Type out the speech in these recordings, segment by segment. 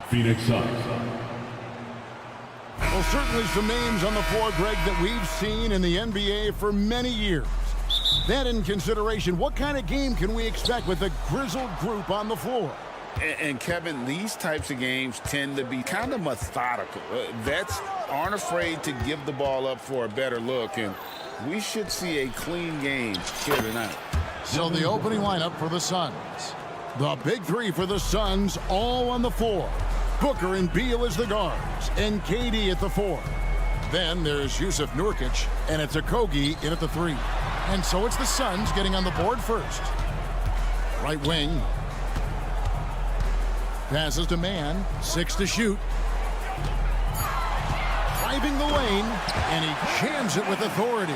Phoenix Suns. Well, certainly some names on the floor, Greg, that we've seen in the NBA for many years. That in consideration, what kind of game can we expect with a grizzled group on the floor? And Kevin, these types of games tend to be kind of methodical. Vets aren't afraid to give the ball up for a better look, and we should see a clean game here tonight. So the opening lineup for the Suns. The big three for the Suns all on the floor. Booker and Beal as the guards, and KD at the 4. Then there's Yusuf Nurkic, and it's Okogie in at the 3. And so it's the Suns getting on the board first. Right wing. Passes to Man, 6 to shoot. Driving the lane, and he jams it with authority.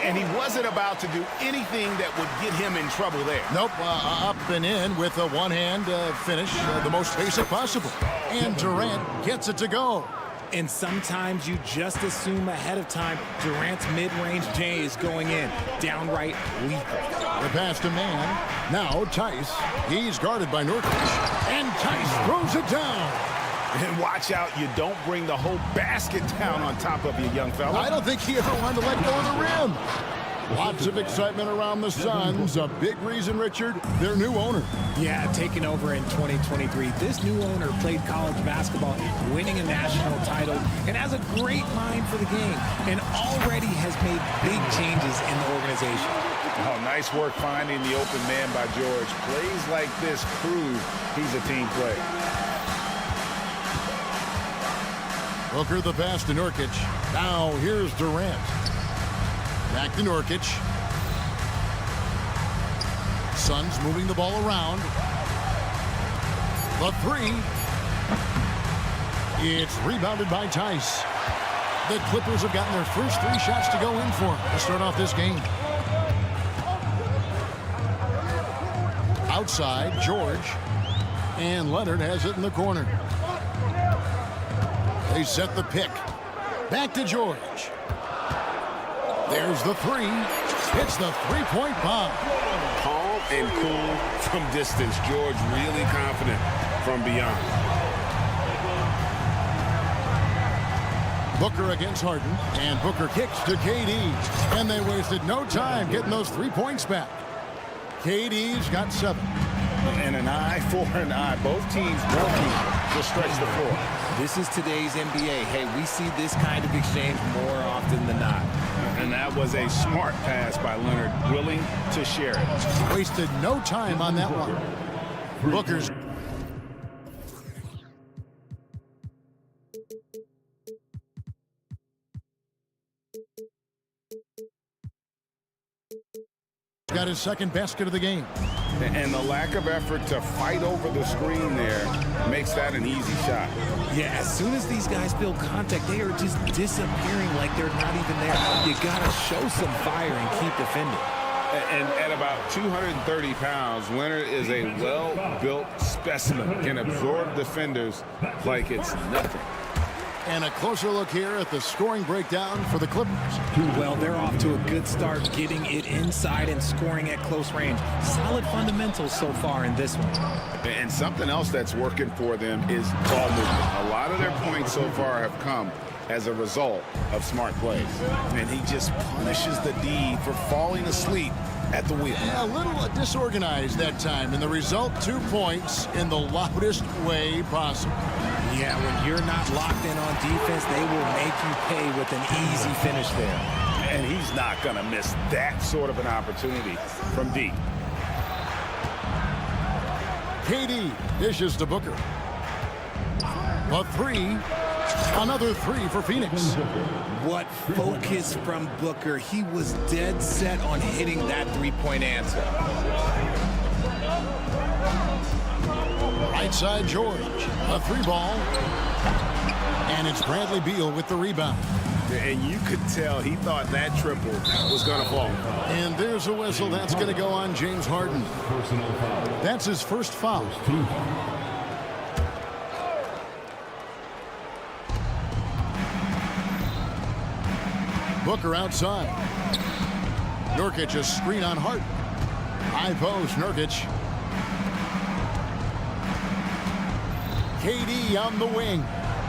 And he wasn't about to do anything that would get him in trouble there. Nope, up and in with a one-hand finish, the most basic possible. And Durant gets it to go. And sometimes you just assume ahead of time Durant's mid-range J is going in. Downright lethal. The pass to Man. Now Tice. He's guarded by Nurkic. And Tice throws it down. And watch out, you don't bring the whole basket down on top of you, young fella. I don't think he ever wanted to let go of the rim. Lots of excitement around the Suns. A big reason, Richard, their new owner. Yeah, taking over in 2023. This new owner played college basketball, winning a national title, and has a great mind for the game, and already has made big changes in the organization. Oh, nice work finding the open man by George. Plays like this prove he's a team player. Booker the pass to Nurkic. Now here's Durant. Back to Nurkic. Suns moving the ball around. The 3. It's rebounded by Tice. The Clippers have gotten their first 3 shots to go in for to start off this game. Outside, George. And Leonard has it in the corner. They set the pick. Back to George. There's the 3. It's the three-point bomb. Calm and cool from distance. George really confident from beyond. Booker against Harden. And Booker kicks to KD. And they wasted no time getting those 3 points back. KD's got 7. And an eye for an eye. Both teams working to stretch the floor. This is today's NBA. Hey, we see this kind of exchange more often than not. And that was a smart pass by Leonard, willing to share it. Wasted no time on that one. Booker's. Got his second basket of the game. And the lack of effort to fight over the screen there makes that an easy shot. Yeah, as soon as these guys feel contact, they are just disappearing like they're not even there. You got to show some fire and keep defending. And at about 230 pounds, Leonard is a well-built specimen, can absorb defenders like it's nothing. And a closer look here at the scoring breakdown for the Clippers. Well, they're off to a good start getting it inside and scoring at close range. Solid fundamentals so far in this one. And something else that's working for them is ball movement. A lot of their points so far have come as a result of smart plays. And he just punishes the D for falling asleep at the wheel. A little disorganized that time, and the result 2 points in the loudest way possible. Yeah, when you're not locked in on defense, they will make you pay with an easy finish there. And he's not going to miss that sort of an opportunity from deep. KD dishes to Booker. A 3. Another 3 for Phoenix. What focus from Booker. He was dead set on hitting that three-point answer. Right side, George. A 3-ball. And it's Bradley Beal with the rebound. And you could tell he thought that triple was going to fall. And there's a whistle. That's going to go on James Harden. That's his first foul. Booker outside. Nurkic a screen on Harden. High post, Nurkic. KD on the wing.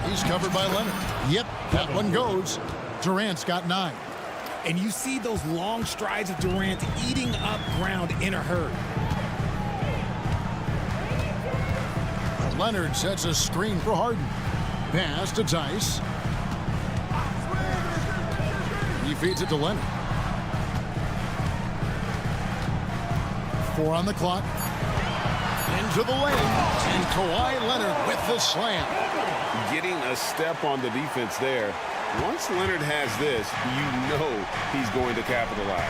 He's covered by Leonard. Yep, that one goes. Durant's got 9. And you see those long strides of Durant eating up ground in a hurry. Leonard sets a screen for Harden. Pass to Tice. He feeds it to Leonard. 4 on the clock. Into the lane. And Kawhi Leonard with the slam. Getting a step on the defense there. Once Leonard has this, you know he's going to capitalize.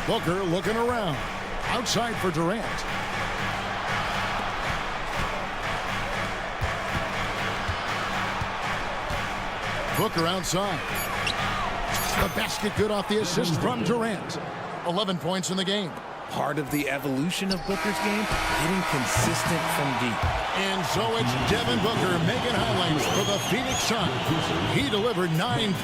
Booker looking around. Outside for Durant. Booker outside. The basket good off the assist from Durant. 11 points in the game. Part of the evolution of Booker's game, getting consistent from deep. And so it's Devin Booker making highlights for the Phoenix Suns. He delivered 9.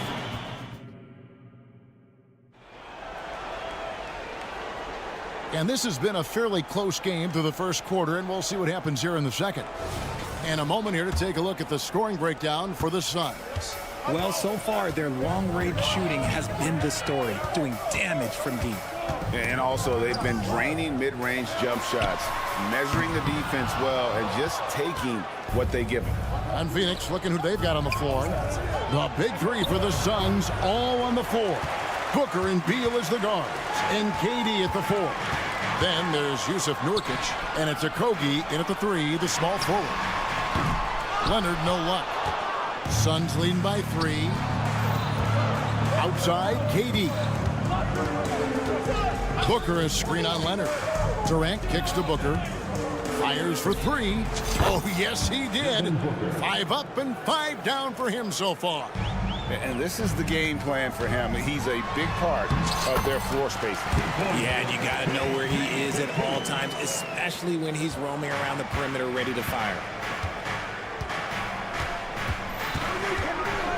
And this has been a fairly close game through the first quarter, and we'll see what happens here in the second. And a moment here to take a look at the scoring breakdown for the Suns. Well, so far, their long-range shooting has been the story, doing damage from deep. And also, they've been draining mid-range jump shots, measuring the defense well, and just taking what they give them. And Phoenix looking who they've got on the floor. The big 3 for the Suns, all on the floor. Booker and Beal as the guards, and KD at the 4. Then there's Jusuf Nurkic, and it's Okogie in at the 3, the small forward. Leonard, no luck. Suns leading by 3. Outside, KD. Booker a screen on Leonard. Durant kicks to Booker. Fires for 3. Oh, yes, he did. 5 up and 5 down for him so far. And this is the game plan for him. He's a big part of their floor spacing. Yeah, and you got to know where he is at all times, especially when he's roaming around the perimeter ready to fire.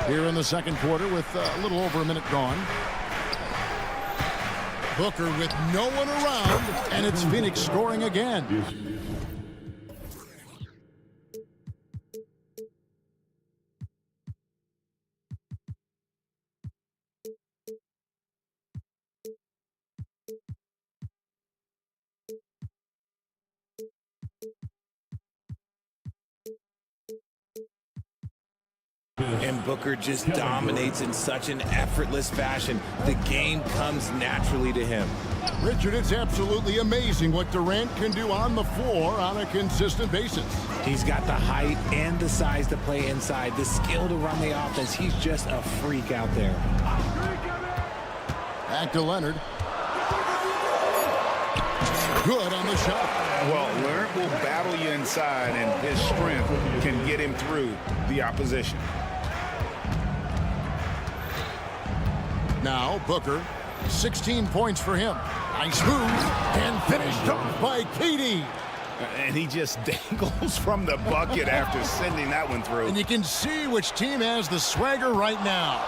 Here in the second quarter with a little over a minute gone. Booker with no one around, and it's Phoenix scoring again. And Booker just dominates in such an effortless fashion. The game comes naturally to him. Richard, it's absolutely amazing what Durant can do on the floor on a consistent basis. He's got the height and the size to play inside, the skill to run the offense. He's just a freak out there. Back to Leonard. Good on the shot. Well, Leonard will battle you inside, and his strength can get him through the opposition. Now Booker, 16 points for him. Nice move, and finished off by KD. And he just dangles from the bucket after sending that one through. And you can see which team has the swagger right now.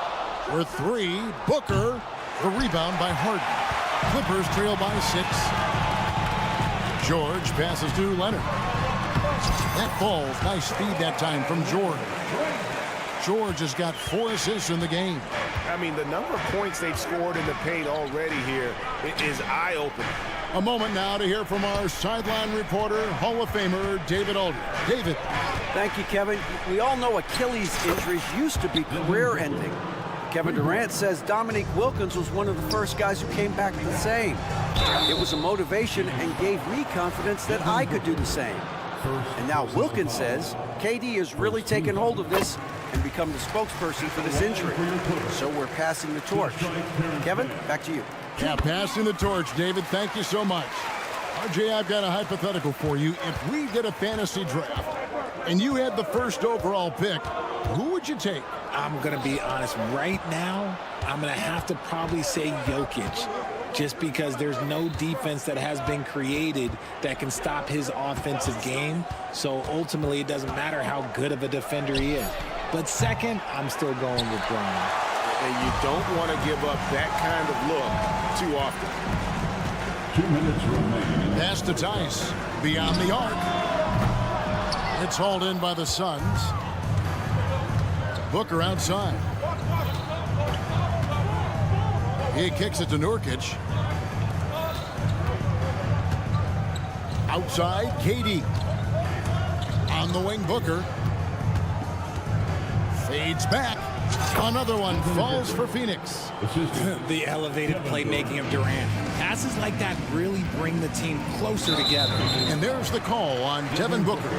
For 3, Booker, the rebound by Harden. Clippers trail by 6. George passes to Leonard. That falls. Nice feed that time from George. George has got 4 assists in the game. I mean, the number of points they've scored in the paint already here is eye-opening. A moment now to hear from our sideline reporter, Hall of Famer David Aldridge. David. Thank you, Kevin. We all know Achilles injuries used to be career-ending. Kevin Durant says Dominique Wilkins was one of the first guys who came back the same. It was a motivation and gave me confidence that I could do the same. And now Wilkins says KD has really taken hold of this and become the spokesperson for this injury. So we're passing the torch. Kevin, back to you. Yeah, passing the torch, David. Thank you so much. RJ, I've got a hypothetical for you. If we did a fantasy draft and you had the first overall pick, who would you take? I'm going to be honest. Right now, I'm going to have to probably say Jokic, just because there's no defense that has been created that can stop his offensive game. So ultimately, it doesn't matter how good of a defender he is. But second, I'm still going with Bron. And you don't want to give up that kind of look too often. 2 minutes remaining. Pass to Tice. Beyond the arc. It's hauled in by the Suns. Booker outside. He kicks it to Nurkic. Outside, KD. On the wing, Booker. Fades back. Another one falls for Phoenix. The elevated playmaking of Durant. Passes like that really bring the team closer together. And there's the call on Devin Booker.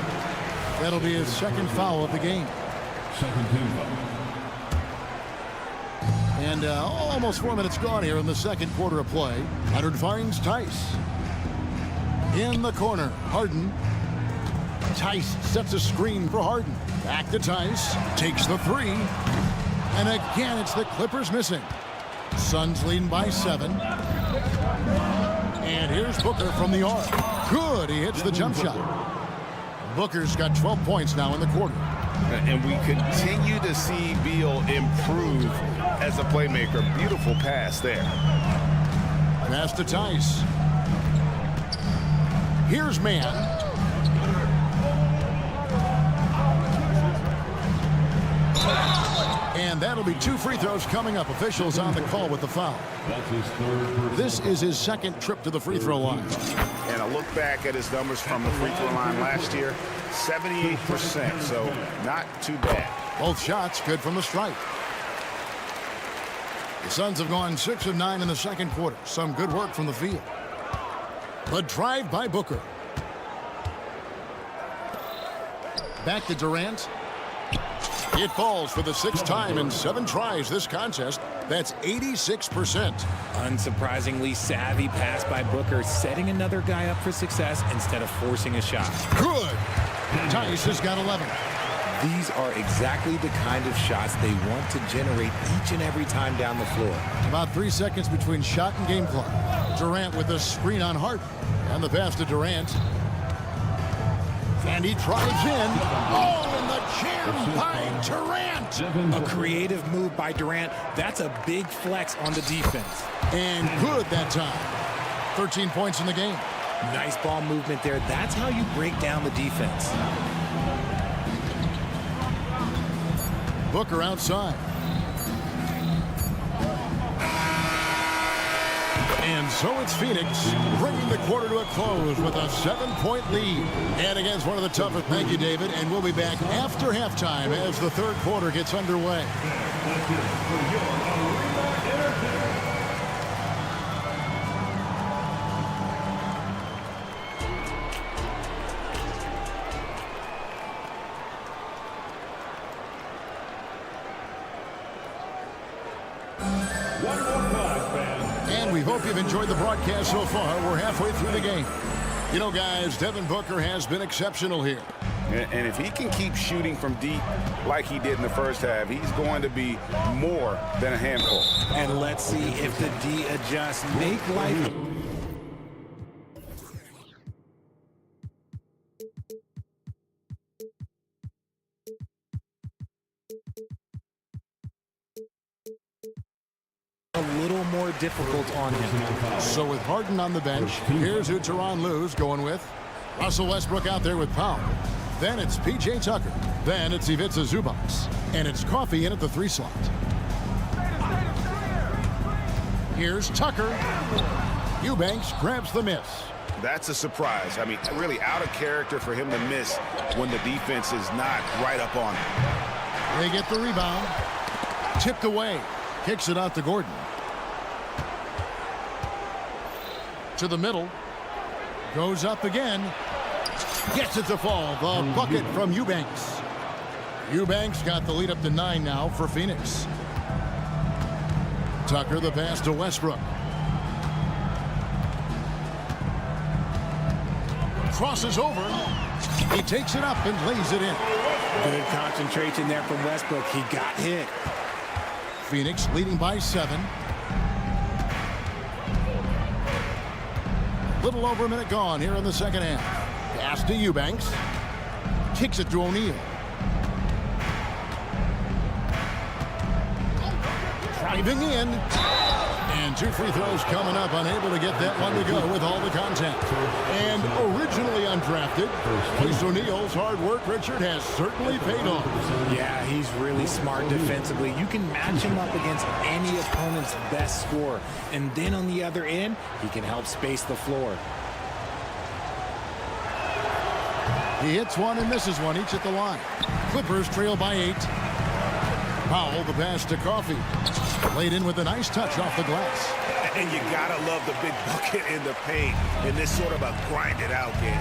That'll be his second foul of the game. Second team foul. And almost 4 minutes gone here in the second quarter of play. Leonard finds Tice. In the corner, Harden. Tice sets a screen for Harden. Back to Tice. Takes the three. And again, it's the Clippers missing. Suns leading by 7. And here's Booker from the arc. Good, he hits the jump shot. Booker's got 12 points now in the quarter. And we continue to see Beal improve as a playmaker. Beautiful pass there. Pass to Tice. Here's Man. And that'll be 2 free throws coming up. Officials on the call with the foul. That's his third. This is his second trip to the free throw line. And a look back at his numbers from the free throw line last year, 78%, so not too bad. Both shots good from the stripe. The Suns have gone 6 of 9 in the second quarter. Some good work from the field. The drive by Booker. Back to Durant. It falls for the 6th time in 7 tries this contest. That's 86%. Unsurprisingly savvy pass by Booker, setting another guy up for success instead of forcing a shot. Good. Tice has got 11. These are exactly the kind of shots they want to generate each and every time down the floor. About 3 seconds between shot and game clock. Durant with a screen on Harden. And the pass to Durant. And he drives in. Oh, and the jam by Durant. A creative move by Durant. That's a big flex on the defense. And good that time. 13 points in the game. Nice ball movement there. That's how you break down the defense. Booker outside. And so it's Phoenix bringing the quarter to a close with a 7-point lead. And against one of the toughest. Thank you, David. And we'll be back after halftime as the third quarter gets underway. We hope you've enjoyed the broadcast so far. We're halfway through the game. You know, guys, Devin Booker has been exceptional here. And if he can keep shooting from deep like he did in the first half, he's going to be more than a handful. And let's see if the D adjusts. Make life a little more difficult on him. So with Harden on the bench, here's who Tyronn Lue's going with. Russell Westbrook out there with Powell. Then it's P.J. Tucker. Then it's Ivica Zubac. And it's Coffey in at the 3 slot. Here's Tucker. Eubanks grabs the miss. That's a surprise. I mean, really out of character for him to miss when the defense is not right up on him. They get the rebound. Tipped away. Kicks it out to Gordon. To the middle. Goes up again. Gets it to fall. The bucket from Eubanks. Eubanks got the lead up to 9 now for Phoenix. Tucker the pass to Westbrook. Crosses over. He takes it up and lays it in. Good concentration there from Westbrook. He got hit. Phoenix leading by 7. Little over a minute gone here in the second half. Pass to Eubanks. Kicks it to O'Neal. Driving in. And 2 free throws coming up. Unable to get that one to go with all the contact. And originally undrafted, Royce O'Neal's hard work, Richard, has certainly paid off. Yeah, he's really smart defensively. You can match him up against any opponent's best scorer. And then on the other end, he can help space the floor. He hits one and misses one, each at the line. Clippers trail by 8. Powell, the pass to Coffey. Laid in with a nice touch off the glass. And you gotta love the big bucket in the paint in this sort of a grind-it-out game.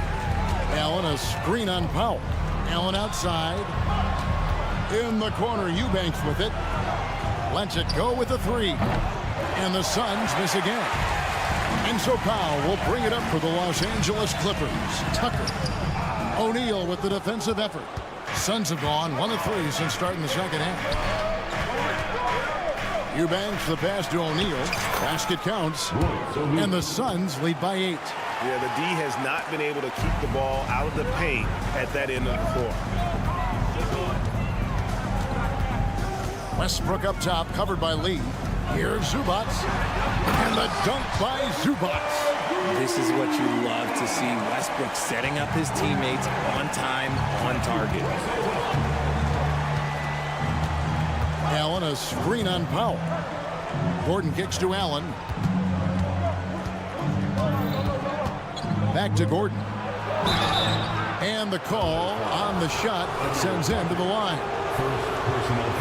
Allen, a screen on Powell. Allen outside. In the corner, Eubanks with it. Lets it go with a 3. And the Suns miss again. And so Powell will bring it up for the Los Angeles Clippers. Tucker. O'Neal with the defensive effort. Suns have gone 1 of 3 since starting the second half. Eubanks the pass to O'Neal. Basket counts. And the Suns lead by 8. Yeah, the D has not been able to keep the ball out of the paint at that end of the floor. Westbrook up top, covered by Lee. Here's Zubac. And the dunk by Zubac. This is what you love to see. Westbrook setting up his teammates on time, on target. Allen, a screen on Powell. Gordon kicks to Allen. Back to Gordon. And the call on the shot that sends him to the line.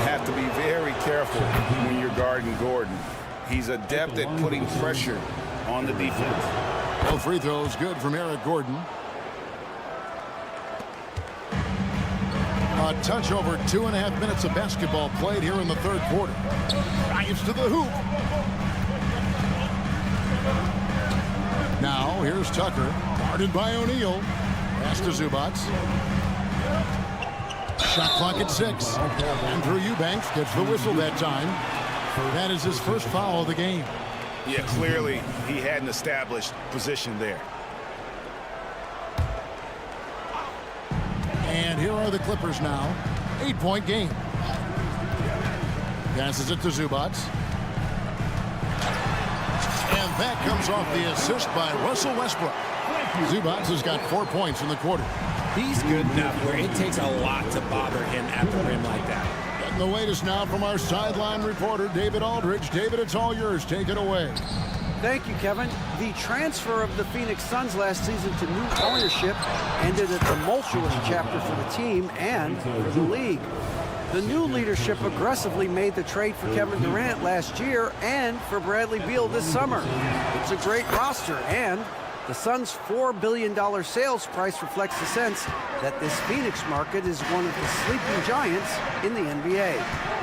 Have to be very careful when you're guarding Gordon. He's adept at putting pressure on the defense. No free throws good from Eric Gordon. A touch over 2.5 minutes of basketball played here in the third quarter. Drives to the hoop. Now here's Tucker, guarded by O'Neal. Pass to Zubac. Shot clock at 6. Andrew Eubanks gets the whistle that time. That is his first foul of the game. Yeah, clearly he had an established position there. And here are the Clippers now. 8-point game. Passes it to Zubac. And that comes off the assist by Russell Westbrook. Zubac has got 4 points in the quarter. He's good enough where it takes a lot to bother him at the rim like that. Getting the latest now from our sideline reporter, David Aldridge. David, it's all yours. Take it away. Thank you, Kevin. The transfer of the Phoenix Suns last season to new ownership ended a tumultuous chapter for the team and for the league. The new leadership aggressively made the trade for Kevin Durant last year and for Bradley Beal this summer. It's a great roster, and the Suns' $4 billion sales price reflects the sense that this Phoenix market is one of the sleeping giants in the NBA.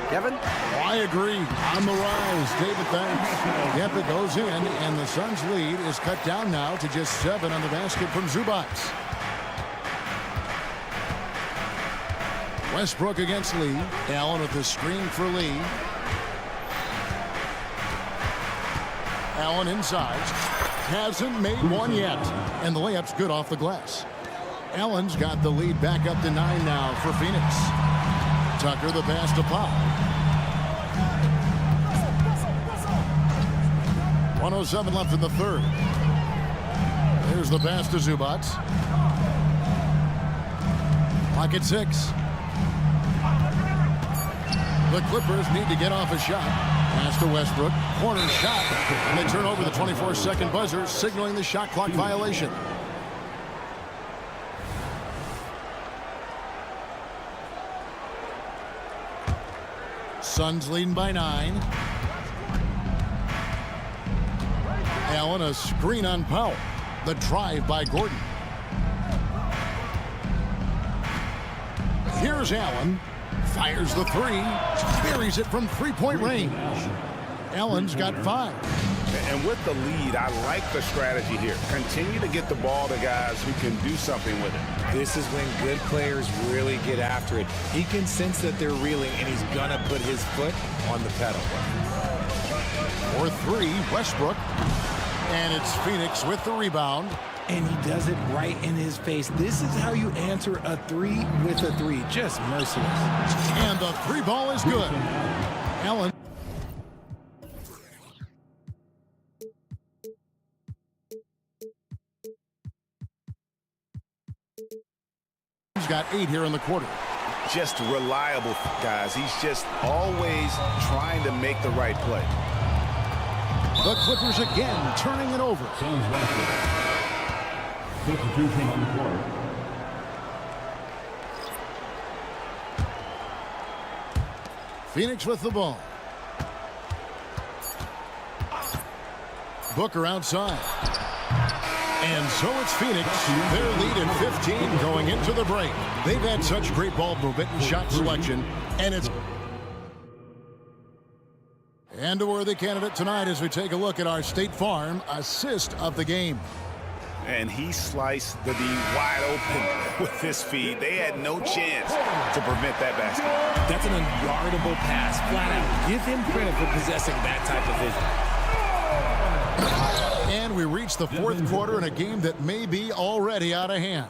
Kevin? I agree. On the rise. David, thanks. Yep, it goes in, and the Suns' lead is cut down now to just 7 on the basket from Zubac. Westbrook against Lee. Allen with the screen for Lee. Allen inside. Hasn't made one yet. And the layup's good off the glass. Allen's got the lead back up to 9 now for Phoenix. Tucker the pass to Pop. 1:07 left in the third. There's the pass to Zubac. Clock at 6. The Clippers need to get off a shot. Pass to Westbrook. Corner shot. And they turn over the 24-second buzzer, signaling the shot clock violation. Suns leading by 9. Allen, a screen on Powell. The drive by Gordon. Here's Allen. Fires the 3. Buries it from 3-point range. Allen's got 5. And with the lead, I like the strategy here. Continue to get the ball to guys who can do something with it. This is when good players really get after it. He can sense that they're reeling, and he's going to put his foot on the pedal. For three, Westbrook. And it's Phoenix with the rebound. And he does it right in his face. This is how you answer a three with a three. Just merciless. And the three ball is good. Allen. He's got 8 here in the quarter. Just reliable, guys. He's just always trying to make the right play. The Clippers again turning it over. Suns basket. Substitution on the court. Phoenix with the ball. Booker outside. And so it's Phoenix. Their lead in 15 going into the break. They've had such great ball movement and shot selection. And it's... And a worthy candidate tonight as we take a look at our State Farm assist of the game. And he sliced the D wide open with this feed. They had no chance to prevent that basket. That's an unguardable pass, flat out. Give him credit for possessing that type of vision. And we reach the fourth quarter in a game that may be already out of hand.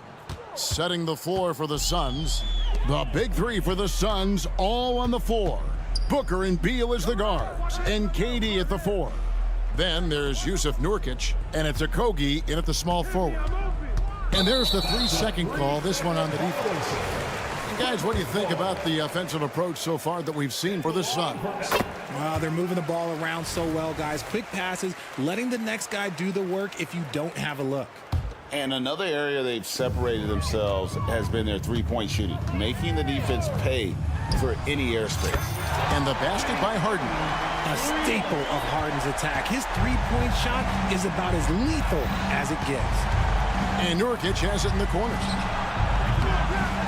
Setting the floor for the Suns. The big three for the Suns, all on the floor. Booker and Beal as the guards, and KD at the 4. Then there's Jusuf Nurkic, and it's Okogie in at the small forward. And there's the 3-second call, this one on the defense. And guys, what do you think about the offensive approach so far that we've seen for the Suns? Wow, they're moving the ball around so well, guys. Quick passes, letting the next guy do the work if you don't have a look. And another area they've separated themselves has been their three-point shooting, making the defense pay for any airspace. And the basket by Harden. A staple of Harden's attack. His three-point shot is about as lethal as it gets. And Nurkic has it in the corners.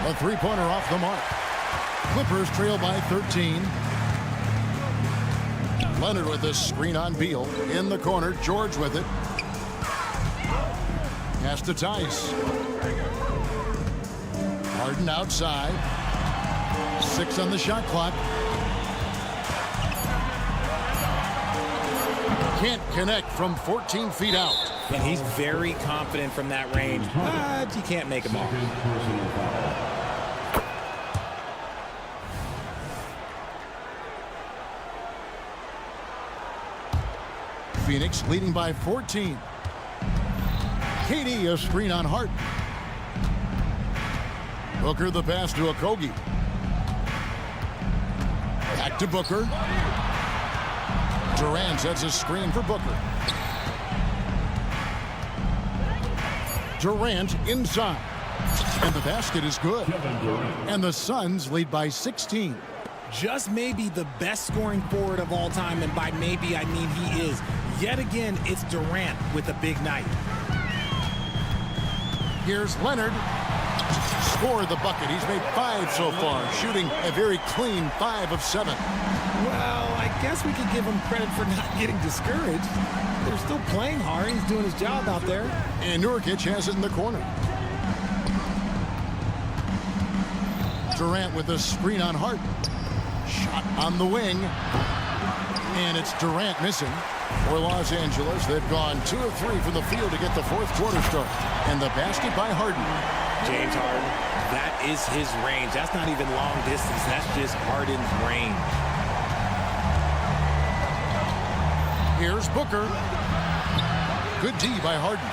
A three-pointer off the mark. Clippers trail by 13. Leonard with this screen on Beal. In the corner, George with it. Pass to Tice. Harden outside. 6 on the shot clock. Can't connect from 14 feet out. And he's very confident from that range, but you can't make him all. Second personal foul. Phoenix leading by 14. KD a screen on Harden. Booker the pass to Okogie. Back to Booker. Durant sets a screen for Booker. Durant inside. And the basket is good. And the Suns lead by 16. Just maybe the best scoring forward of all time, and by maybe I mean he is. Yet again, it's Durant with a big night. Here's Leonard. Scored the bucket. He's made 5 so far, shooting a very clean 5 of 7. Well, I guess we could give him credit for not getting discouraged. They're still playing hard. He's doing his job out there. And Nurkic has it in the corner. Durant with a screen on Harden. Shot on the wing. And it's Durant missing. For Los Angeles, they've gone 2 of 3 from the field to get the fourth quarter start. And the basket by Harden. James Harden, that is his range. That's not even long distance. That's just Harden's range. Here's Booker. Good D by Harden.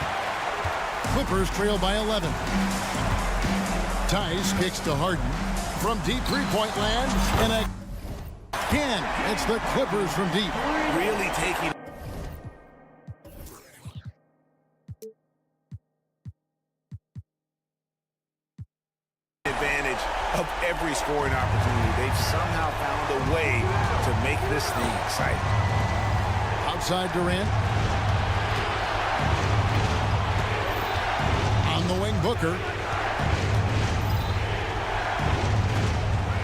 Clippers trail by 11. Tice kicks to Harden. From deep three-point land. And again, it's the Clippers from deep. Really taking... advantage of every scoring opportunity. They've somehow found a way to make this thing exciting. Outside Durant. On the wing, Booker.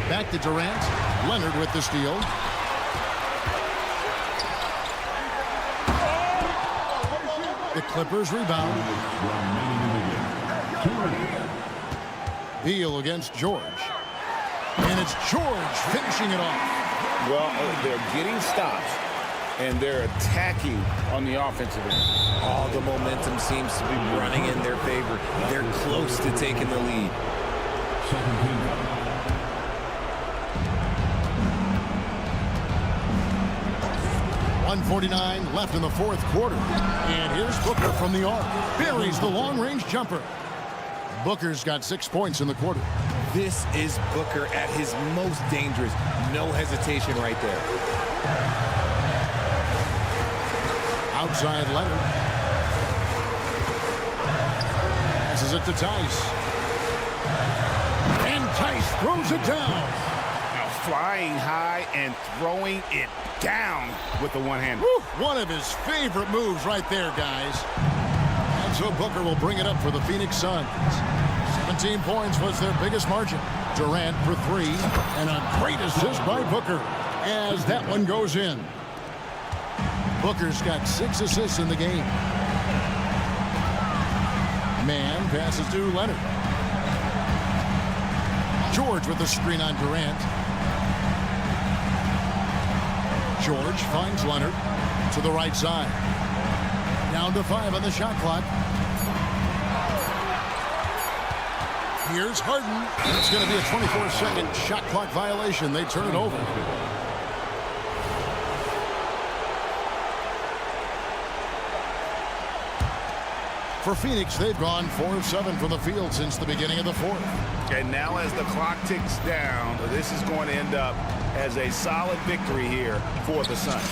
Back to Durant. Leonard with the steal. Clippers rebound. Beal against George. And it's George finishing it off. Well, they're getting stops, and they're attacking on the offensive end. All the momentum seems to be running in their favor. They're close to taking the lead. 1:49 left in the fourth quarter. And here's Booker from the arc. Buries the long-range jumper. Booker's got 6 points in the quarter. This is Booker at his most dangerous. No hesitation right there. Outside Leonard. Passes it to Tice. And Tice throws it down. Now flying high and throwing it down with the one-hander. One of his favorite moves right there, guys. And so Booker will bring it up for the Phoenix Suns. 17 points was their biggest margin. Durant for 3, and a great assist by Booker as that one goes in. Booker's got 6 assists in the game. Man passes to Leonard. George with the screen on Durant. George finds Leonard to the right side. Down to 5 on the shot clock. Here's Harden. It's going to be a 24-second shot clock violation. They turn it over. For Phoenix, they've gone 4 of 7 from the field since the beginning of the fourth. And now as the clock ticks down, this is going to end up as a solid victory here for the Suns.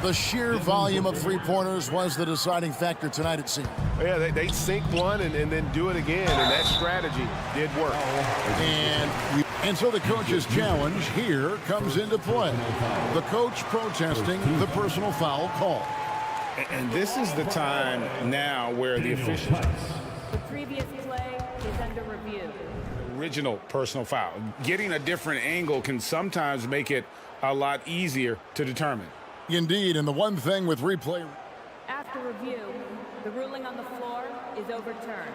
The sheer volume of three-pointers was the deciding factor tonight, it seemed. Yeah, they sink one and then do it again, and that strategy did work. And so the coach's challenge here comes into play. The coach protesting the personal foul call. And this is the time now where the officials... The previous play is under review. Original personal foul. Getting a different angle can sometimes make it a lot easier to determine. Indeed, and the one thing with replay... After review, the ruling on the floor is overturned.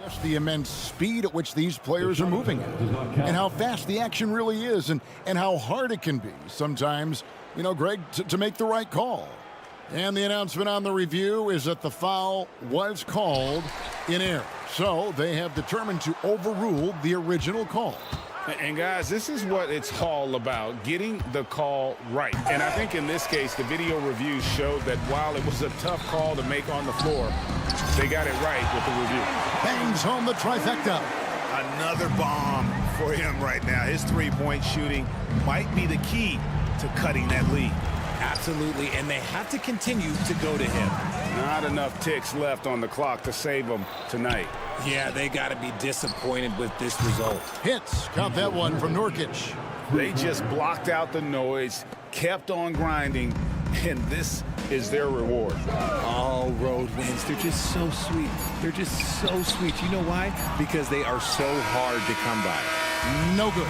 Just the immense speed at which these players are moving at, and how fast the action really is, and how hard it can be sometimes, you know, Greg, to make the right call. And the announcement on the review is that the foul was called in error. So they have determined to overrule the original call. And guys, this is what it's all about, getting the call right. And I think in this case, the video review showed that while it was a tough call to make on the floor, they got it right with the review. Bangs home the trifecta. Another bomb for him right now. His three-point shooting might be the key to cutting that lead. Absolutely, and they have to continue to go to him. Not enough ticks left on the clock to save them tonight. Yeah, they got to be disappointed with this result. Hits. Count that one from Nurkic. They just blocked out the noise, kept on grinding, and this is their reward. All road wins. They're just so sweet. They're just so sweet. You know why? Because they are so hard to come by. No good.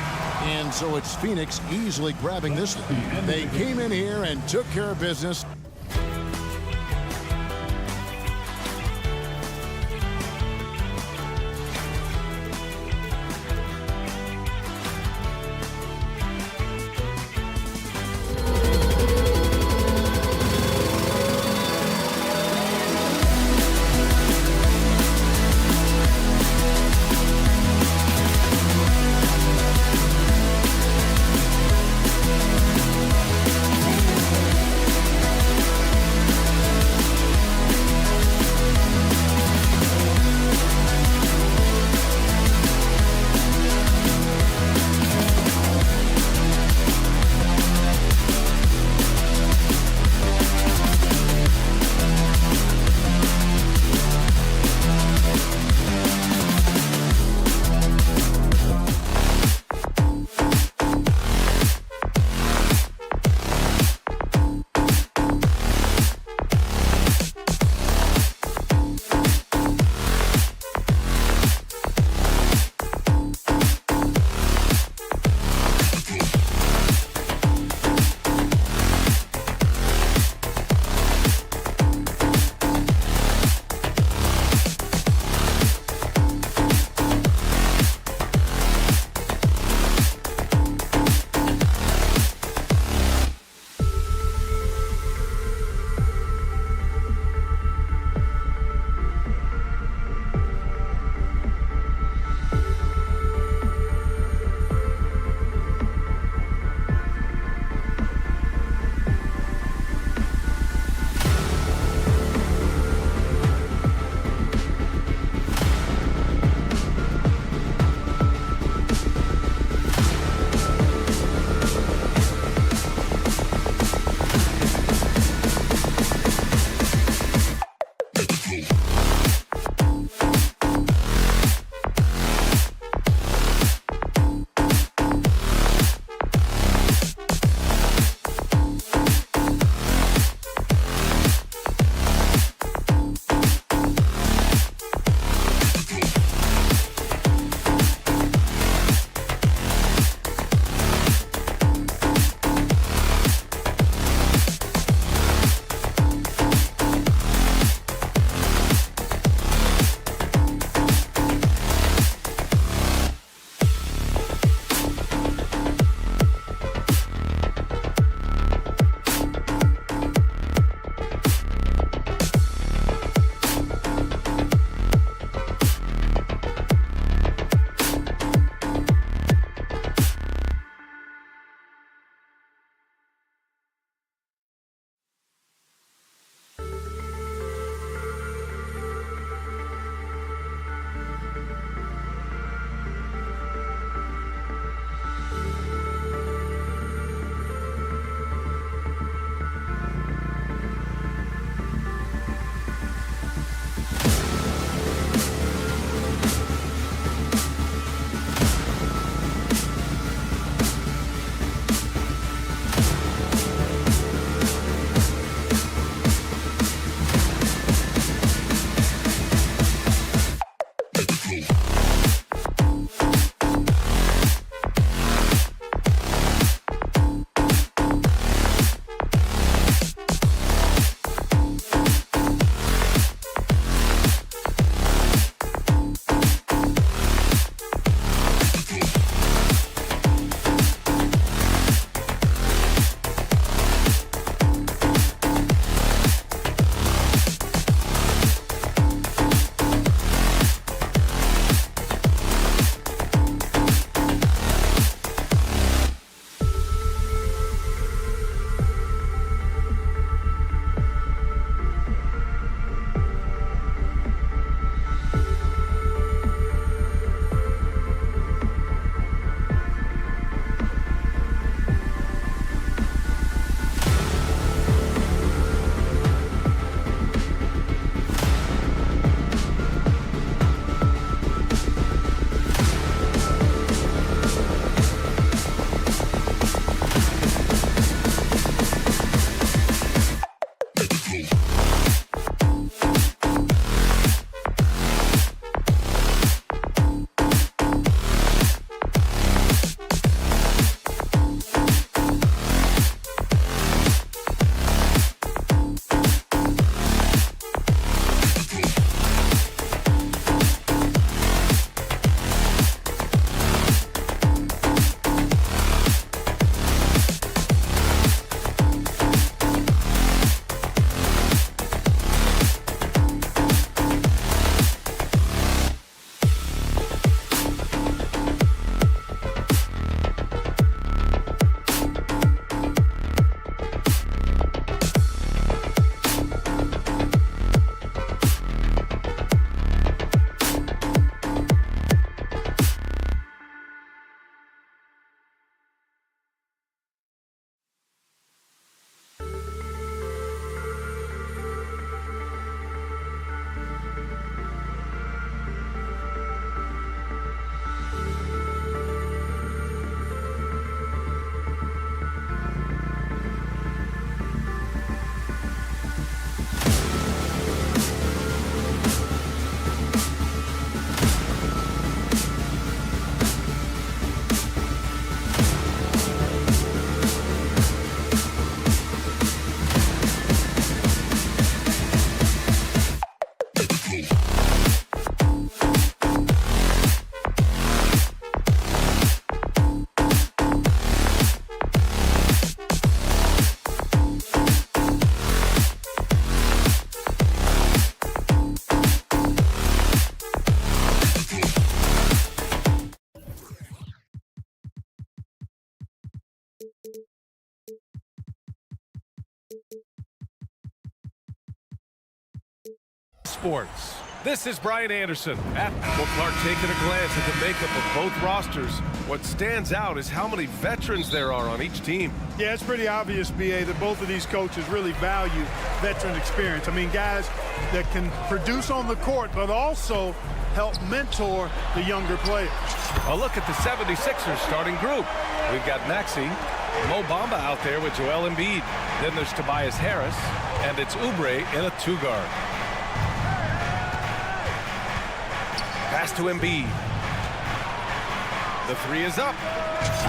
And so it's Phoenix easily grabbing this one. They came in here and took care of business. Sports. This is Brian Anderson. We'll start taking a glance at the makeup of both rosters. What stands out is how many veterans there are on each team. Yeah, it's pretty obvious, B.A., that both of these coaches really value veteran experience. I mean, guys that can produce on the court, but also help mentor the younger players. A look at the 76ers starting group. We've got Maxey, Mo Bamba out there with Joel Embiid. Then there's Tobias Harris, and it's Oubre in a 2-guard. Pass to Embiid. The 3 is up.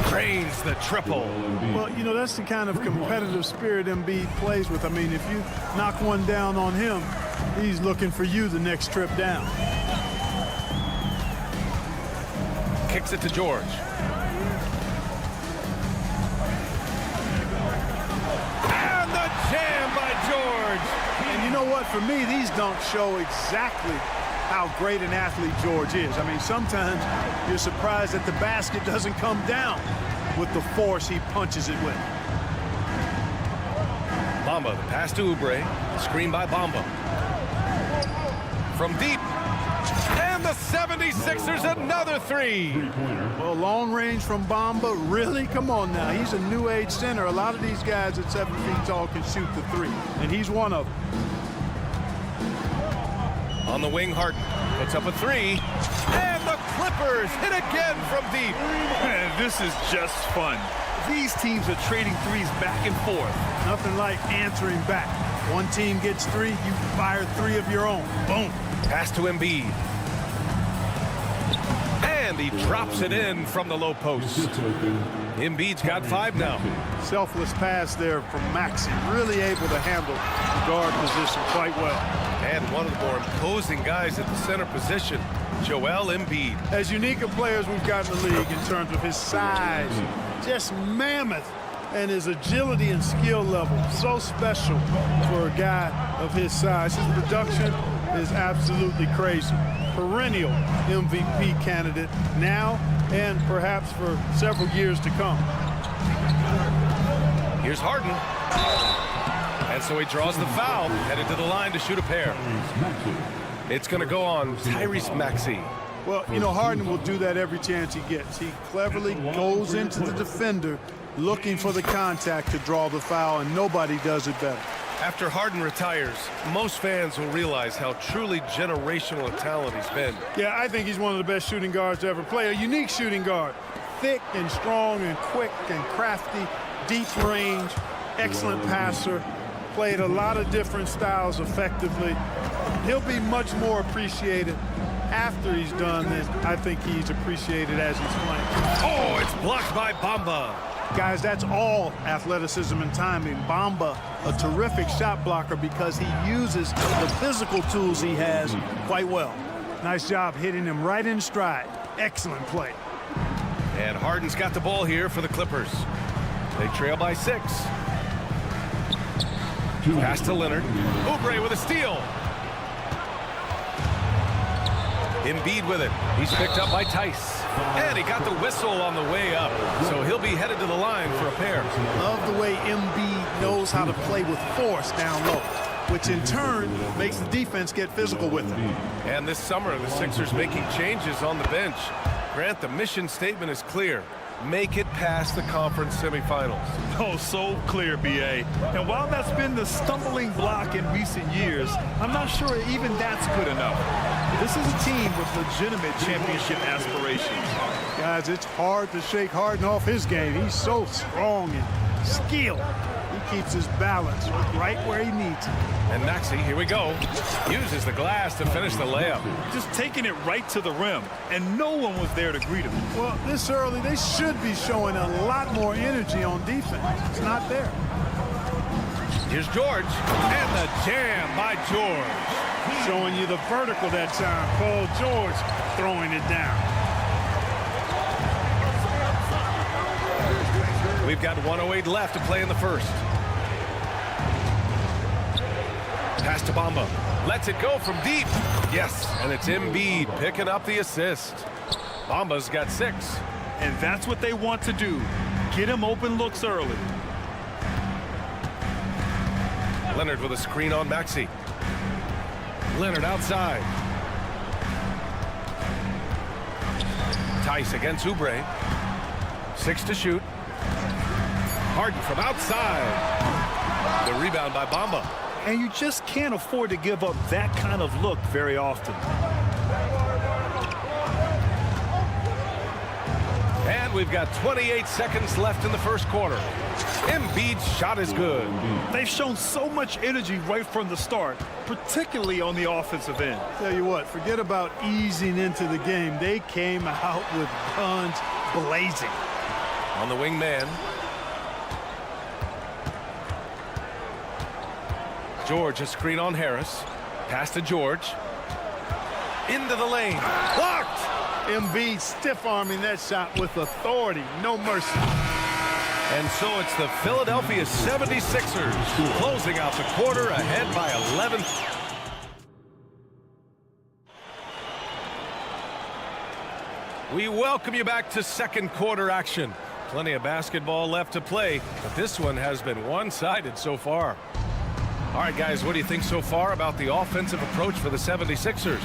Drains the triple. Well, you know, that's the kind of competitive spirit Embiid plays with. I mean, if you knock one down on him, he's looking for you the next trip down. Kicks it to George. And the jam by George. And you know what? For me, these don't show exactly how great an athlete George is. I mean, sometimes you're surprised that the basket doesn't come down with the force he punches it with. Bamba, the pass to Oubre. Screen by Bamba. From deep. And the 76ers another 3. Well, long range from Bamba, really? Come on now. He's a new age center. A lot of these guys at 7 feet tall can shoot the 3, and he's one of them. On the wing, Harden puts up a 3. And the Clippers hit again from deep. Man, this is just fun. These teams are trading threes back and forth. Nothing like answering back. One team gets 3, you fire 3 of your own. Boom. Pass to Embiid. And he drops it in from the low post. Embiid's got 5 now. Selfless pass there from Maxey. Really able to handle the guard position quite well. And one of the more imposing guys at the center position, Joel Embiid. As unique a player as we've got in the league in terms of his size, just mammoth, and his agility and skill level. So special for a guy of his size. His production is absolutely crazy. Perennial MVP candidate now and perhaps for several years to come. Here's Harden. And so he draws the foul, headed to the line to shoot a pair. It's going to go on Tyrese Maxey. Well, you know, Harden will do that every chance he gets. He cleverly goes into the defender looking for the contact to draw the foul, and nobody does it better. After Harden retires, most fans will realize how truly generational a talent he's been. Yeah, I think he's one of the best shooting guards to ever play. A unique shooting guard. Thick and strong and quick and crafty, deep range, excellent passer. Played a lot of different styles effectively. He'll be much more appreciated after he's done than I think he's appreciated as he's playing. Oh, it's blocked by Bamba. Guys, that's all athleticism and timing. Bamba, a terrific shot blocker because he uses the physical tools he has quite well. Nice job hitting him right in stride. Excellent play. And Harden's got the ball here for the Clippers. They trail by 6. Pass to Leonard. Oubre with a steal. Embiid with it. He's picked up by Tice. And he got the whistle on the way up. So he'll be headed to the line for a pair. Love the way Embiid knows how to play with force down low, which in turn makes the defense get physical with him. And this summer, the Sixers making changes on the bench. Grant, the mission statement is clear. Make it past the conference semifinals. Oh, so clear, B.A. And while that's been the stumbling block in recent years, I'm not sure even that's good enough. This is a team with legitimate championship aspirations. Guys, it's hard to shake Harden off his game. He's so strong and skilled. He keeps his balance right where he needs it. And Maxey, here we go, uses the glass to finish the layup. Just taking it right to the rim, and no one was there to greet him. Well, this early, they should be showing a lot more energy on defense. It's not there. Here's George, and the jam by George. Showing you the vertical that time. Paul George throwing it down. We've got 1:08 left to play in the first. Pass to Bamba. Lets it go from deep. Yes, and it's Embiid picking up the assist. Bamba's got 6. And that's what they want to do. Get him open looks early. Leonard with a screen on Maxey. Leonard outside. Tice against Oubre. 6 to shoot. Harden from outside. The rebound by Bamba. and you just can't afford to give up that kind of look very often. And we've got 28 seconds left in the first quarter. Embiid's shot is good. They've shown so much energy right from the start, particularly on the offensive end. Tell you what, forget about easing into the game. They came out with guns blazing. On the wing man. George, a screen on Harris. Pass to George. Into the lane. Blocked! Embiid stiff-arming that shot with authority. No mercy. And so it's the Philadelphia 76ers closing out the quarter ahead by 11. We welcome you back to second quarter action. Plenty of basketball left to play, but this one has been one-sided so far. All right, guys, what do you think so far about the offensive approach for the 76ers?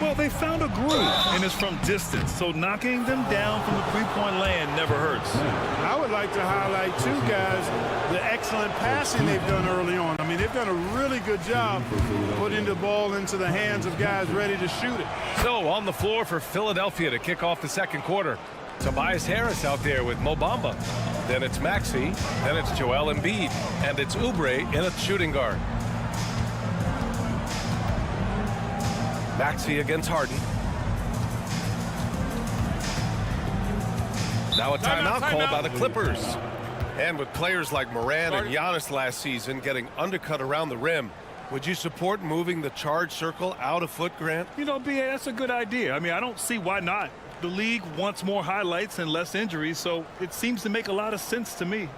Well, they found a groove, and it's from distance, so knocking them down from the three-point land never hurts. I would like to highlight, too, guys, the excellent passing they've done early on. I mean, they've done a really good job putting the ball into the hands of guys ready to shoot it. So, on the floor for Philadelphia to kick off the second quarter. Tobias Harris out there with Mo Bamba. Then it's Maxey. Then it's Joel Embiid. And it's Oubre in a shooting guard. Maxey against Harden. Now a timeout called by the Clippers. And with players like Morant and Giannis last season getting undercut around the rim, would you support moving the charge circle out a foot, Grant? You know, B.A., that's a good idea. I mean, I don't see why not. The league wants more highlights and less injuries, so it seems to make a lot of sense to me.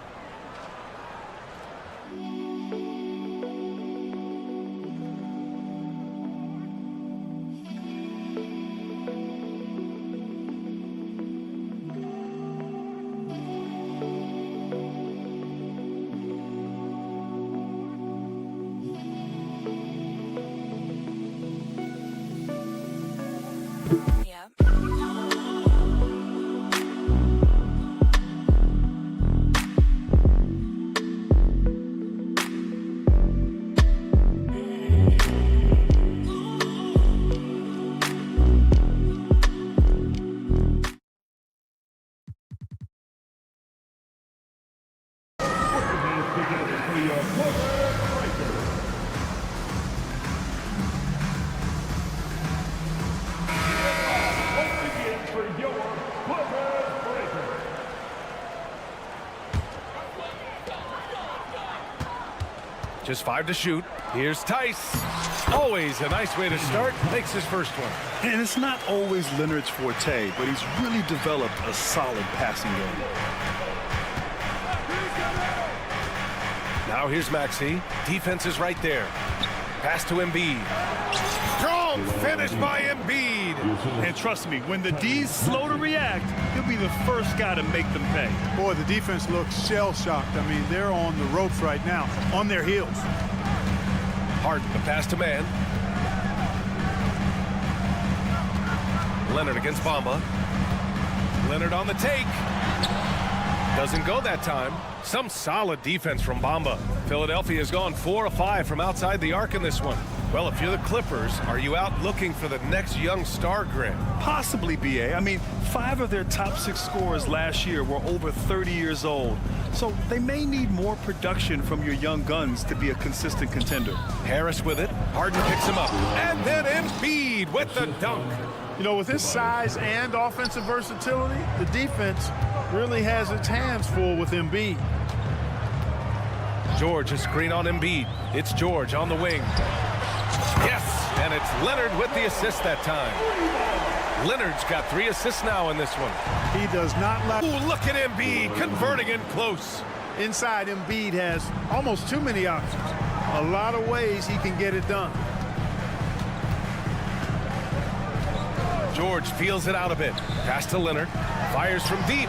Just 5 to shoot. Here's Tice. Always a nice way to start. Makes his first one. And it's not always Leonard's forte, but he's really developed a solid passing game. Now here's Maxey. Defense is right there. Pass to Embiid. Strong finish by Embiid. And trust me, when the D's slow to react, he'll be the first guy to make them pay. Boy, the defense looks shell-shocked. I mean, they're on the ropes right now, on their heels. Harden, the pass to man. Leonard against Bamba. Leonard on the take. Doesn't go that time. Some solid defense from Bamba. Philadelphia has gone 4 of 5 from outside the arc in this one. Well, if you're the Clippers, are you out looking for the next young star, Grant? Possibly, B.A. I mean, 5 of their top 6 scorers last year were over 30 years old. So they may need more production from your young guns to be a consistent contender. Harris with it. Harden picks him up. And then Embiid with the dunk. You know, with his size and offensive versatility, the defense really has its hands full with Embiid. George, a screen on Embiid. It's George on the wing. Yes, and it's Leonard with the assist that time. Leonard's got 3 assists now in this one. He does not like... Ooh, look at Embiid converting in close. Inside, Embiid has almost too many options. A lot of ways he can get it done. George feels it out a bit. Pass to Leonard. Fires from deep.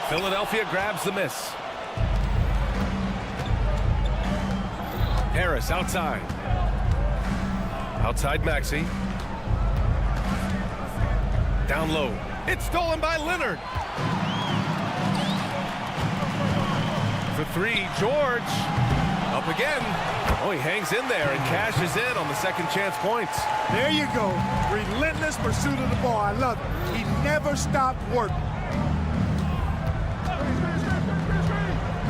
Philadelphia grabs the miss. Harris outside. Outside Maxey. Down low. It's stolen by Leonard. three. George up again. Oh, he hangs in there and cashes in on the second chance points. There you go. Relentless pursuit of the ball. I love it. He never stopped working.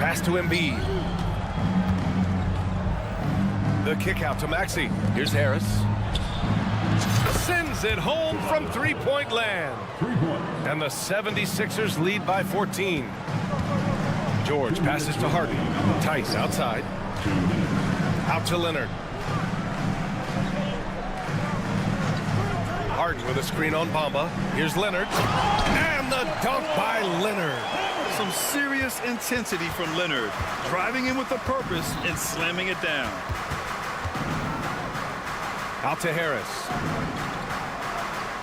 Pass to Embiid. The kick out to Maxey. Here's Harris. Sends it home from three-point land. 3 points. And the 76ers lead by 14. George passes to Harden. Tice outside. Out to Leonard. Harden with a screen on Bamba. Here's Leonard. And the dunk by Leonard. Some serious intensity from Leonard, driving in with a purpose and slamming it down. Out to Harris.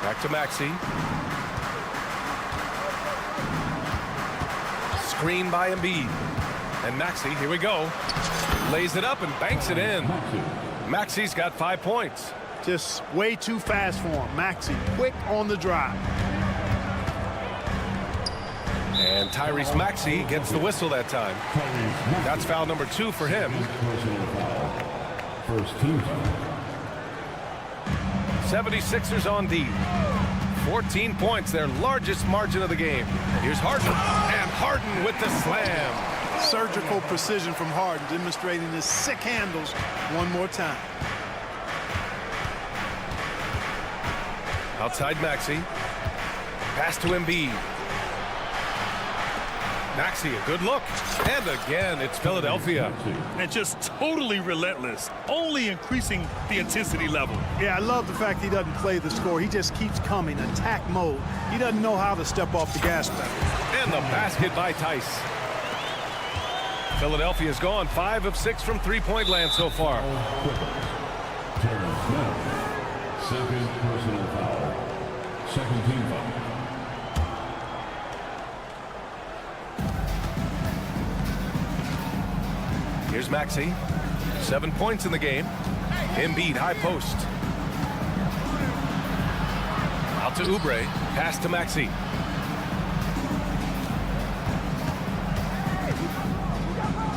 Back to Maxey. Screen by Embiid. And Maxey, here we go. Lays it up and banks it in. Maxey's got 5 points. Just way too fast for him. Maxey, quick on the drive. And Tyrese Maxey gets the whistle that time. That's foul number 2 for him. First team foul. 76ers on D. 14 points, their largest margin of the game. Here's Harden. And Harden with the slam. Surgical precision from Harden, demonstrating his sick handles one more time. Outside Maxey. Pass to Embiid. Maxey, a good look. And again, it's Philadelphia. And just totally relentless, only increasing the intensity level. Yeah, I love the fact he doesn't play the score. He just keeps coming, attack mode. He doesn't know how to step off the gas pedal. And the basket by Tice. Philadelphia's gone 5 of 6 from three-point land so far. Terrence Smith. Second personal foul. Second team foul. Here's Maxey. 7 points in the game. Embiid, high post. Out to Oubre. Pass to Maxey.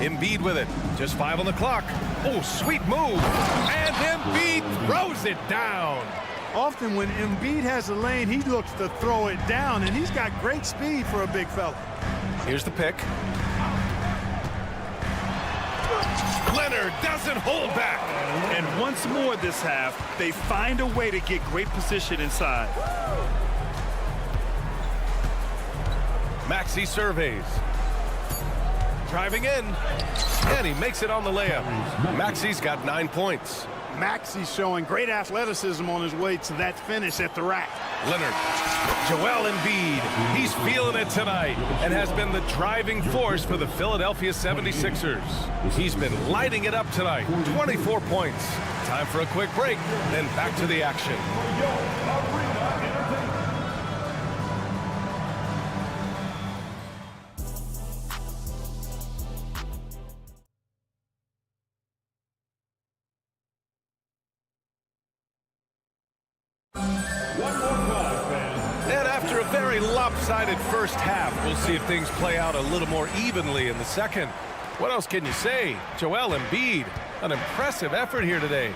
Embiid with it. Just 5 on the clock. Oh, sweet move. And Embiid throws it down. Often when Embiid has a lane, he looks to throw it down, and he's got great speed for a big fella. Here's the pick. Leonard doesn't hold back. And once more this half, they find a way to get great position inside. Maxey surveys. Driving in. And he makes it on the layup. Maxey's got 9 points. Maxey's showing great athleticism on his way to that finish at the rack. Leonard. Joel Embiid. He's feeling it tonight and has been the driving force for the Philadelphia 76ers. He's been lighting it up tonight. 24 points. Time for a quick break, then back to the action. Lopsided first half. We'll see if things play out a little more evenly in the second. What else can you say? Joel Embiid, an impressive effort here today.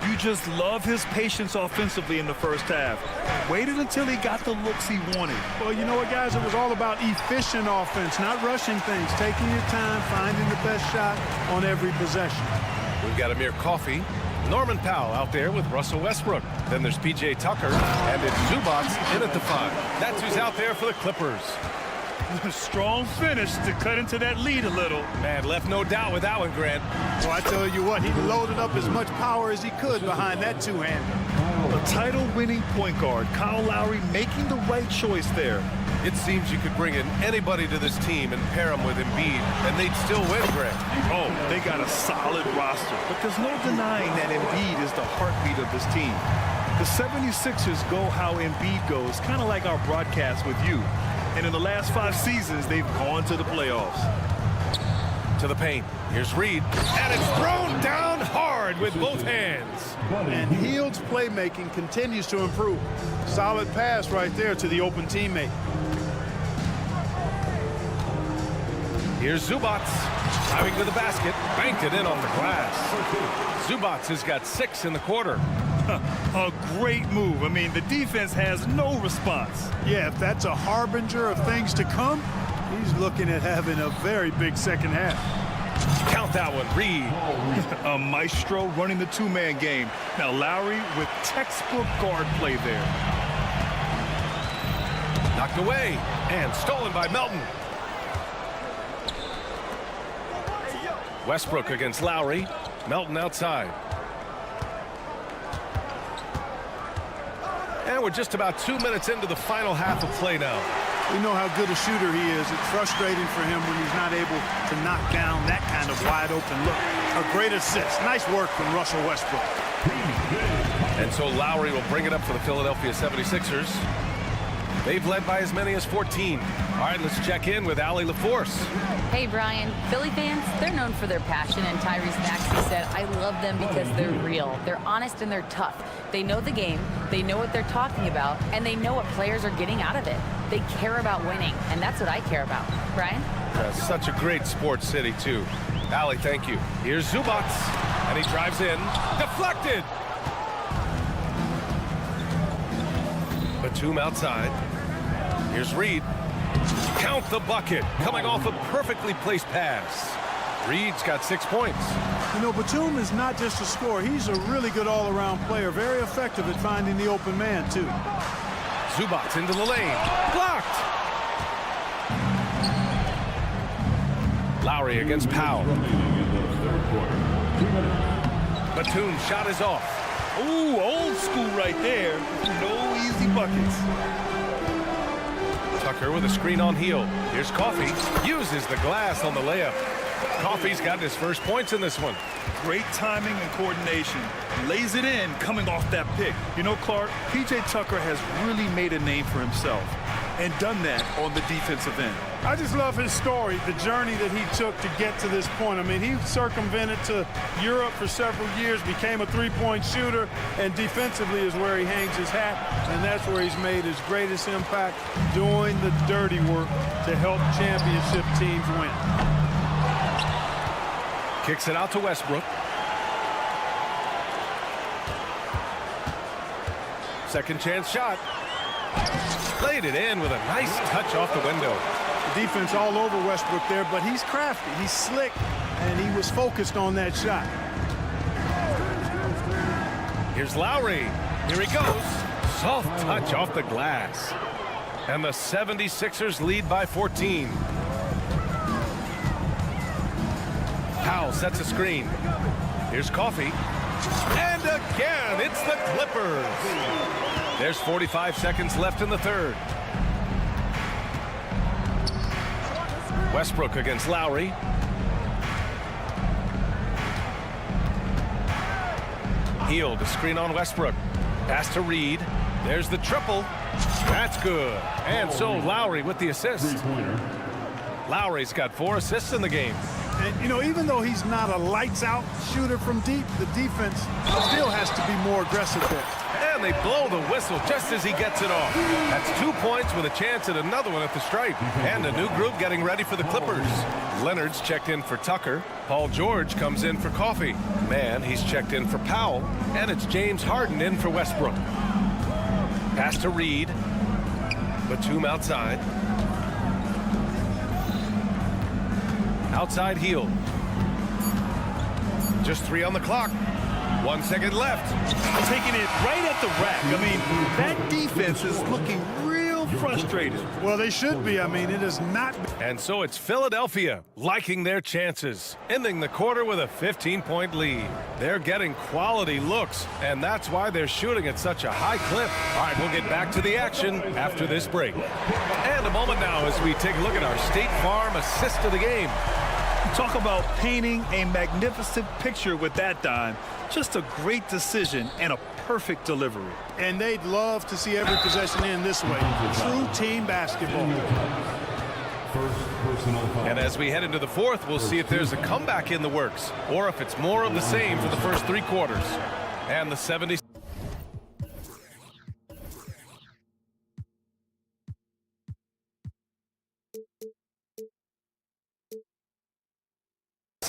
You just love his patience offensively in the first half. Waited until he got the looks he wanted. Well, you know what, guys? It was all about efficient offense, not rushing things, taking your time, finding the best shot on every possession. We've got Amir Coffey. Norman Powell out there with Russell Westbrook. Then there's P.J. Tucker, and it's Zubac in at the 5. That's who's out there for the Clippers. Strong finish to cut into that lead a little. Man, left no doubt with that one, Grant. Well, I tell you what, he loaded up as much power as he could behind that two-hander. A title-winning point guard, Kyle Lowry, making the right choice there. It seems you could bring in anybody to this team and pair them with Embiid, and they'd still win, Grant. Oh, they got a solid roster, but there's no denying that Embiid is the heartbeat of this team. The 76ers go how Embiid goes, kind of like our broadcast with you. And in the last 5 seasons, they've gone to the playoffs. To the paint. Here's Reed. And it's thrown down hard with both hands. And Hield's playmaking continues to improve. Solid pass right there to the open teammate. Here's Zubats. Driving to the basket. Banked it in off the glass. Zubats has got 6 in the quarter. A great move. I mean, the defense has no response. Yeah, if that's a harbinger of things to come, he's looking at having a very big second half. Count that one, Reed. A maestro running the two-man game. Now Lowry with textbook guard play there. Knocked away and stolen by Melton. Westbrook against Lowry. Melton outside. And we're just about 2 minutes into the final half of play now. We know how good a shooter he is. It's frustrating for him when he's not able to knock down that kind of wide open look. A great assist. Nice work from Russell Westbrook. And so Lowry will bring it up for the Philadelphia 76ers. They've led by as many as 14. All right, let's check in with Allie LaForce. Hey, Brian. Philly fans, they're known for their passion, and Tyrese Maxey said, I love them because they're real. They're honest and they're tough. They know the game, they know what they're talking about, and they know what players are getting out of it. They care about winning, and that's what I care about. Brian? Such a great sports city, too. Allie, thank you. Here's Zubats, and he drives in. Deflected! Batum outside. Here's Reed. Count the bucket. Coming off a perfectly placed pass. Reed's got 6 points. You know, Batum is not just a scorer. He's a really good all-around player. Very effective at finding the open man, too. Zubats into the lane. Blocked! Lowry against Powell. Batum's shot is off. Ooh, old school right there. No easy buckets. Tucker with a screen on heel. Here's Coffey. Uses the glass on the layup. Coffey's got his first points in this one. Great timing and coordination. Lays it in coming off that pick. You know, Clark, P.J. Tucker has really made a name for himself and done that on the defensive end. I just love his story, the journey that he took to get to this point. I mean, he circumvented to Europe for several years, became a three-point shooter, and defensively is where he hangs his hat, and that's where he's made his greatest impact, doing the dirty work to help championship teams win. Kicks it out to Westbrook. Second chance shot. Played it in with a nice touch off the window. The defense all over Westbrook there, but he's crafty, he's slick, and he was focused on that shot. Here's Lowry. Here he goes. Soft touch off the glass. And the 76ers lead by 14. Powell sets a screen. Here's Coffey. And again, it's the Clippers. There's 45 seconds left in the third. Westbrook against Lowry. Heel to screen on Westbrook. Pass to Reed. There's the triple. That's good. And so Lowry with the assist. Lowry's got 4 assists in the game. And, you know, even though he's not a lights-out shooter from deep, the defense still has to be more aggressive there. And they blow the whistle just as he gets it off. That's 2 points with a chance at another one at the stripe. And a new group getting ready for the Clippers. Leonard's checked in for Tucker. Paul George comes in for Coffey. Man, he's checked in for Powell. And it's James Harden in for Westbrook. Pass to Reed. Batum outside. Outside heel. Just 3 on the clock. 1 second left. Taking it right at the rack. I mean, that defense is looking real frustrated. Well, they should be. I mean, it is not. And so it's Philadelphia liking their chances, ending the quarter with a 15-point lead. They're getting quality looks, and that's why they're shooting at such a high clip. All right, we'll get back to the action after this break. And a moment now as we take a look at our State Farm assist of the game. Talk about painting a magnificent picture with that dime. Just a great decision and a perfect delivery. And they'd love to see every possession end this way. True team basketball. And as we head into the fourth, we'll see if there's a comeback in the works or if it's more of the same for the first 3 quarters. And the 76ers.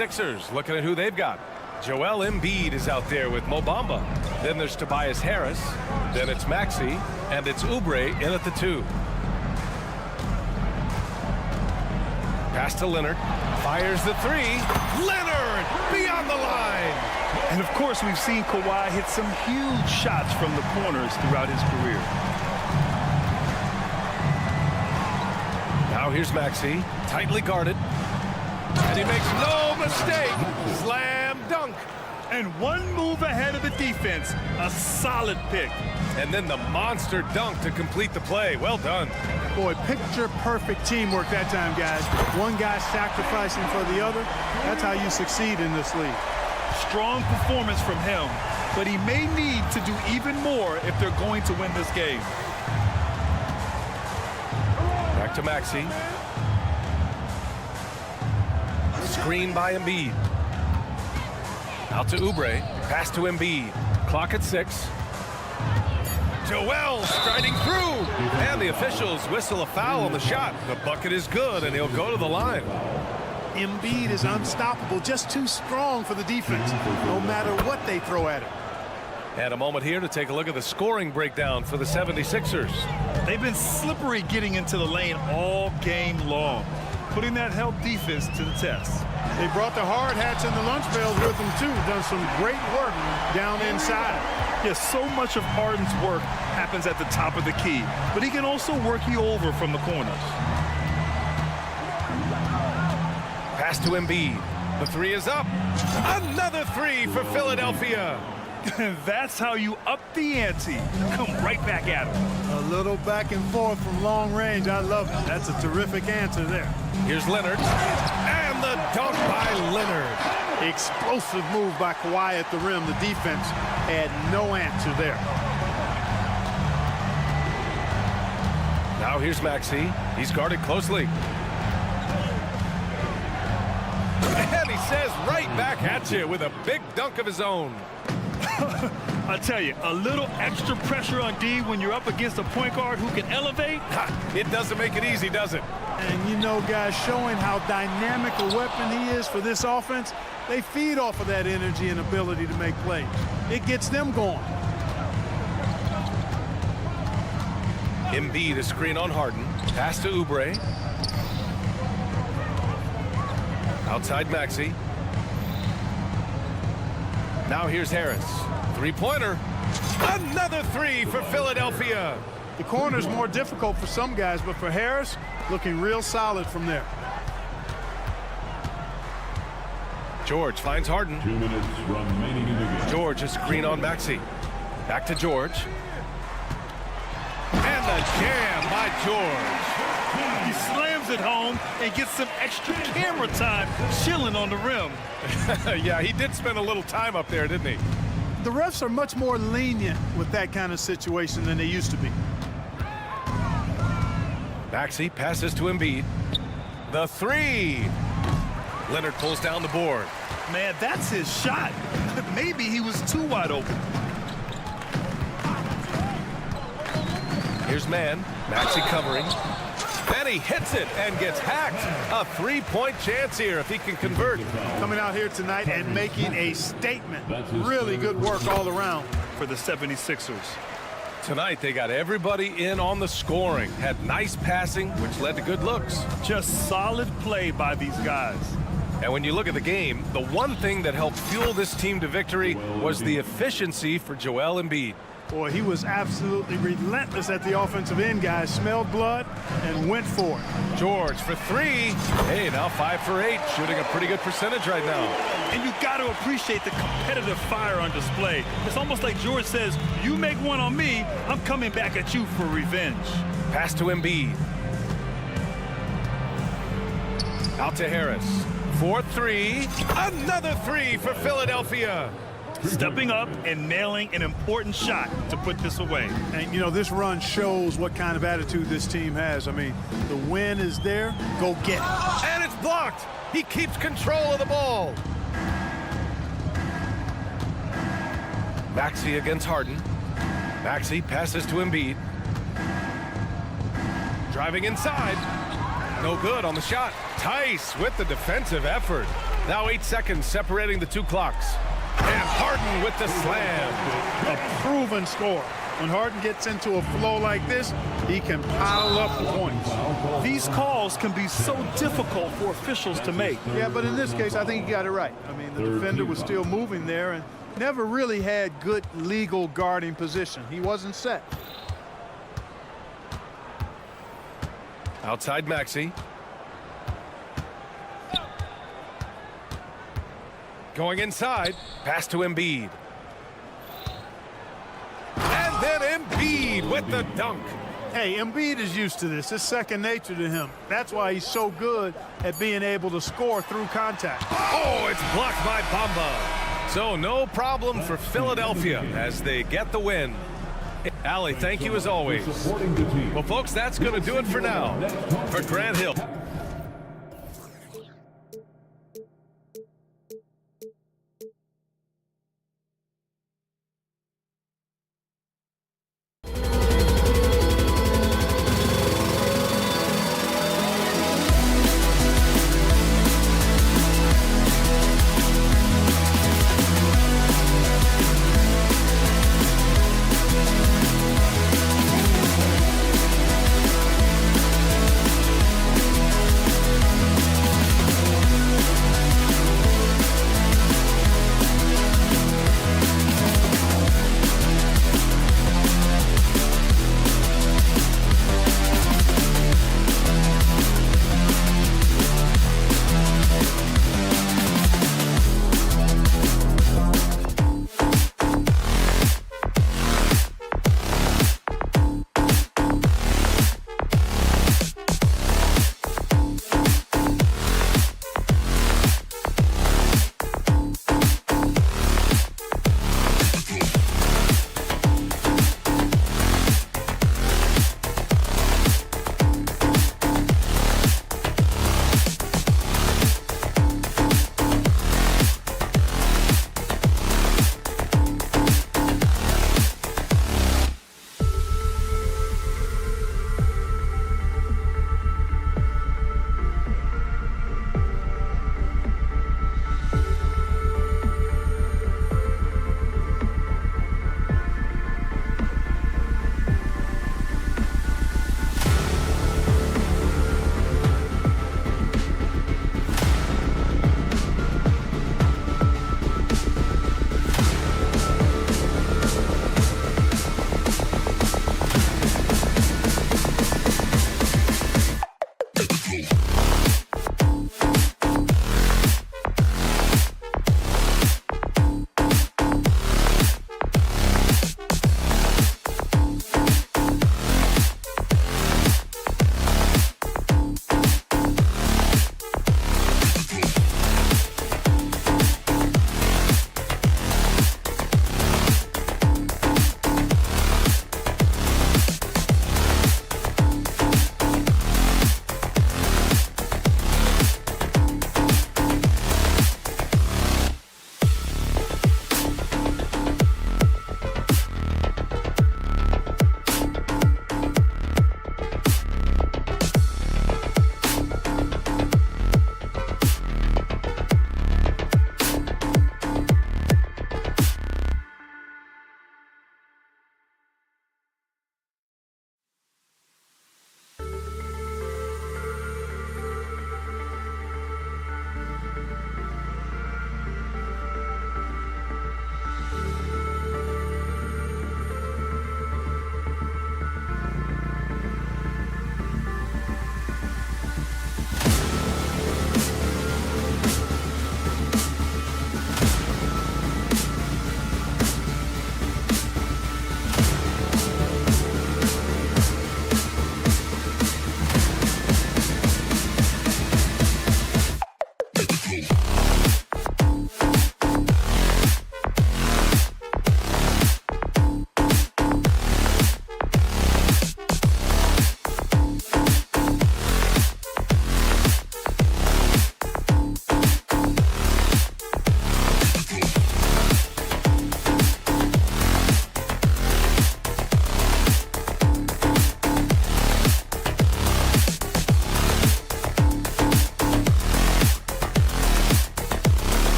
76ers looking at who they've got. Joel Embiid is out there with Mo Bamba. Then there's Tobias Harris. Then it's Maxey. And it's Oubre in at the 2. Pass to Leonard. Fires the 3. Leonard beyond the line. And of course, we've seen Kawhi hit some huge shots from the corners throughout his career. Now here's Maxey, tightly guarded. And he makes no mistake. Slam dunk. And one move ahead of the defense. A solid pick. And then the monster dunk to complete the play. Well done. Boy, picture-perfect teamwork that time, guys. One guy sacrificing for the other. That's how you succeed in this league. Strong performance from him, but he may need to do even more if they're going to win this game. Back to Maxey. Screen by Embiid. Out to Oubre. Pass to Embiid. Clock at 6. Joel striding through. And the officials whistle a foul on the shot. The bucket is good, and he'll go to the line. Embiid is unstoppable, just too strong for the defense, no matter what they throw at him. And a moment here to take a look at the scoring breakdown for the 76ers. They've been slippery getting into the lane all game long, putting that help defense to the test. They brought the hard hats and the lunch bells with them, too. Done some great work down inside. Yes, so much of Harden's work happens at the top of the key, but he can also work you over from the corners. Pass to Embiid. The 3 is up. Another 3 for Philadelphia. That's how you up the ante. Come right back at him. A little back and forth from long range. I love it. That's a terrific answer there. Here's Leonard. And the dunk by Leonard. Explosive move by Kawhi at the rim. The defense had no answer there. Now here's Maxey. He's guarded closely. And he says right back at you with a big dunk of his own. I tell you, a little extra pressure on D when you're up against a point guard who can elevate. It doesn't make it easy, does it? And you know, guys, showing how dynamic a weapon he is for this offense, they feed off of that energy and ability to make plays. It gets them going. Embiid, a screen on Harden. Pass to Oubre. Outside Maxey. Now here's Harris. Three-pointer. Another 3 for Philadelphia. The corner's more difficult for some guys, but for Harris, looking real solid from there. George finds Harden. 2 minutes remaining in the game. George, a screen on Maxey. Back to George. And the jam by George. He slams it home and gets some extra camera time chilling on the rim. Yeah, he did spend a little time up there, didn't he? The refs are much more lenient with that kind of situation than they used to be. Maxey passes to Embiid. The 3. Leonard pulls down the board. Man, that's his shot. Maybe he was too wide open. Here's man. Maxey covering. Then he hits it and gets hacked. A 3-point chance here if he can convert. Coming out here tonight and making a statement. Really good work all around for the 76ers. Tonight they got everybody in on the scoring. Had nice passing, which led to good looks. Just solid play by these guys. And when you look at the game, the one thing that helped fuel this team to victory was the efficiency for Joel Embiid. Boy, he was absolutely relentless at the offensive end, guys. Smelled blood and went for it. George for 3. Hey, now 5 for 8, shooting a pretty good percentage right now. And you got to appreciate the competitive fire on display. It's almost like George says, you make one on me, I'm coming back at you for revenge. Pass to Embiid. Out to Harris. 4-3. Another 3 for Philadelphia. Stepping up and nailing an important shot to put this away. And, you know, this run shows what kind of attitude this team has. I mean, the win is there. Go get it. And it's blocked. He keeps control of the ball. Maxey against Harden. Maxey passes to Embiid. Driving inside. No good on the shot. Tice with the defensive effort. Now 8 seconds separating the two clocks. And Harden with the slam. A proven score. When Harden gets into a flow like this, he can pile up points. These calls can be so difficult for officials to make. Yeah, but in this case, I think he got it right. I mean, the defender was still moving there and never really had good legal guarding position. He wasn't set. Outside Maxey. Going inside. Pass to Embiid. And then Embiid with the dunk. Hey, Embiid is used to this. It's second nature to him. That's why he's so good at being able to score through contact. Oh, it's blocked by Bamba. So no problem for Philadelphia as they get the win. Allie, thank you as always. Well, folks, that's going to do it for now. For Grant Hill.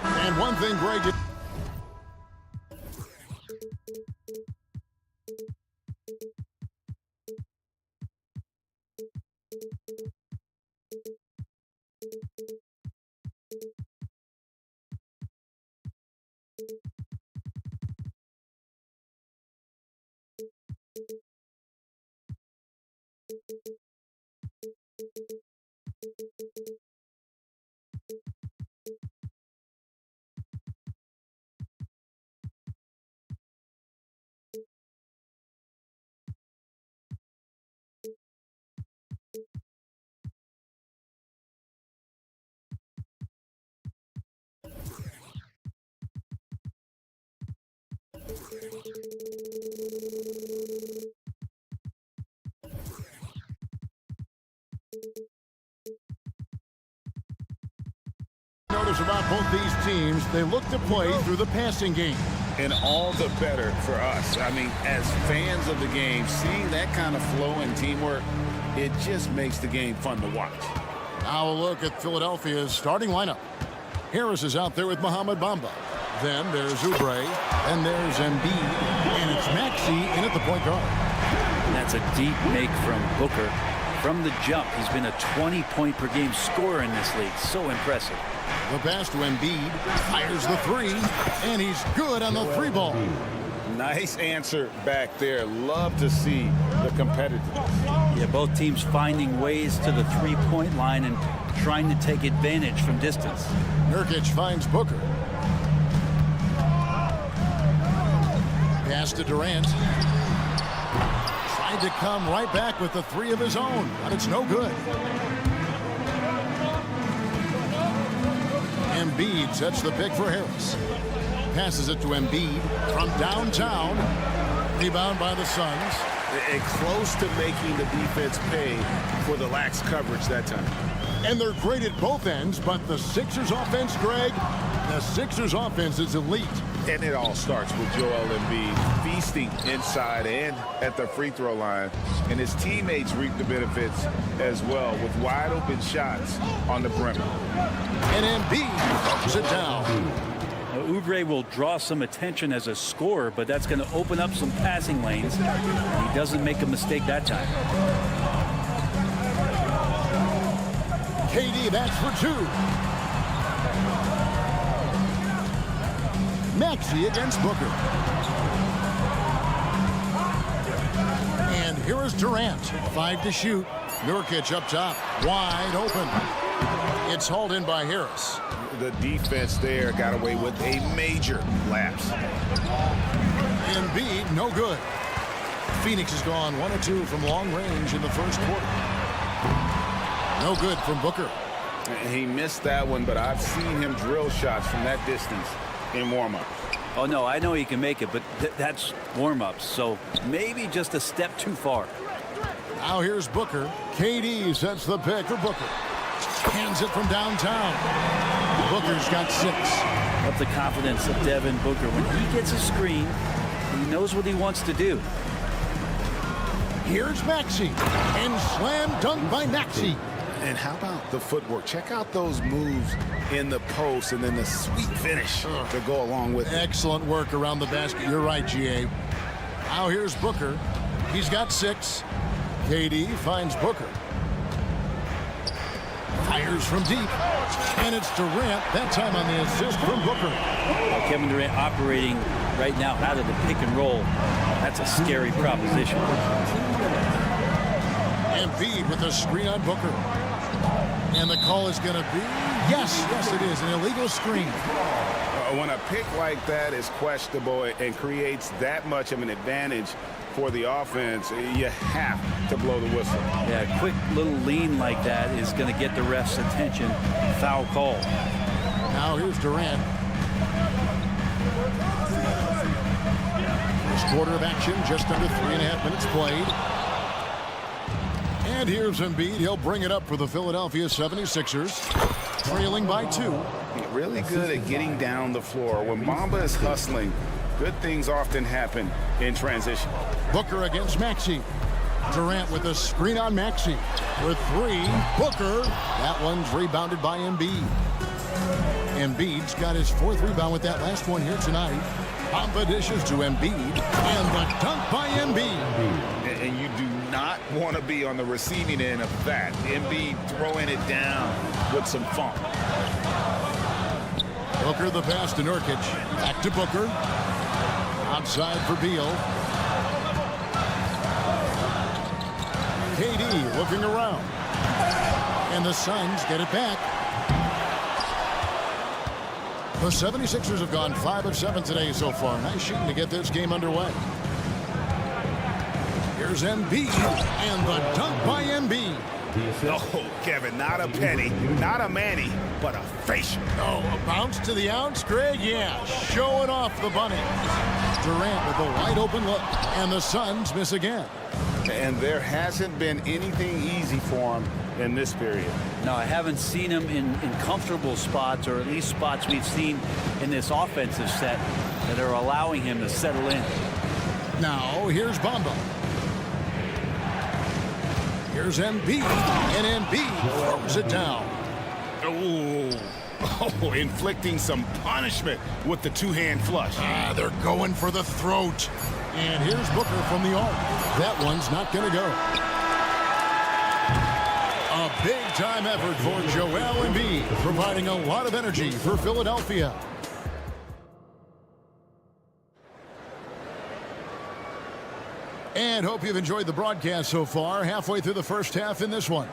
And one thing Greg did. Notice about both these teams, they look to play through the passing game. And all the better for us. I mean, as fans of the game, seeing that kind of flow and teamwork, it just makes the game fun to watch. Now a look at Philadelphia's starting lineup. Harris is out there with Mohamed Bamba. Then there's Oubre, and there's Embiid, and it's Maxey in at the point guard. That's a deep make from Booker. From the jump, he's been a 20-point-per-game scorer in this league. So impressive. The pass to Embiid, fires the three, and he's good on the three ball. Nice answer back there. Love to see the competitiveness. Yeah, both teams finding ways to the three-point line and trying to take advantage from distance. Nurkic finds Booker. Pass to Durant. Tried to come right back with the three of his own, but it's no good. Embiid sets the pick for Harris. Passes it to Embiid from downtown. Rebound by the Suns. And close to making the defense pay for the lax coverage that time. And they're great at both ends, but the Sixers offense, Greg, the Sixers offense is elite. And it all starts with Joel Embiid feasting inside and at the free throw line. And his teammates reap the benefits as well with wide open shots on the perimeter. And Embiid throws it down. Now, Oubre will draw some attention as a scorer, but that's going to open up some passing lanes. He doesn't make a mistake that time. KD, that's for two. Maxey against Booker. And here is Durant. 5 to shoot. Nurkic up top. Wide open. It's hauled in by Harris. The defense there got away with a major lapse. Embiid, no good. Phoenix has gone 1 of 2 from long range in the first quarter. No good from Booker. He missed that one, but I've seen him drill shots from that distance in warm-up. Oh, no, I know he can make it, but that's warm-ups, so maybe just a step too far. Now here's Booker. KD sets the pick for Booker. Hands it from downtown. Booker's got 6. Love the confidence of Devin Booker. When he gets a screen, he knows what he wants to do. Here's Maxey. And slam dunk by Maxey. And how about the footwork? Check out those moves in the post and then the sweet finish to go along with it. Excellent work around the basket. You're right, GA. Now here's Booker. He's got 6. KD finds Booker. Fires from deep. And it's Durant, that time on the assist from Booker. Kevin Durant operating right now out of the pick and roll. That's a scary proposition. Embiid with a screen on Booker. And the call is going to be, yes, it is, an illegal screen. When a pick like that is questionable and creates that much of an advantage for the offense, you have to blow the whistle. Yeah, a quick little lean like that is going to get the ref's attention. Foul call. Now here's Durant. First quarter of action, just under 3.5 minutes played. And here's Embiid. He'll bring it up for the Philadelphia 76ers. Trailing by 2. Really good at getting down the floor. When Bamba is hustling, good things often happen in transition. Booker against Maxey. Durant with a screen on Maxey. For three, Booker. That one's rebounded by Embiid. Embiid's got his fourth rebound with that last one here tonight. Bamba dishes to Embiid, and the dunk by Embiid. And you do not want to be on the receiving end of that. Embiid throwing it down with some funk. Booker the pass to Nurkic. Back to Booker. Outside for Beal. KD looking around. And the Suns get it back. The 76ers have gone 5 of 7 today so far. Nice shooting to get this game underway. Here's Embiid, and the dunk by Embiid. Oh, Kevin, not a penny, not a Manny, but a facial. Oh, a bounce to the ounce, Greg? Yeah, showing off the bunny. Durant with a wide open look, and the Suns miss again. And there hasn't been anything easy for him in this period. No, I haven't seen him in comfortable spots, or at least spots we've seen in this offensive set that are allowing him to settle in. Now, here's Bamba. Here's Embiid, and Embiid throws it down. Oh, inflicting some punishment with the two-hand flush. They're going for the throat. And here's Booker from the arc. That one's not going to go. A big-time effort for Joel Embiid, providing a lot of energy for Philadelphia. And hope you've enjoyed the broadcast so far. Halfway through the first half in this one.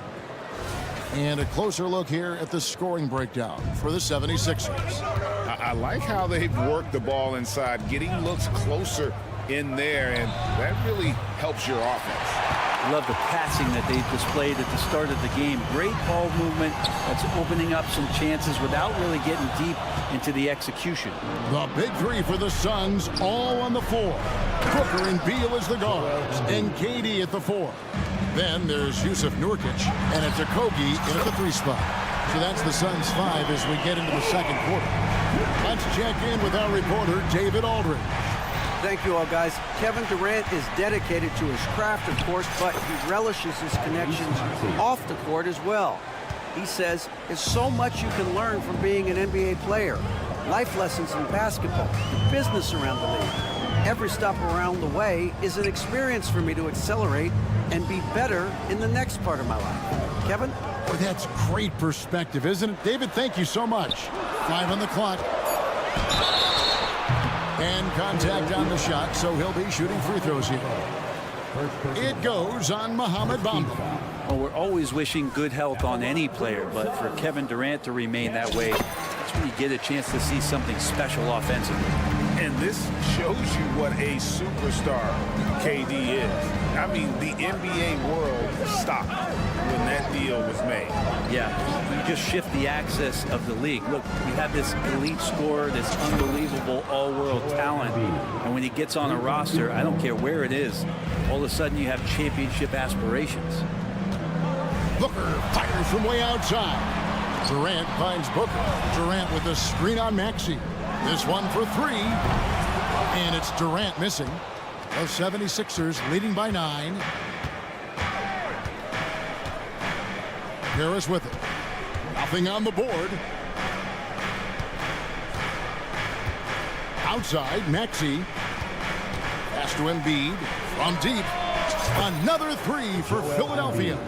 And a closer look here at the scoring breakdown for the 76ers. I like how they've worked the ball inside, getting looks closer in there, and that really helps your offense. I love the passing that they displayed at the start of the game. Great ball movement that's opening up some chances without really getting deep into the execution. The big three for the Suns, all on the floor. Booker and Beal as the guards, and KD at the 4. Then there's Yusuf Nurkic, and it's Okogie in at the 3 spot. So that's the Suns 5 as we get into the second quarter. Let's check in with our reporter, David Aldridge. Thank you all, guys. Kevin Durant is dedicated to his craft, of course, but he relishes his connections off the court as well. He says there's so much you can learn from being an NBA player. Life lessons in basketball, the business around the league. Every stop around the way is an experience for me to accelerate and be better in the next part of my life. Kevin? Well, that's great perspective, isn't it? David, thank you so much. 5 on the clock. And contact on the shot, so he'll be shooting free throws here. It goes on Mohamed Bamba. Well, we're always wishing good health on any player, but for Kevin Durant to remain that way, that's when you get a chance to see something special offensively. And this shows you what a superstar KD is. I mean, the NBA world stopped when that deal was made. Yeah, you just shift the axis of the league. Look, we have this elite scorer, this unbelievable all-world talent, and when he gets on a roster, I don't care where it is, all of a sudden you have championship aspirations. Booker fires from way outside. Durant finds Booker. Durant with a screen on Maxey. This one for 3. And it's Durant missing. The 76ers leading by 9. Harris with it. Nothing on the board. Outside, Maxey. Pass to Embiid. From deep. Another 3 for Philadelphia.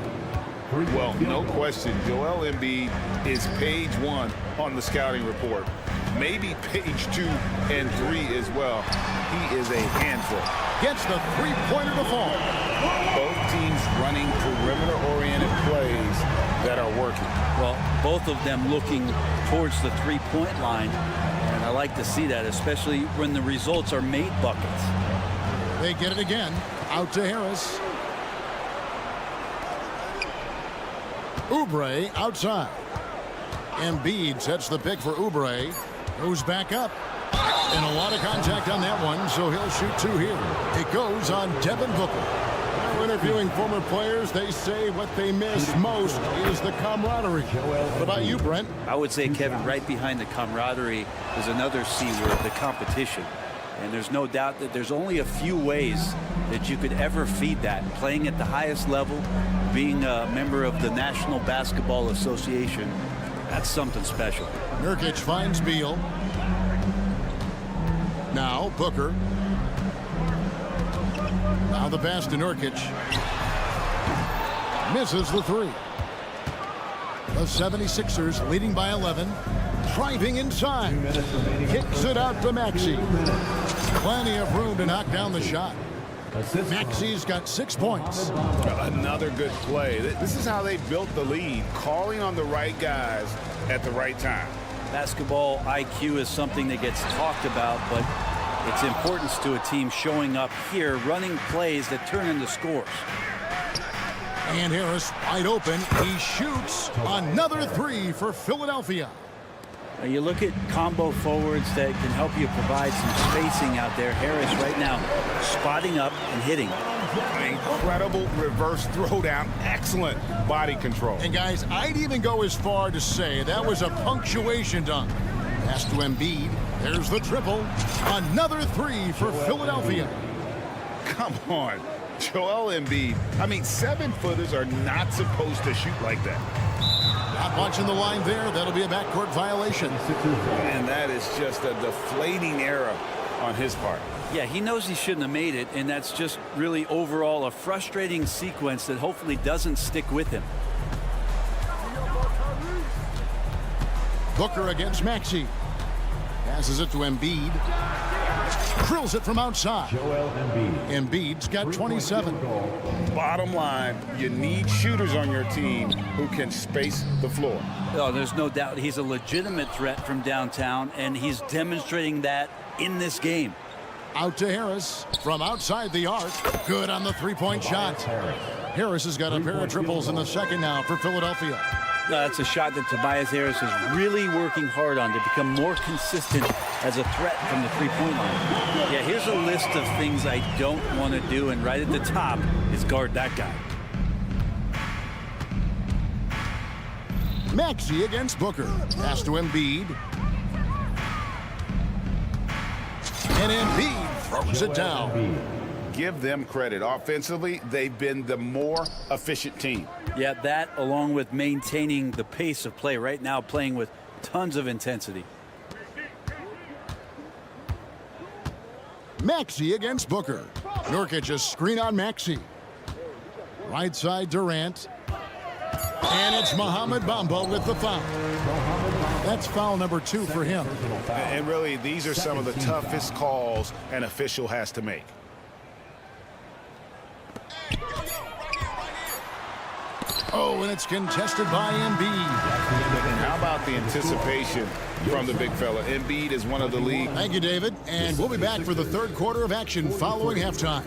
Well, no question, Joel Embiid is page 1 on the scouting report. Maybe page 2 and 3 as well. He is a handful. Gets the three-pointer to fall. Both teams running perimeter-oriented plays that are working. Well, both of them looking towards the three-point line, and I like to see that, especially when the results are made buckets. They get it again. Out to Harris. Oubre outside. Embiid sets the pick for Oubre. Goes back up. And a lot of contact on that one, so he'll shoot 2 here. It goes on Devin Booker. interviewing former players, they say what they miss most is the camaraderie. What about you, Brent? I would say, Kevin, right behind the camaraderie is another C word, the competition. And there's no doubt that there's only a few ways that you could ever feed that. Playing at the highest level, being a member of the National Basketball Association, that's something special. Nurkic finds Beal. Now Booker. Now the pass to Nurkic. Misses the three. The 76ers leading by 11. Driving inside. Kicks it out to Maxey. Plenty of room to knock down the shot. Maxey's got 6 points. Another good play. This is how they built the lead, calling on the right guys at the right time. Basketball IQ is something that gets talked about, but its importance to a team showing up here, running plays that turn into scores. And Harris wide open. He shoots another three for Philadelphia. Now you look at combo forwards that can help you provide some spacing out there. Harris right now spotting up and hitting. Incredible reverse throwdown. Excellent body control. And guys, I'd even go as far to say that was a punctuation dunk. Pass to Embiid. There's the triple. Another three for Philadelphia. Come on. Joel Embiid. I mean, 7-footers are not supposed to shoot like that. Not watching the line there. That'll be a backcourt violation. And that is just a deflating error on his part. Yeah, he knows he shouldn't have made it, and that's just really overall a frustrating sequence that hopefully doesn't stick with him. Booker against Maxey. Passes it to Embiid. Drills it from outside. Joel Embiid. Embiid's got 27. Bottom line, you need shooters on your team who can space the floor. Oh, there's no doubt he's a legitimate threat from downtown, and he's demonstrating that in this game. Out to Harris from outside the arc. Good on the three-point shot. Harris has got a pair of triples in the second now for Philadelphia. That's a shot that Tobias Harris is really working hard on to become more consistent as a threat from the three-point line. Yeah, here's a list of things I don't want to do, and right at the top is guard that guy. Maxey against Booker. Pass to Embiid. And Embiid throws it down. Give them credit. Offensively, they've been the more efficient team. Yeah, that along with maintaining the pace of play right now, playing with tons of intensity. Maxey against Booker. Nurkic a screen on Maxey. Right side Durant. And it's Mohamed Bamba with the foul. That's foul number 2 for him. And really, these are some of the toughest calls an official has to make. Oh, and it's contested by Embiid. And how about the anticipation from the big fella? Embiid is one of the league. Thank you, David. And we'll be back for the third quarter of action following halftime.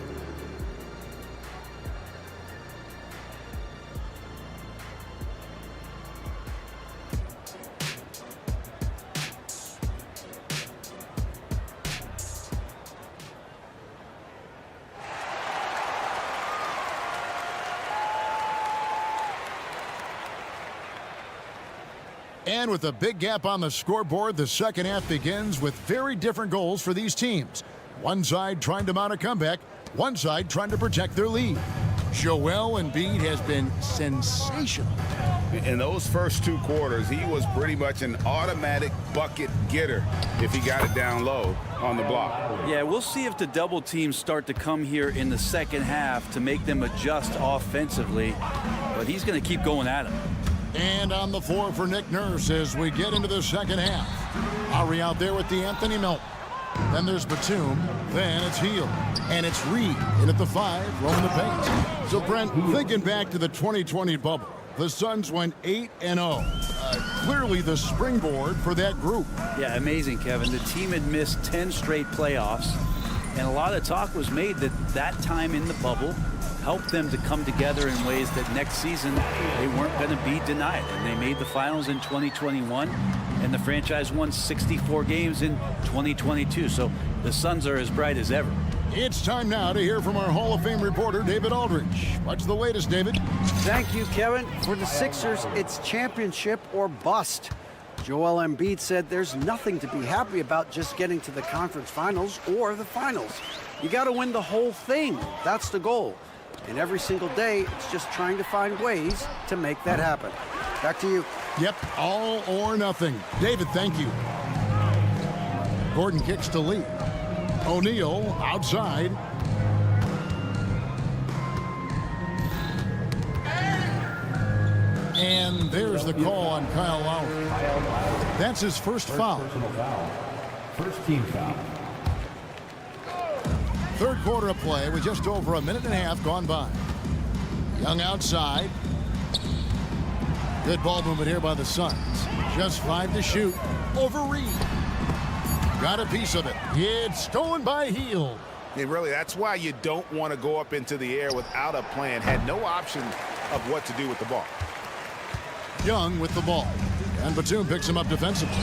And with a big gap on the scoreboard, the second half begins with very different goals for these teams. One side trying to mount a comeback, one side trying to protect their lead. Joel Embiid has been sensational. In those first 2 quarters, he was pretty much an automatic bucket getter if he got it down low on the block. Yeah, we'll see if the double teams start to come here in the second half to make them adjust offensively, but he's going to keep going at him. And on the floor for Nick Nurse as we get into the second half. Ari out there with the Anthony Milton. Then there's Batum. Then it's Hield. And it's Reed in at the 5, rolling the pace. So, Brent, thinking back to the 2020 bubble, the Suns went 8-0. Clearly the springboard for that group. Yeah, amazing, Kevin. The team had missed 10 straight playoffs, and a lot of talk was made that time in the bubble helped them to come together in ways that next season they weren't going to be denied. And they made the finals in 2021, and the franchise won 64 games in 2022. So the Suns are as bright as ever. It's time now to hear from our Hall of Fame reporter, David Aldridge. What's the latest, David? Thank you, Kevin. For the Sixers, it's championship or bust. Joel Embiid said there's nothing to be happy about just getting to the conference finals or the finals. You got to win the whole thing. That's the goal. And every single day, it's just trying to find ways to make that happen. Back to you. Yep, all or nothing. David, thank you. Gordon kicks to Lee. O'Neal outside. And there's the call on Kyle Lowry. That's his first foul. First team foul. Third quarter of play with just over a minute and a half gone by. Young outside. Good ball movement here by the Suns. Just 5 to shoot. Over Reed. Got a piece of it. It's stolen by Hield. And really, that's why you don't want to go up into the air without a plan. Had no option of what to do with the ball. Young with the ball. And Batum picks him up defensively.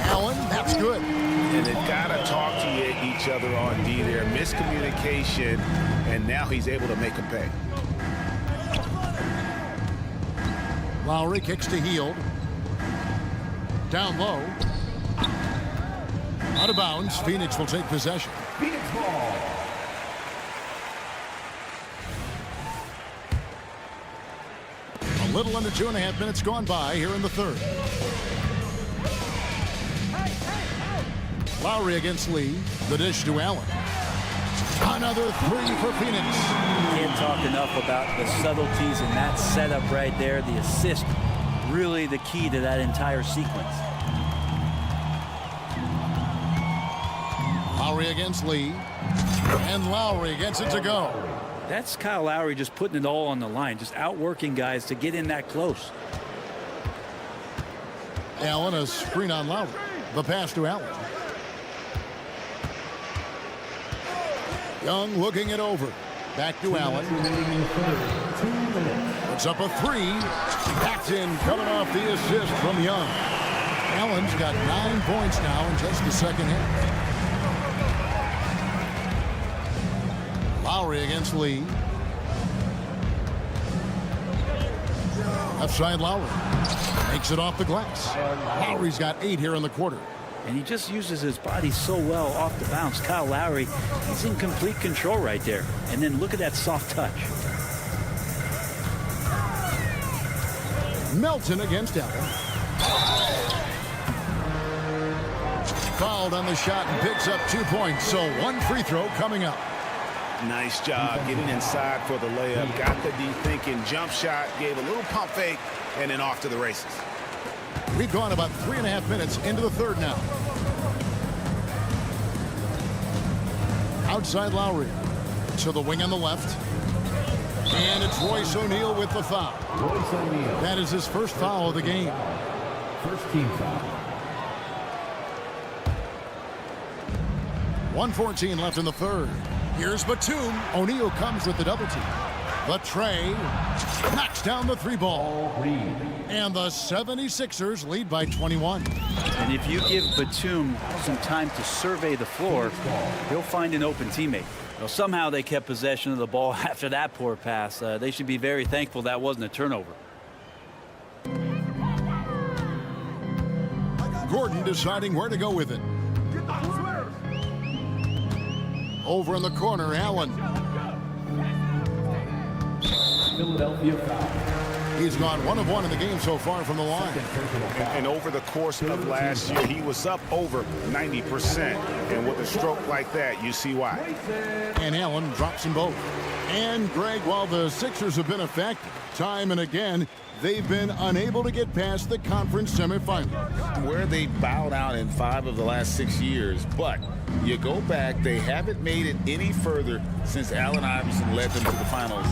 Allen, that's good. And they've got to talk to each other on D there. Miscommunication, and now he's able to make him pay. Lowry kicks to Hield. Down low. Out of bounds. Phoenix will take possession. Phoenix ball. A little under 2.5 minutes gone by here in the third. Lowry against Lee. The dish to Allen. Another three for Phoenix. Can't talk enough about the subtleties in that setup right there. The assist, really the key to that entire sequence. Lowry against Lee. And Lowry gets it to go. That's Kyle Lowry just putting it all on the line, just outworking guys to get in that close. Allen, a screen on Lowry. The pass to Allen. Young looking it over. Back to Allen. Puts up a three. Backed in, coming off the assist from Young. Allen's got 9 points now in just the second half. Lowry against Lee. Left side Lowry. Makes it off the glass. Lowry's got 8 here in the quarter. And he just uses his body so well off the bounce. Kyle Lowry, he's in complete control right there. And then look at that soft touch. Melton against Allen. Fouled on the shot and picks up 2 points. So 1 free throw coming up. Nice job getting inside for the layup. Got the D thinking. Jump shot. Gave a little pump fake. And then off to the races. We've gone about 3.5 minutes into the third now. Outside Lowry. To the wing on the left. And it's Royce O'Neal with the foul. Royce O'Neal. That is his first foul of the game. First team foul. 1:14 left in the third. Here's Batum. O'Neal comes with the double team. The tray knocks down the 3 ball. And the 76ers lead by 21. And if you give Batum some time to survey the floor, he'll find an open teammate. Well, somehow they kept possession of the ball after that poor pass. They should be very thankful that wasn't a turnover. Gordon deciding where to go with it. Over in the corner, Allen. Philadelphia foul. He's gone 1 of 1 in the game so far from the line. And over the course of last year, he was up over 90%. And with a stroke like that, you see why. And Allen drops them both. And Greg, while the Sixers have been effective time and again, they've been unable to get past the conference semifinal. Where they bowed out in 5 of the last 6 years. But you go back, they haven't made it any further since Allen Iverson led them to the finals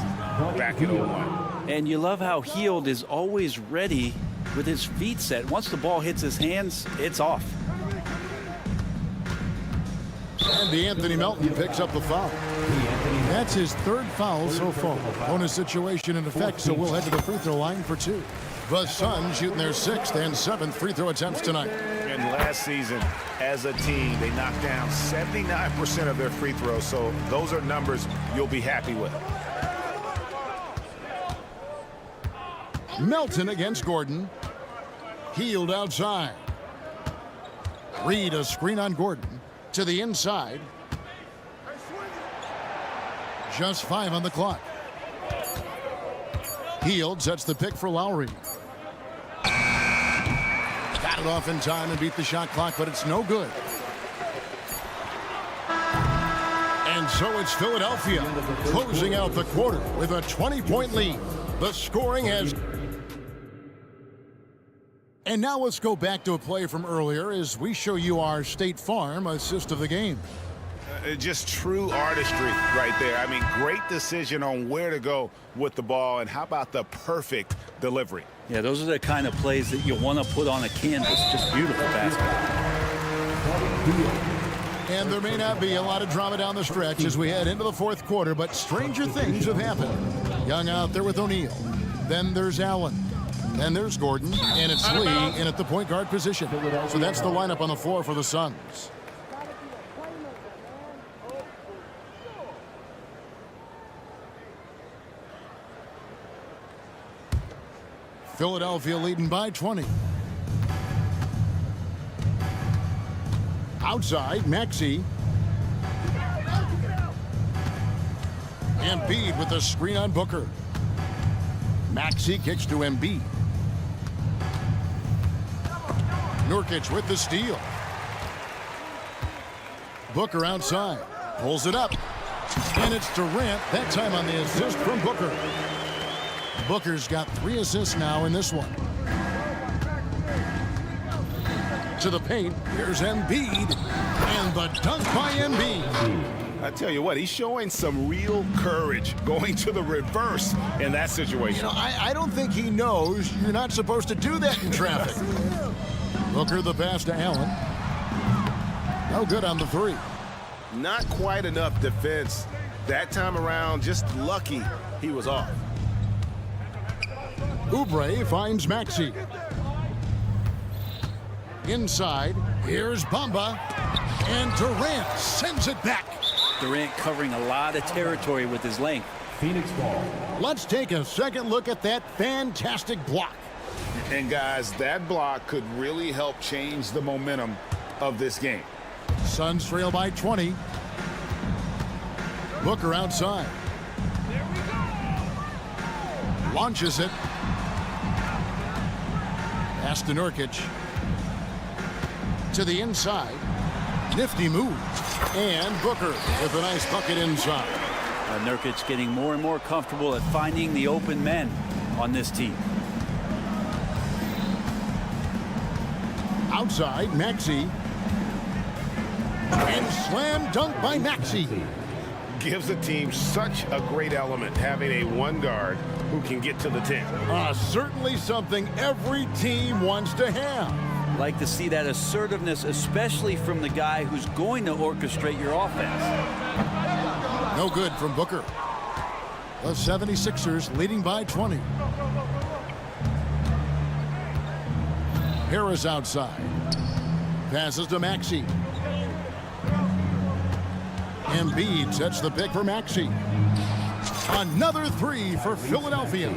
back in 01. And you love how Hield is always ready with his feet set. Once the ball hits his hands, it's off. And Anthony Melton picks up the foul. That's his 3rd foul so far. Bonus situation in effect, so we'll head to the free throw line for 2. The Suns shooting their 6th and 7th free throw attempts tonight. And last season, as a team, they knocked down 79% of their free throws. So those are numbers you'll be happy with. Melton against Gordon. Healed outside. Reed a screen on Gordon. To the inside. Just 5 on the clock. Healed sets the pick for Lowry. Got it off in time and beat the shot clock, but it's no good. And so it's Philadelphia closing out the quarter with a 20-point lead. The scoring has... And now let's go back to a play from earlier as we show you our State Farm assist of the game. Just true artistry right there. I mean, great decision on where to go with the ball, and how about the perfect delivery? Yeah, those are the kind of plays that you want to put on a canvas. Just beautiful basketball. And there may not be a lot of drama down the stretch as we head into the fourth quarter, but stranger things have happened. Young out there with O'Neal. Then there's Allen. Then there's Gordon, and it's Lee in at the point guard position. So that's the lineup on the floor for the Suns. Philadelphia leading by 20. Outside, Maxey. Embiid with the screen on Booker. Maxey kicks to Embiid. Nurkic with the steal. Booker outside. Pulls it up. And it's Durant, that time on the assist from Booker. Booker's got 3 assists now in this one. To the paint. Here's Embiid. And the dunk by Embiid. I tell you what, he's showing some real courage going to the reverse in that situation. You know, I don't think he knows you're not supposed to do that in traffic. Booker the pass to Allen. No good on the 3. Not quite enough defense that time around. Just lucky he was off. Oubre finds Maxey. Inside, here's Bamba. And Durant sends it back. Durant covering a lot of territory with his length. Phoenix ball. Let's take a second look at that fantastic block. And guys, that block could really help change the momentum of this game. Suns trail by 20. Booker outside. Launches it. Pass to Nurkic. To the inside. Nifty move. And Booker with a nice bucket inside. Nurkic getting more and more comfortable at finding the open men on this team. Outside, Maxey. And slam dunk by Maxey. Gives the team such a great element having a one guard who can get to the 10. Certainly something every team wants to have. Like to see that assertiveness, especially from the guy who's going to orchestrate your offense. No good from Booker. The 76ers leading by 20. Harris outside. Passes to Maxey. Embiid sets the pick for Maxey. Another 3 for Philadelphia.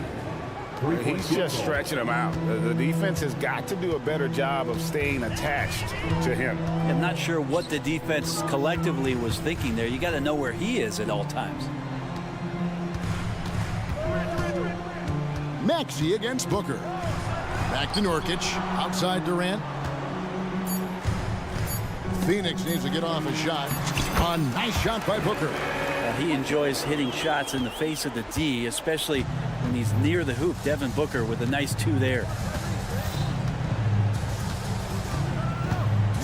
He's just stretching him out. The defense has got to do a better job of staying attached to him. I'm not sure what the defense collectively was thinking there. You got to know where he is at all times. Maxey against Booker. Back to Nurkic. Outside Durant. Phoenix needs to get off a shot. A nice shot by Booker. He enjoys hitting shots in the face of the D, especially when he's near the hoop. Devin Booker with a nice 2 there.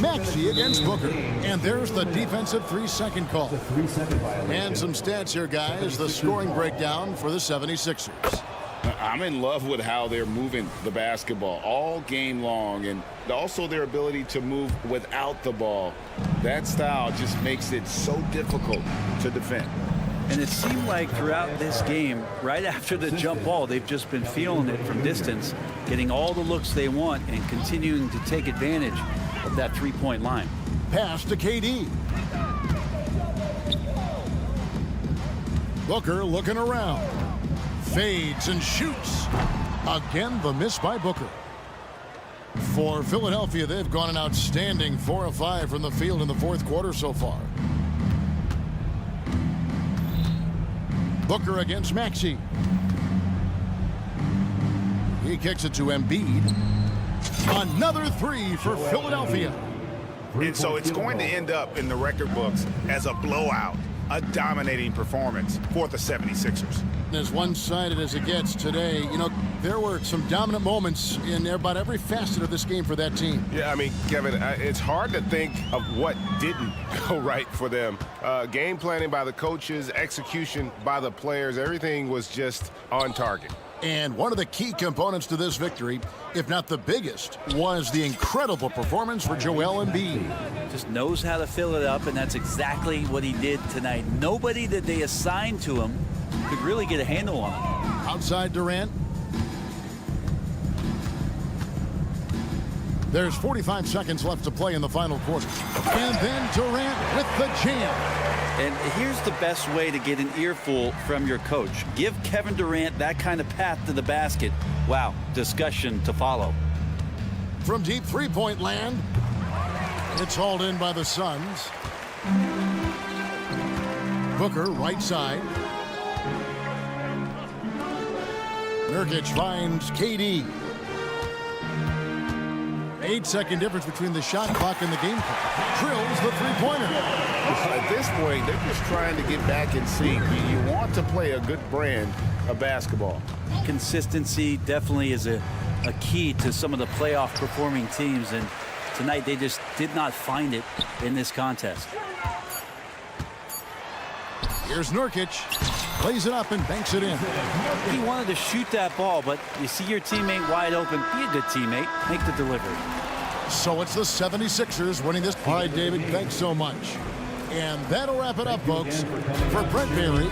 Maxey against Booker. And there's the defensive 3-second call. And some stats here, guys. The scoring breakdown for the 76ers. I'm in love with how they're moving the basketball all game long, and also their ability to move without the ball. That style just makes it so difficult to defend. And it seemed like throughout this game, right after the jump ball, they've just been feeling it from distance, getting all the looks they want and continuing to take advantage. of that three-point line. Pass to KD. Booker looking around. Fades and shoots. Again, the miss by Booker. For Philadelphia, they've gone an outstanding 4 of 5 from the field in the fourth quarter so far. Booker against Maxey. He kicks it to Embiid. Another three for Philadelphia. And so it's going to end up in the record books as a blowout, a dominating performance for the 76ers. As one-sided as it gets today, you know, there were some dominant moments in about every facet of this game for that team. Yeah, I mean, Kevin, it's hard to think of what didn't go right for them. Game planning by the coaches, execution by the players, everything was just on target. And one of the key components to this victory, if not the biggest, was the incredible performance for Joel Embiid. Just knows how to fill it up, and that's exactly what he did tonight. Nobody that they assigned to him could really get a handle on him. Outside Durant. There's 45 seconds left to play in the final quarter. And then Durant with the jam. And here's the best way to get an earful from your coach. Give Kevin Durant that kind of path to the basket. Wow, discussion to follow. From deep three-point land, it's hauled in by the Suns. Booker, right side. Nurkic finds KD. 8-second difference between the shot clock and the game clock. Drills the three-pointer. At this point, they're just trying to get back in sync. You want to play a good brand of basketball. Consistency definitely is a key to some of the playoff performing teams, and tonight they just did not find it in this contest. Here's Nurkic. Plays it up and banks it in. He wanted to shoot that ball, but you see your teammate wide open. Be a good teammate. Make the delivery. So it's the 76ers winning this. All right, David, thanks so much. And that'll wrap it up, folks. For Brent Berry.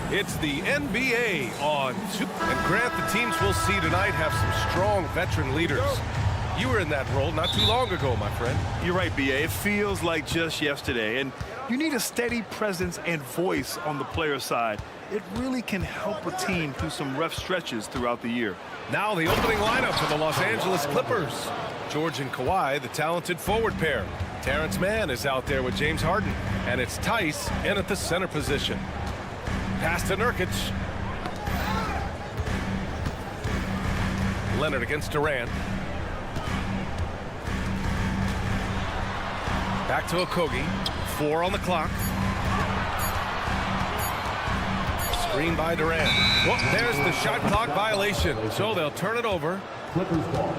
It's the NBA on Super. And Grant, the teams we'll see tonight have some strong veteran leaders. You were in that role not too long ago, my friend. You're right, B.A. It feels like just yesterday. And you need a steady presence and voice on the player side. It really can help a team through some rough stretches throughout the year. Now the opening lineup for the Los Angeles Clippers. George and Kawhi, the talented forward pair. Terrence Mann is out there with James Harden. And it's Tice in at the center position. Pass to Nurkic. Leonard against Durant. Back to Okogie. 4 on the clock. Screen by Durant. Well, there's the shot clock violation. So they'll turn it over. Clippers ball.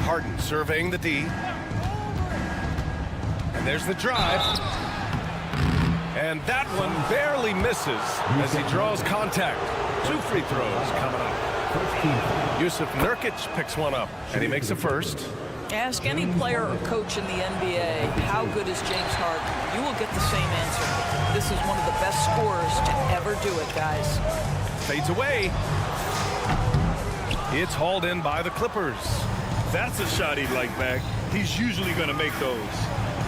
Harden surveying the D. And there's the drive. And that one barely misses as he draws contact. 2 free throws coming up. Yusuf Nurkic picks one up, and he makes a first. Ask any player or coach in the NBA, how good is James Harden? You will get the same answer. This is one of the best scorers to ever do it, guys. Fades away. It's hauled in by the Clippers. That's a shot he'd like back. He's usually going to make those.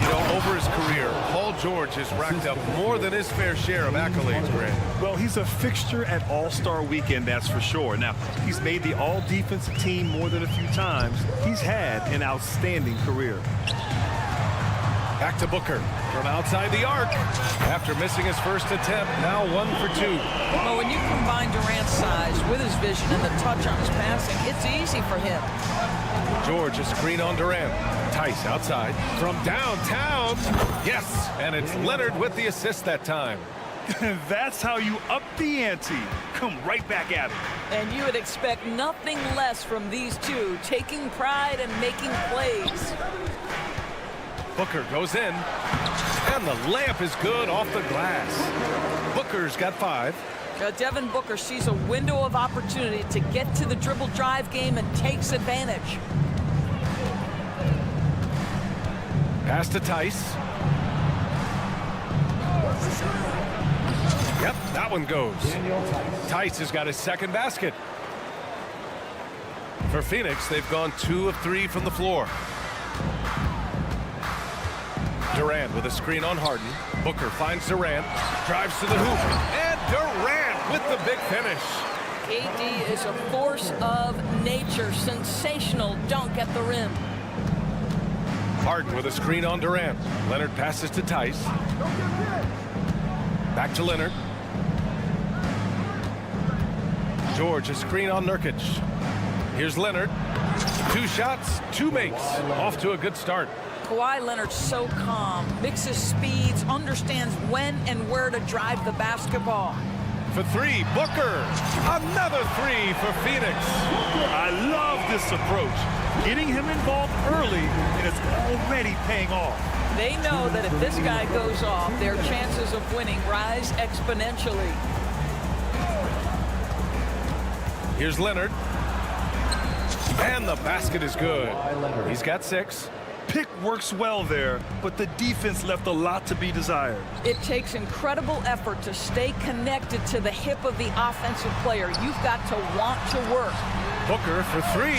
You know, over his career, Paul George has racked up more than his fair share of accolades, Grant. Well, he's a fixture at All-Star Weekend, that's for sure. Now, he's made the All-Defensive team more than a few times. He's had an outstanding career. Back to Booker from outside the arc. After missing his first attempt, now 1 for 2. Well, when you combine Durant's size with his vision and the touch on his passing, it's easy for him. George, a screen on Durant. Tice outside from downtown. Yes, and it's Leonard with the assist that time. That's how you up the ante. Come right back at it. And you would expect nothing less from these two, taking pride and making plays. Booker goes in, and the layup is good off the glass. Booker's got 5. Devin Booker sees a window of opportunity to get to the dribble drive game and takes advantage. Pass to Tice. Yep, that one goes. Tice has got his second basket. For Phoenix, they've gone 2 of 3 from the floor. Durant with a screen on Harden. Booker finds Durant, drives to the hoop, and Durant with the big finish. KD is a force of nature, sensational dunk at the rim. Harden with a screen on Durant. Leonard passes to Tice. Back to Leonard. George, a screen on Nurkic. Here's Leonard. 2 shots, 2 makes. Off to a good start. Kawhi Leonard's so calm, mixes speeds, understands when and where to drive the basketball. For 3, Booker. Another 3 for Phoenix. I love this approach. Getting him involved early, and it's already paying off. They know that if this guy goes off, their chances of winning rise exponentially. Here's Leonard. And the basket is good. He's got 6. Pick works well there, but the defense left a lot to be desired. It takes incredible effort to stay connected to the hip of the offensive player. You've got to want to work. Booker for 3.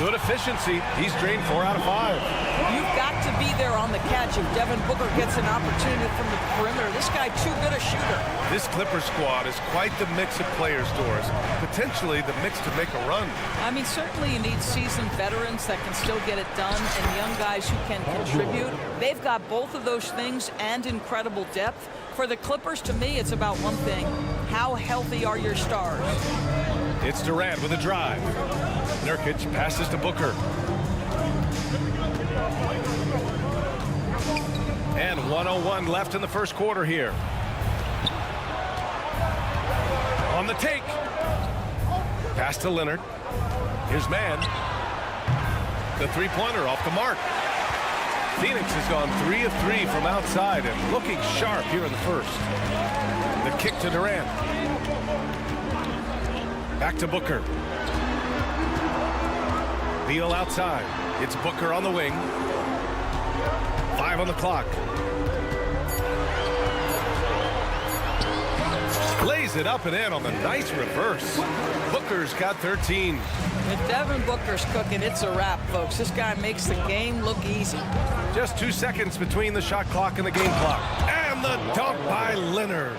Good efficiency. He's drained 4 out of 5. You've got to be there on the catch if Devin Booker gets an opportunity from the perimeter. This guy too good a shooter. This Clipper squad is quite the mix of players, Doris. Potentially the mix to make a run. I mean, certainly you need seasoned veterans that can still get it done and young guys who can contribute. They've got both of those things and incredible depth. For the Clippers, to me, it's about one thing. How healthy are your stars? It's Durant with a drive. Nurkic passes to Booker. And 1:01 left in the first quarter here. On the take. Pass to Leonard. Here's Mann. The 3-pointer off the mark. Phoenix has gone 3 of 3 from outside and looking sharp here in the first. The kick to Durant. Back to Booker. Beal outside. It's Booker on the wing. 5 on the clock. Lays it up and in on the nice reverse. Booker's got 13. If Devin Booker's cooking, it's a wrap, folks. This guy makes the game look easy. Just 2 seconds between the shot clock and the game clock. And the dunk by Leonard.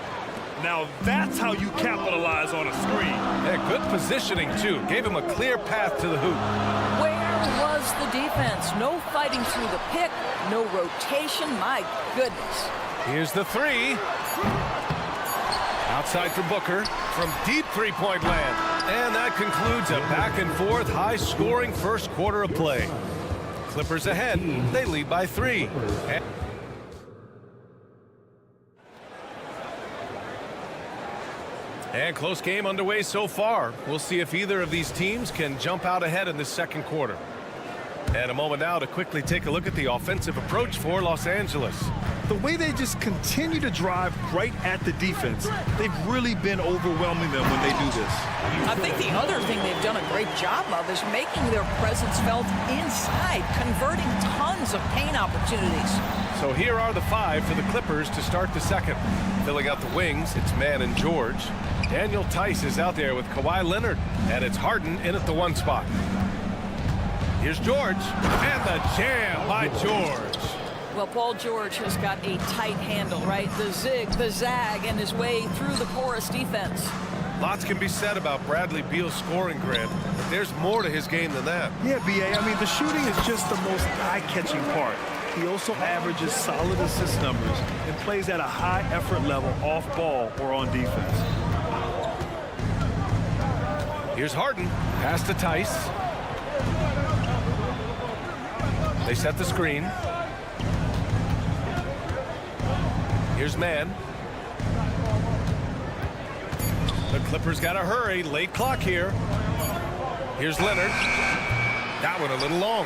Now that's how you capitalize on a screen. Yeah, good positioning, too. Gave him a clear path to the hoop. Where was the defense? No fighting through the pick, no rotation. My goodness. Here's the 3. Outside from Booker from deep three-point land. And that concludes a back-and-forth, high-scoring first quarter of play. Clippers ahead. They lead by 3. And close game underway so far. We'll see if either of these teams can jump out ahead in this second quarter. And a moment now to quickly take a look at the offensive approach for Los Angeles. The way they just continue to drive right at the defense, they've really been overwhelming them when they do this. I think the other thing they've done a great job of is making their presence felt inside, converting tons of paint opportunities. So here are the 5 for the Clippers to start the second. Filling out the wings, it's Mann and George. Daniel Tice is out there with Kawhi Leonard, and it's Harden in at the 1 spot. Here's George, and the jam by George. Well, Paul George has got a tight handle, right? The zig, the zag, and his way through the porous defense. Lots can be said about Bradley Beal's scoring, Grant, but there's more to his game than that. Yeah, B.A., I mean, the shooting is just the most eye-catching part. He also averages solid assist numbers and plays at a high effort level off ball or on defense. Here's Harden. Pass to Tice. They set the screen. Here's Mann. The Clippers got to hurry. Late clock here. Here's Leonard. That one a little long.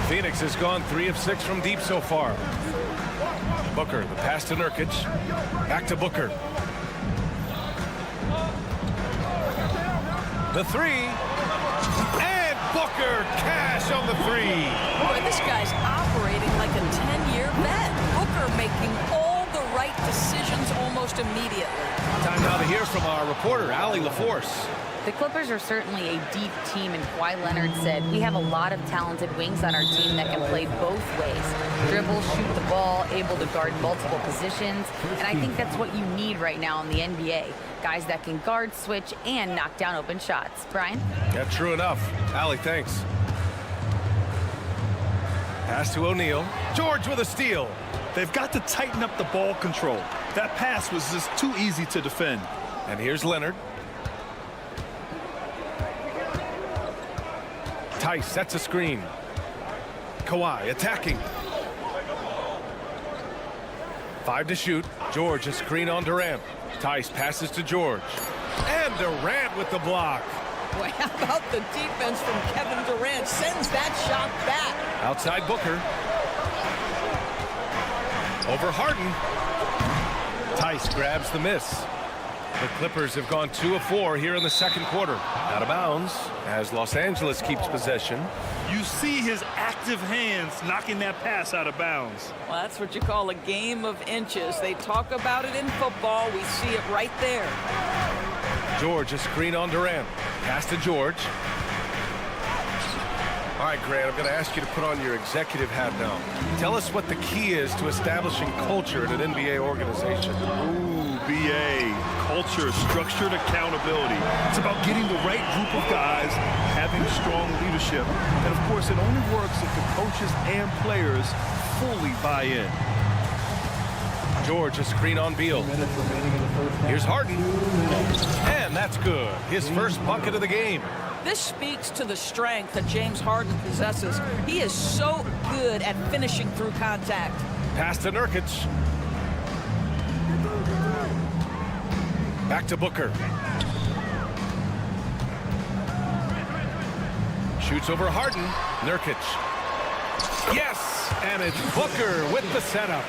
Phoenix has gone 3 of 6 from deep so far. Booker, the pass to Nurkic. Back to Booker. The 3. And Booker, cash on the 3. Boy, this guy's operating like a 10-year vet. Booker making all the right decisions almost immediately. Time now to hear from our reporter, Allie LaForce. The Clippers are certainly a deep team, and Kawhi Leonard said, we have a lot of talented wings on our team that can play both ways. Dribble, shoot the ball, able to guard multiple positions, and I think that's what you need right now in the NBA. Guys that can guard, switch, and knock down open shots. Brian? Yeah, true enough. Allie, thanks. Pass to O'Neal. George with a steal. They've got to tighten up the ball control. That pass was just too easy to defend. And here's Leonard. Tice sets a screen. Kawhi attacking. 5 to shoot. George a screen on Durant. Tice passes to George. And Durant with the block. Boy, how about the defense from Kevin Durant? Sends that shot back. Outside Booker. Over Harden. Tice grabs the miss. The Clippers have gone 2 of 4 here in the second quarter. Out of bounds as Los Angeles keeps possession. You see his active hands knocking that pass out of bounds. Well, that's what you call a game of inches. They talk about it in football. We see it right there. George a screen on Durant. Pass to George. All right, Grant, I'm going to ask you to put on your executive hat now. Tell us what the key is to establishing culture in an NBA organization. Ooh, BA. Culture, structured accountability. It's about getting the right group of guys, having strong leadership. And, of course, it only works if the coaches and players fully buy in. George a screen on Beal. Here's Harden. And that's good. His first bucket of the game. This speaks to the strength that James Harden possesses. He is so good at finishing through contact. Pass to Nurkic. Back to Booker. Shoots over Harden. Nurkic. Yes! And it's Booker with the setup.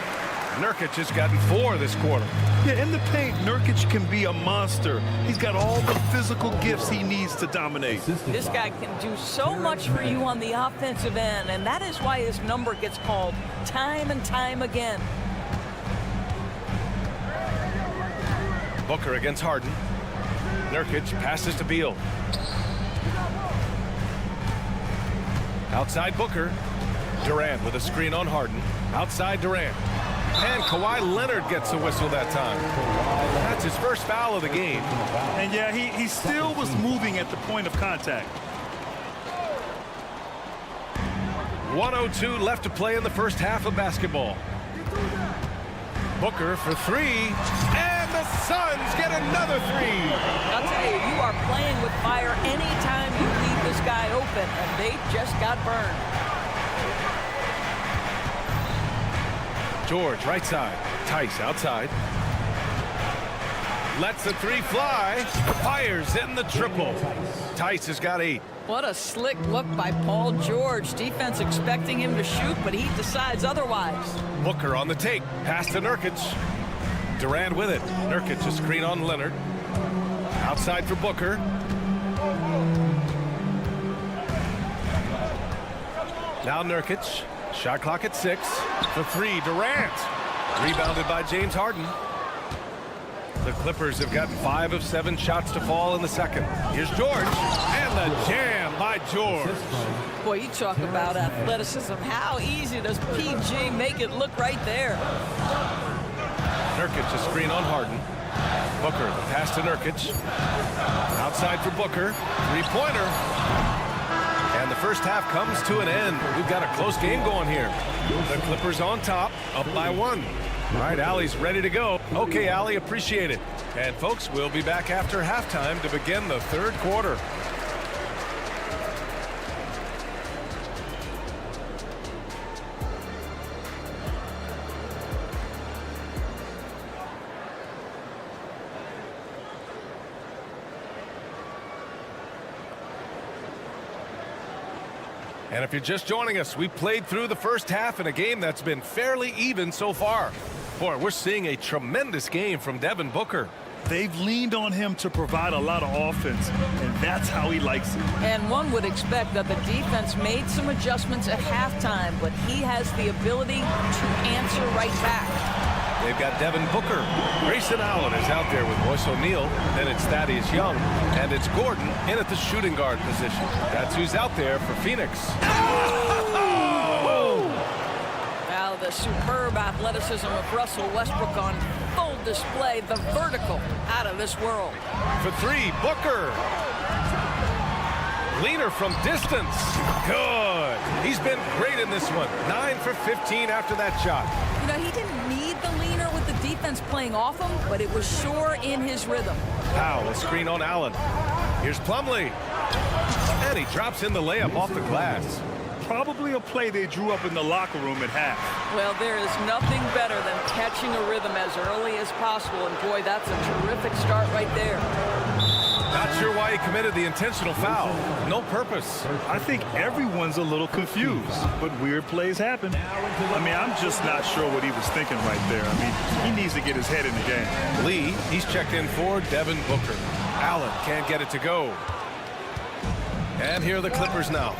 Nurkic has gotten 4 this quarter. Yeah, in the paint, Nurkic can be a monster. He's got all the physical gifts he needs to dominate. This guy can do so much for you on the offensive end, and that is why his number gets called time and time again. Booker against Harden. Nurkic passes to Beal. Outside Booker. Durant with a screen on Harden. Outside Durant. And Kawhi Leonard gets a whistle that time. That's his first foul of the game. And yeah, he still was moving at the point of contact. 1:02 left to play in the first half of basketball. Booker for 3. And the Suns get another 3. I'll tell you, you are playing with fire anytime you leave this guy open, and they just got burned. George, right side. Tice outside. Lets the 3 fly. Fires in the triple. Tice has got 8. What a slick look by Paul George. Defense expecting him to shoot, but he decides otherwise. Booker on the take. Pass to Nurkic. Durant with it. Nurkic a screen on Leonard. Outside for Booker. Now Nurkic. Shot clock at 6. The 3, Durant. Rebounded by James Harden. The Clippers have gotten 5 of 7 shots to fall in the second. Here's George. And the jam by George. Boy, you talk about athleticism. How easy does PG make it look right there? Nurkic a screen on Harden. Booker, the pass to Nurkic. Outside for Booker. 3-pointer. And the first half comes to an end. We've got a close game going here. The Clippers on top, up by 1. All right, Allie's ready to go. Okay, Allie, appreciate it. And folks, we'll be back after halftime to begin the third quarter. And if you're just joining us, we played through the first half in a game that's been fairly even so far. Boy, we're seeing a tremendous game from Devin Booker. They've leaned on him to provide a lot of offense, and that's how he likes it. And one would expect that the defense made some adjustments at halftime, but he has the ability to answer right back. They've got Devin Booker. Grayson Allen is out there with Royce O'Neal. Then it's Thaddeus Young. And it's Gordon in at the shooting guard position. That's who's out there for Phoenix. Now the superb athleticism of Russell Westbrook on full display. The vertical out of this world. For 3, Booker. Leaner from distance. Good. He's been great in this one. 9 for 15 after that shot. You know, he didn't need the leaner with the defense playing off him, but it was sure in his rhythm. Powell, a screen on Allen. Here's Plumlee. And he drops in the layup off the glass. Probably a play they drew up in the locker room at half. Well, there is nothing better than catching a rhythm as early as possible, and boy, that's a terrific start right there. Not sure why he committed the intentional foul. No purpose. I think everyone's a little confused, but weird plays happen. I mean, I'm just not sure what he was thinking right there. I mean, he needs to get his head in the game. Lee, he's checked in for Devin Booker. Allen can't get it to go. And here are the Clippers now.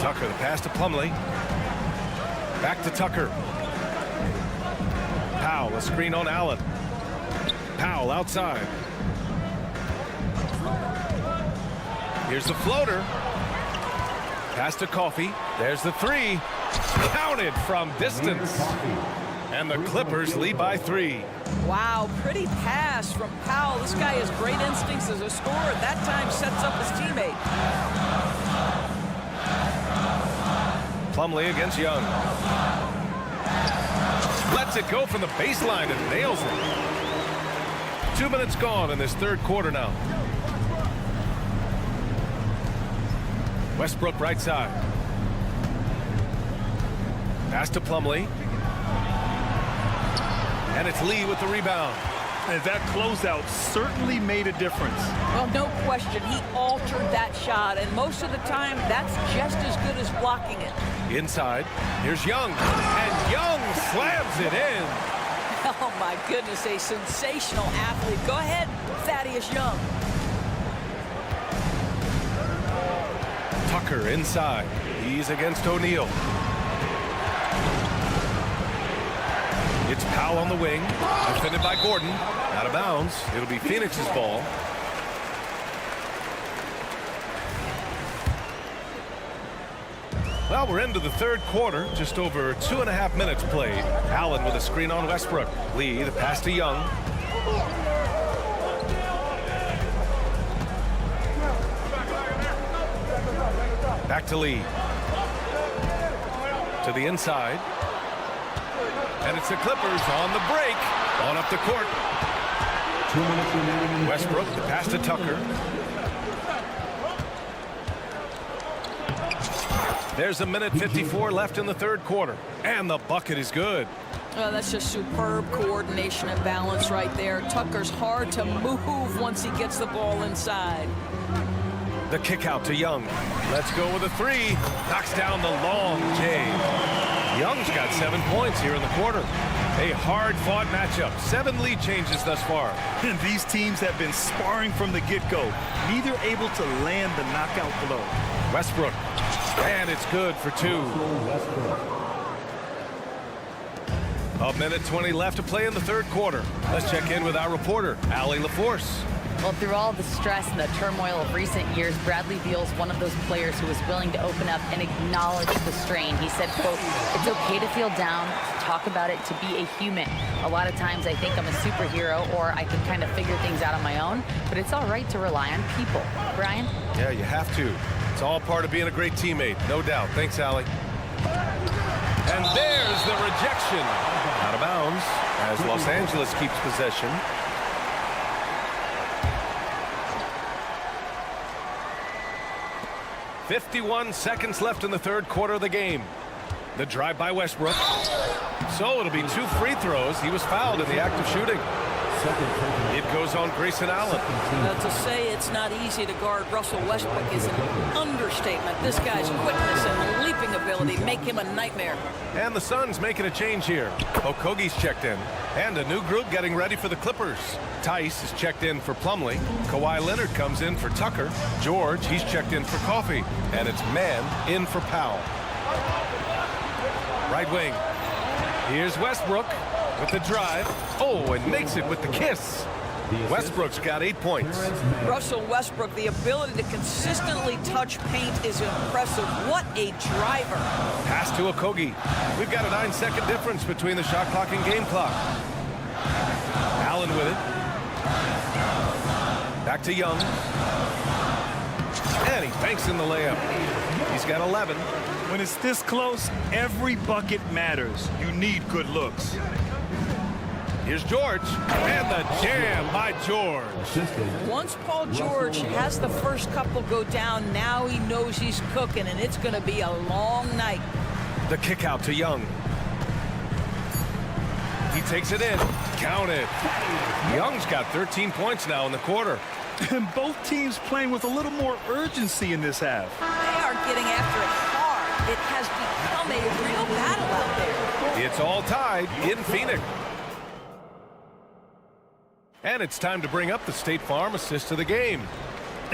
Tucker, the pass to Plumlee. Back to Tucker. Powell, a screen on Allen. Powell outside. Here's the floater. Pass to Coffey. There's the 3. Counted from distance. And the Clippers lead by 3. Wow, pretty pass from Powell. This guy has great instincts as a scorer. At that time, sets up his teammate. Plumlee against Young. Lets it go from the baseline and nails it. 2 minutes gone in this third quarter now. Westbrook right side. Pass to Plumlee. And it's Lee with the rebound. And that closeout certainly made a difference. Well, no question, he altered that shot, and most of the time, that's just as good as blocking it. Inside, here's Young, and Young slams it in. Oh my goodness, a sensational athlete. Go ahead, Thaddeus Young. Tucker inside. He's against O'Neal. It's Powell on the wing. Defended by Gordon. Out of bounds. It'll be Phoenix's ball. Well, we're into the third quarter. Just over 2.5 minutes played. Allen with a screen on Westbrook. Lee, the pass to Young. Back to Lee. To the inside. And it's the Clippers on the break. On up the court. 2 minutes remaining. Westbrook, the pass to Tucker. There's 1:54 left in the third quarter. And the bucket is good. Well, that's just superb coordination and balance right there. Tucker's hard to move once he gets the ball inside. The kick out to Young. Let's go with a three. Knocks down the long J. Young's got 7 points here in the quarter. A hard-fought matchup. 7 lead changes thus far. And these teams have been sparring from the get-go. Neither able to land the knockout blow. Westbrook. And it's good for 2. 1:20 left to play in the third quarter. Let's check in with our reporter, Allie LaForce. Well, through all the stress and the turmoil of recent years, Bradley Beal's one of those players who was willing to open up and acknowledge the strain. He said, quote, "It's okay to feel down, to talk about it, to be a human. A lot of times I think I'm a superhero or I can kind of figure things out on my own, but it's all right to rely on people." Brian? Yeah, you have to. It's all part of being a great teammate, no doubt. Thanks, Allie. And there's the rejection. Out of bounds as Los Angeles keeps possession. .51 seconds left in the third quarter of the game. The drive by Westbrook. So it'll be 2 free throws. He was fouled in the act of shooting. It goes on Grayson Allen. To say it's not easy to guard Russell Westbrook is an understatement. This guy's quickness and leaping ability make him a nightmare. And the Suns making a change here. Okogie's checked in. And a new group getting ready for the Clippers. Tice is checked in for Plumlee. Kawhi Leonard comes in for Tucker. George, he's checked in for Coffey. And it's Mann in for Powell. Right wing. Here's Westbrook with the drive. Oh, and makes it with the kiss. Westbrook's got 8 points. Russell Westbrook, the ability to consistently touch paint is impressive. What a driver. Pass to Okogie. We've got a 9-second difference between the shot clock and game clock. Allen with it. Back to Young. And he banks in the layup. He's got 11. When it's this close, every bucket matters. You need good looks. Here's George, and the jam by George. Once Paul George has the first couple go down, now he knows he's cooking, and it's going to be a long night. The kick out to Young. He takes it in. Count it. Young's got 13 points now in the quarter. And both teams playing with a little more urgency in this half. They are getting after it hard. It has become a real battle out there. It's all tied in Phoenix. And it's time to bring up the State Farm assist of the game.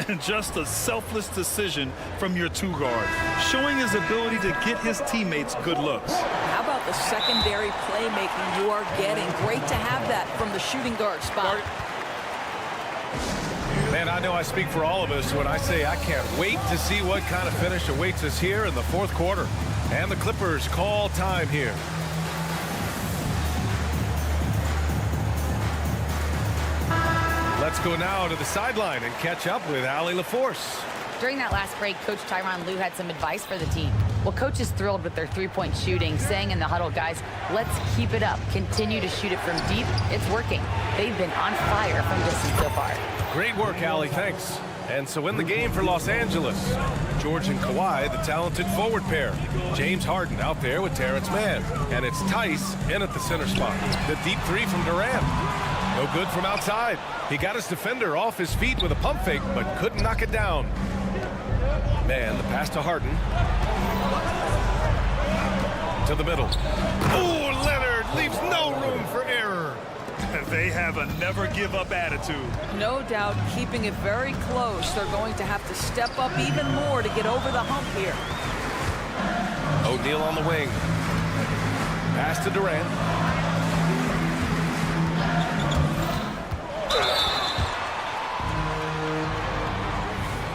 And just a selfless decision from your 2 guard, showing his ability to get his teammates good looks. How about the secondary playmaking you are getting? Great to have that from the shooting guard spot. Man, I know I speak for all of us when I say I can't wait to see what kind of finish awaits us here in the fourth quarter. And the Clippers call time here. Let's go now to the sideline and catch up with Allie LaForce. During that last break, Coach Tyronn Lue had some advice for the team. Well, Coach is thrilled with their 3-point shooting, saying in the huddle, guys, let's keep it up. Continue to shoot it from deep. It's working. They've been on fire from distance so far. Great work, Allie. Thanks. And so in the game for Los Angeles, George and Kawhi, the talented forward pair. James Harden out there with Terrence Mann. And it's Tice in at the center spot. The deep 3 from Durant. No good from outside. He got his defender off his feet with a pump fake, but couldn't knock it down. Man, the pass to Harden. To the middle. Oh, Leonard leaves no room for error. They have a never-give-up attitude. No doubt, keeping it very close. They're going to have to step up even more to get over the hump here. O'Neal on the wing. Pass to Durant.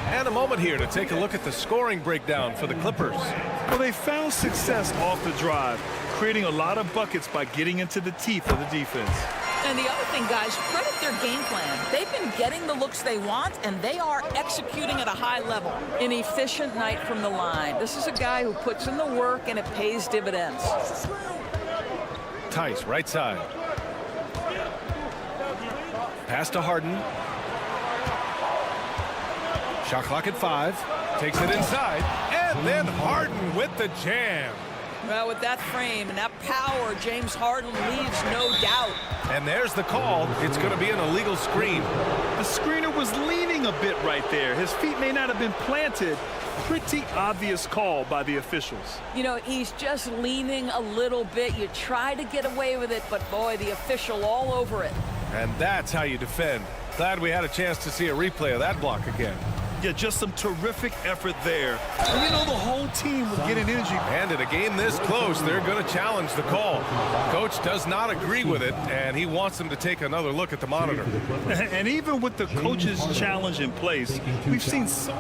And a moment here to take a look at the scoring breakdown for the Clippers. Well, they found success off the drive, creating a lot of buckets by getting into the teeth of the defense. And the other thing, guys, credit their game plan. They've been getting the looks they want, and they are executing at a high level. An efficient night from the line. This is a guy who puts in the work, and it pays dividends. Tice, right side. Pass to Harden. Shot clock at 5. Takes it inside. And then Harden with the jam. Well, with that frame and that power, James Harden leaves no doubt. And there's the call. It's going to be an illegal screen. The screener was leaning a bit right there. His feet may not have been planted. Pretty obvious call by the officials. You know, he's just leaning a little bit. You try to get away with it, but boy, the official all over it. And that's how you defend. Glad we had a chance to see a replay of that block again. Yeah, just some terrific effort there. And you know, the whole team was getting energy. And in a game this close, they're going to challenge the call. Coach does not agree with it, and he wants them to take another look at the monitor. And even with the coach's challenge in place, we've seen so...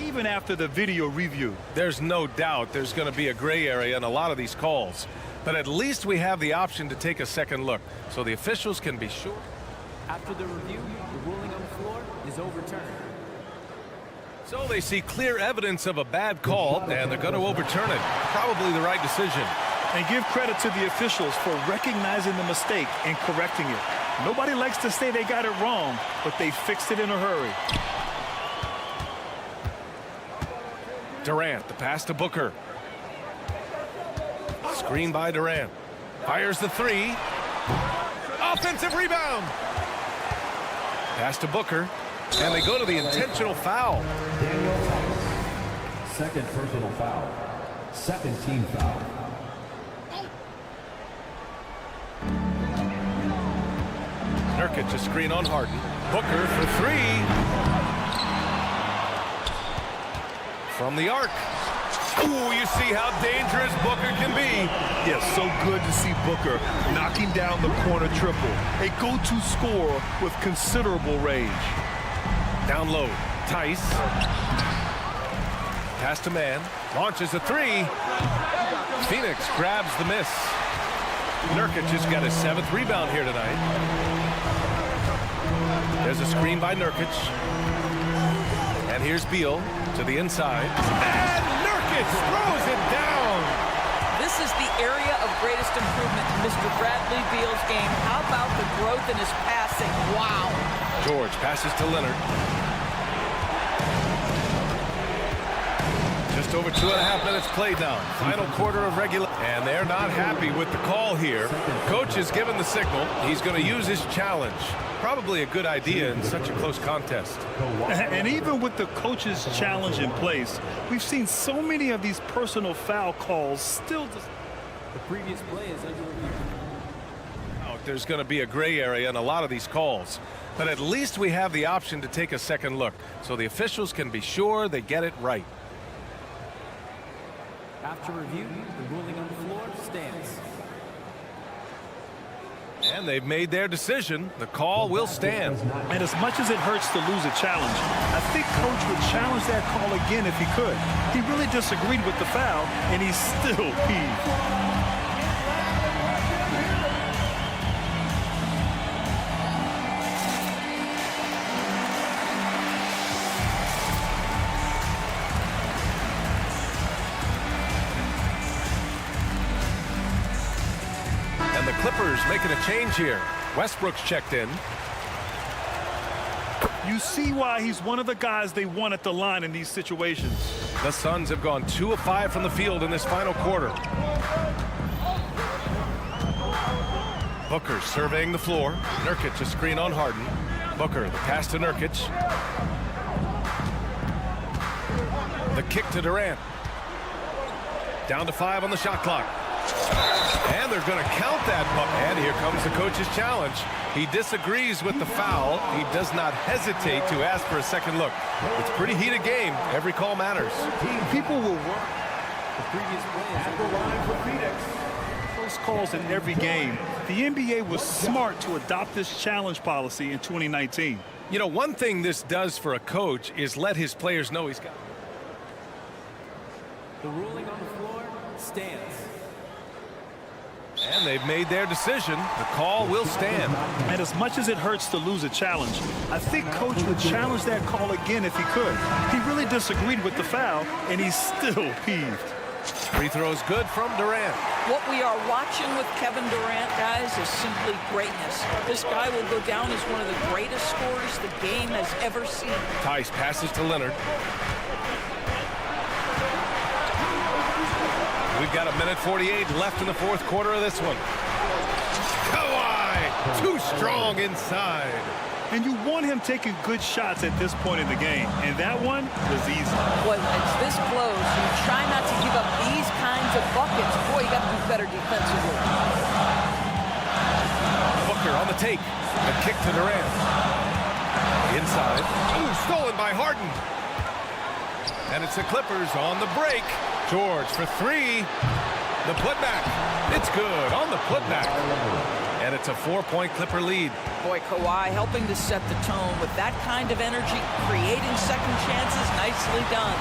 Even after the video review. There's no doubt there's going to be a gray area in a lot of these calls. But at least we have the option to take a second look, so the officials can be sure. After the review, the ruling on the floor is overturned. So they see clear evidence of a bad call, and they're going to overturn it. Probably the right decision. And give credit to the officials for recognizing the mistake and correcting it. Nobody likes to say they got it wrong, but they fixed it in a hurry. Durant, the pass to Booker. Screen by Durant. Fires the 3. Offensive rebound. Pass to Booker. And they go to the intentional foul. Second personal foul. Second team foul. Nurkic a screen on Harden. Booker for 3. From the arc. Ooh, you see how dangerous Booker can be. Yes, so good to see Booker knocking down the corner triple. A go-to scorer with considerable range. Down low, Tice. Pass to Man. Launches a 3. Phoenix grabs the miss. Nurkic just got his 7th rebound here tonight. There's a screen by Nurkic. And here's Beal to the inside. And Nurkic throws it down. This is the area of greatest improvement in Mr. Bradley Beal's game. How about the growth in his passing? Wow. George passes to Leonard. Just over 2.5 minutes played now. Final quarter of regular. And they're not happy with the call here. Coach has given the signal. He's going to use his challenge. Probably a good idea in such a close contest. And even with the coach's challenge in place, we've seen so many of these personal foul calls still. The previous play is under review. There's going to be a gray area in a lot of these calls. But at least we have the option to take a second look, so the officials can be sure they get it right. After review, the ruling on the floor stands. And they've made their decision. The call will stand. And as much as it hurts to lose a challenge, I think Coach would challenge that call again if he could. He really disagreed with the foul, and he's still peeved. And the Clippers making a change here. Westbrook's checked in. You see why he's one of the guys they want at the line in these situations. The Suns have gone 2 of 5 from the field in this final quarter. Booker surveying the floor. Nurkic a screen on Harden. Booker, the pass to Nurkic. The kick to Durant. Down to 5 on the shot clock. And they're going to count that. And here comes the coach's challenge. He disagrees with the foul. He does not hesitate to ask for a second look. It's a pretty heated game. Every call matters. People will work the previous play at the line for Phoenix. Close calls in every game. The NBA was smart to adopt this challenge policy in 2019. You know, one thing this does for a coach is let his players know he's got. The ruling on the floor stands. And they've made their decision. The call will stand. And as much as it hurts to lose a challenge, I think Coach would challenge that call again if he could. He really disagreed with the foul, and he's still peeved. Free throws good from Durant. What we are watching with Kevin Durant, guys, is simply greatness. This guy will go down as one of the greatest scorers the game has ever seen. Tice passes to Leonard. We've got 1:48 left in the fourth quarter of this one. Kawhi, too strong inside. And you want him taking good shots at this point in the game. And that one was easy. When it's this close, you try not to give up these kinds of buckets. Boy, you got to do better defensively. Booker on the take. A kick to Durant. Inside. Ooh, stolen by Harden. And it's the Clippers on the break. George for 3. The putback. It's good on the putback. And it's a 4-point Clipper lead. Boy, Kawhi helping to set the tone with that kind of energy, creating second chances. Nicely done.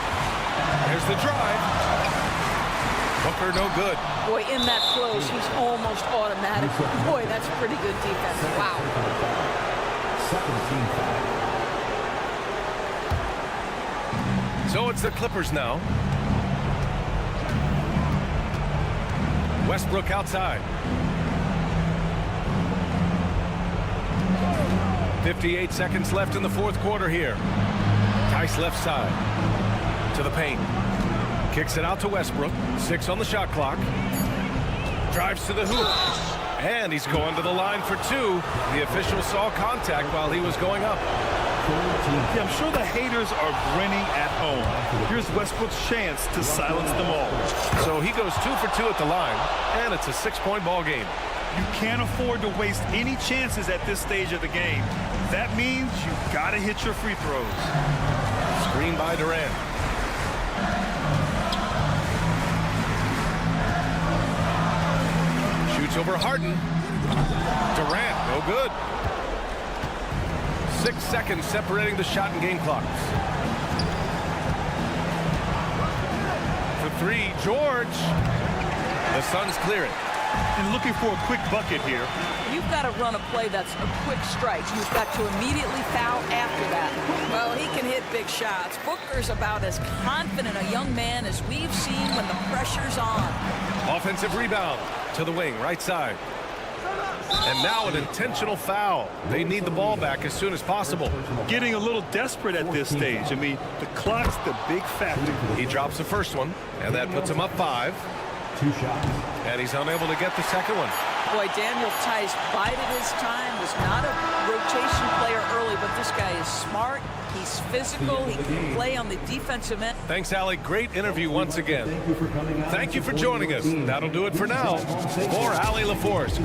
There's the drive. Booker no good. Boy, in that close, he's almost automatic. Boy, that's pretty good defense. Wow. 17 foul. So it's the Clippers now. Westbrook outside. 58 seconds left in the fourth quarter here. Tice left side. To the paint. Kicks it out to Westbrook. 6 on the shot clock. Drives to the hoop. And he's going to the line for 2. The official saw contact while he was going up. Yeah, I'm sure the haters are grinning at home. Here's Westbrook's chance to silence them all. So he goes 2 for 2 at the line, and it's a 6-point ball game. You can't afford to waste any chances at this stage of the game. That means you've got to hit your free throws. Screen by Durant. Shoots over Harden. Durant, no good. 6 seconds separating the shot and game clocks. For 3, George. The Suns clear it. And looking for a quick bucket here. You've got to run a play that's a quick strike. You've got to immediately foul after that. Well, he can hit big shots. Booker's about as confident a young man as we've seen when the pressure's on. Offensive rebound to the wing, right side. And now an intentional foul. They need the ball back as soon as possible. Getting a little desperate at this stage. I mean, the clock's the big factor. He drops the first one, and that puts him up 5. 2 shots. And he's unable to get the second one. Boy, Daniel Tice bided his time, was not a rotation player early, but this guy is smart, he's physical, he can play on the defensive end. Thanks, Allie. Great interview once again. Thank you for joining us. That'll do it for now. For Allie LaForce.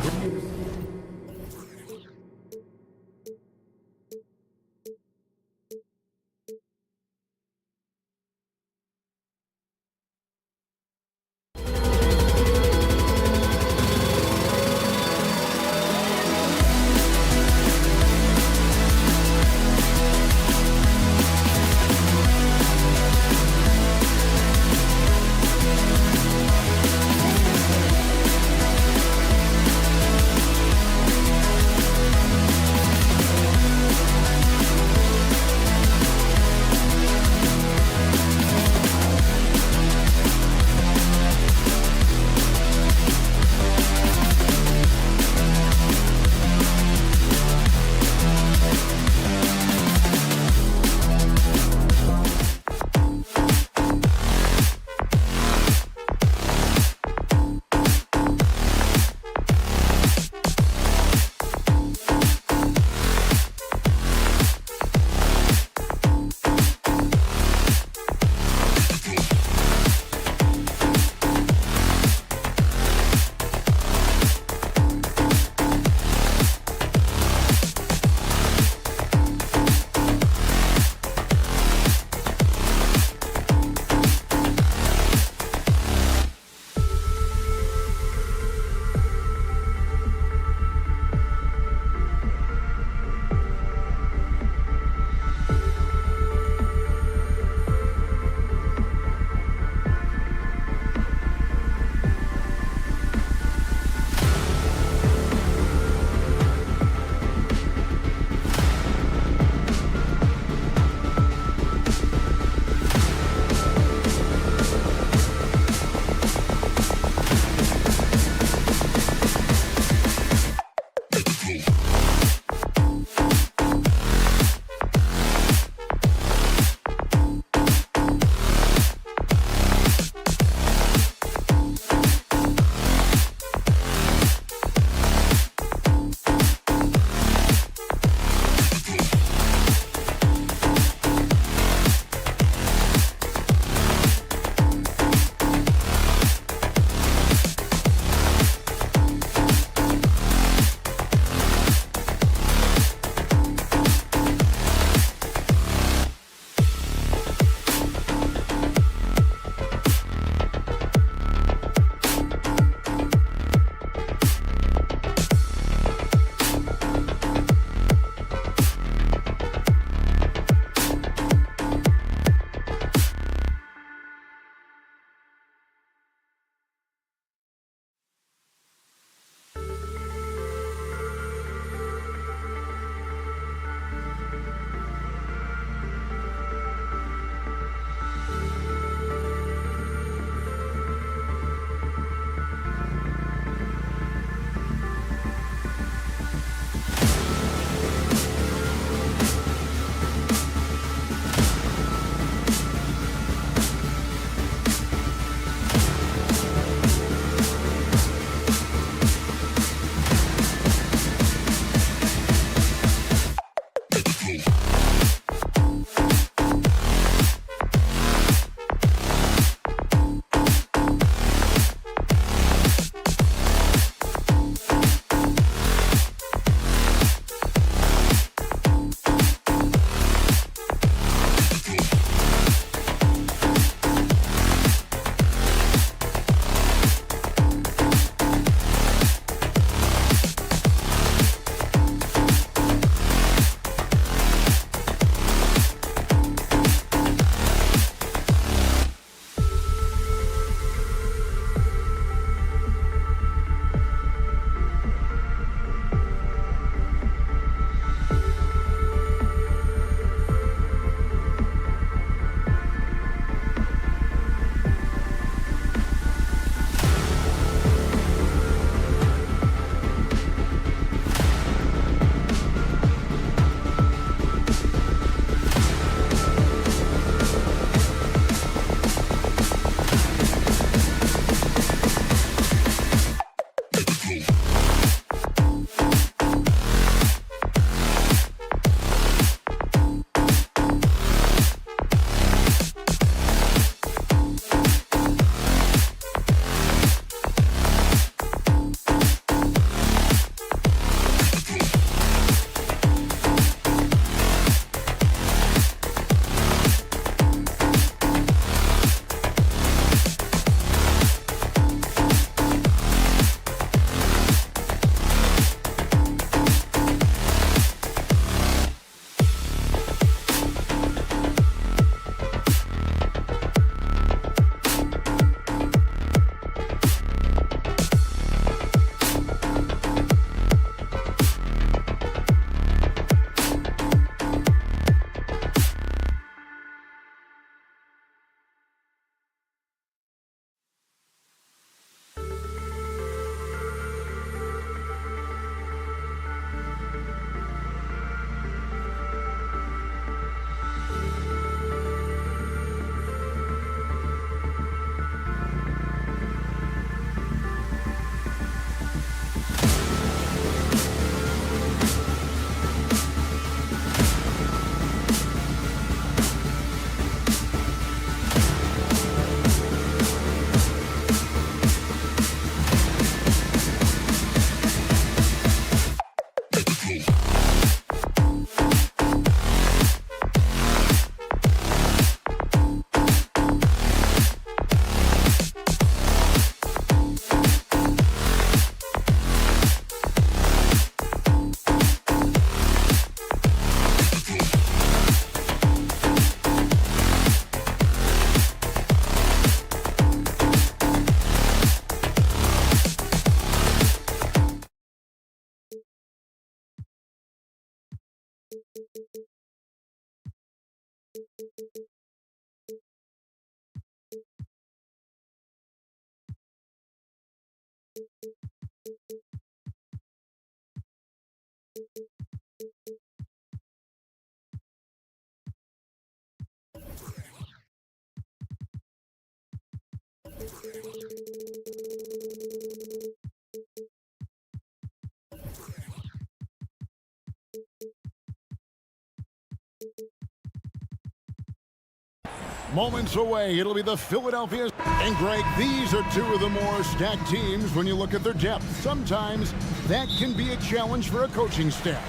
Moments away, it'll be the Philadelphia. And Greg, these are two of the more stacked teams when you look at their depth. Sometimes that can be a challenge for a coaching staff.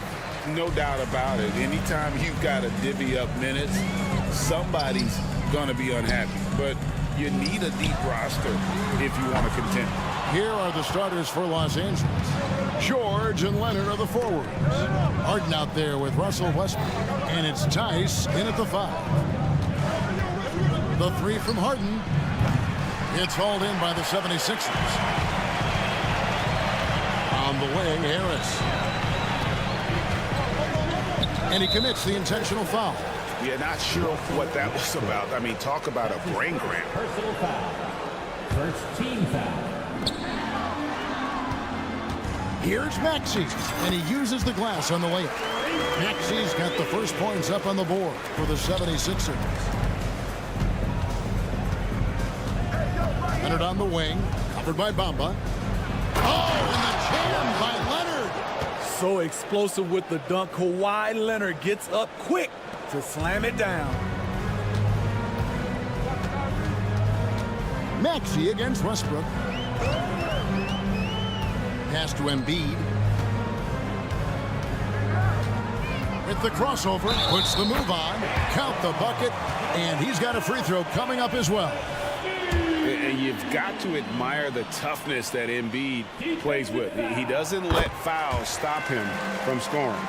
No doubt about it. Anytime you've got to divvy up minutes, somebody's going to be unhappy. But you need a deep roster if you want to contend. Here are the starters for Los Angeles. George and Leonard are the forwards. Harden out there with Russell Westbrook. And it's Tice in at the 5. The 3 from Harden. It's hauled in by the 76ers. On the wing, Harris. And he commits the intentional foul. Yeah, not sure what that was about. I mean, talk about a brain cramp. Personal foul. First team foul. Here's Maxey, and he uses the glass on the layup. Maxey's got the first points up on the board for the 76ers. Leonard on the wing, covered by Bamba. Oh, and the jam by Leonard. So explosive with the dunk. Kawhi Leonard gets up quick to slam it down. Maxey against Westbrook. Pass to Embiid. With the crossover, puts the move on. Count the bucket, and he's got a free throw coming up as well. And you've got to admire the toughness that Embiid plays with. He doesn't let fouls stop him from scoring.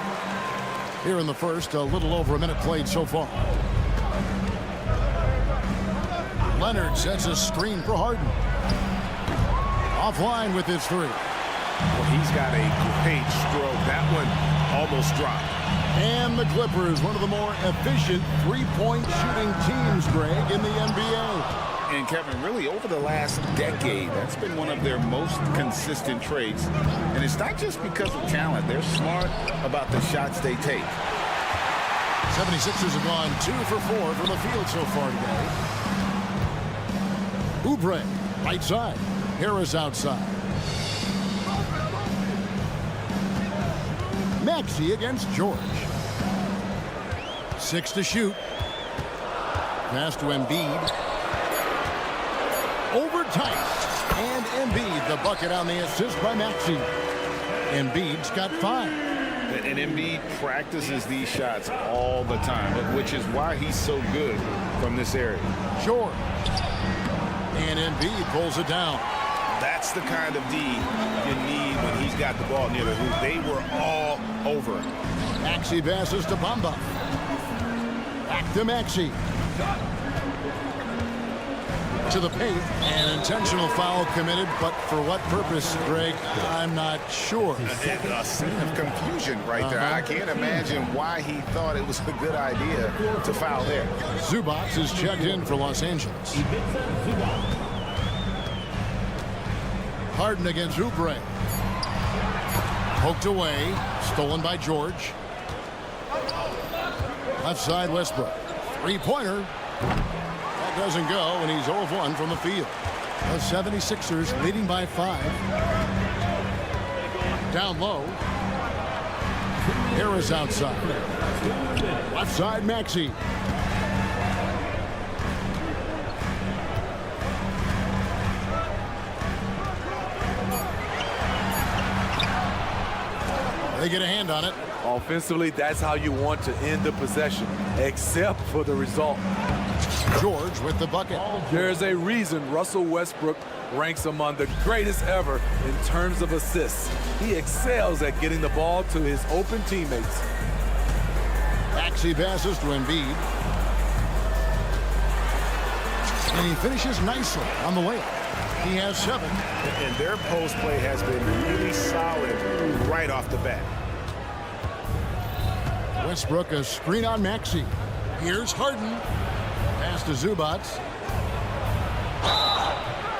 Here in the first, a little over a minute played so far. Leonard sets a screen for Harden. Offline with his 3. Well, he's got a great stroke. That one almost dropped. And the Clippers, one of the more efficient three-point shooting teams, Greg, in the NBA. And Kevin, really over the last decade, that's been one of their most consistent traits. And it's not just because of talent. They're smart about the shots they take. 76ers have gone 2 for 4 from the field so far today. Oubre, right side. Harris outside. Maxey against George. 6 to shoot. Pass to Embiid. Over Tice. And Embiid, the bucket on the assist by Maxey. Embiid's got 5. And Embiid practices these shots all the time, which is why he's so good from this area. George. And Embiid pulls it down. That's the kind of D you need when he's got the ball near the hoop. They were all over him. Maxey passes to Bamba. Back to Maxey. To the paint. An intentional foul committed, but for what purpose, Greg? I'm not sure. A scene of confusion right there. I can't imagine why he thought it was a good idea to foul there. Zubac is checked in for Los Angeles. Harden against Oubre. Poked away. Stolen by George. Left side Westbrook. Three-pointer. That doesn't go, and he's 0 of 1 from the field. The 76ers leading by 5. Down low. Harris outside. Left side Maxey. They get a hand on it. Offensively, that's how you want to end the possession, except for the result. George with the bucket. There's a reason Russell Westbrook ranks among the greatest ever in terms of assists. He excels at getting the ball to his open teammates. Maxey passes to Embiid. And he finishes nicely on the layup. He has 7. And their post play has been really solid right off the bat. Westbrook a screen on Maxey. Here's Harden. Pass to Zubac.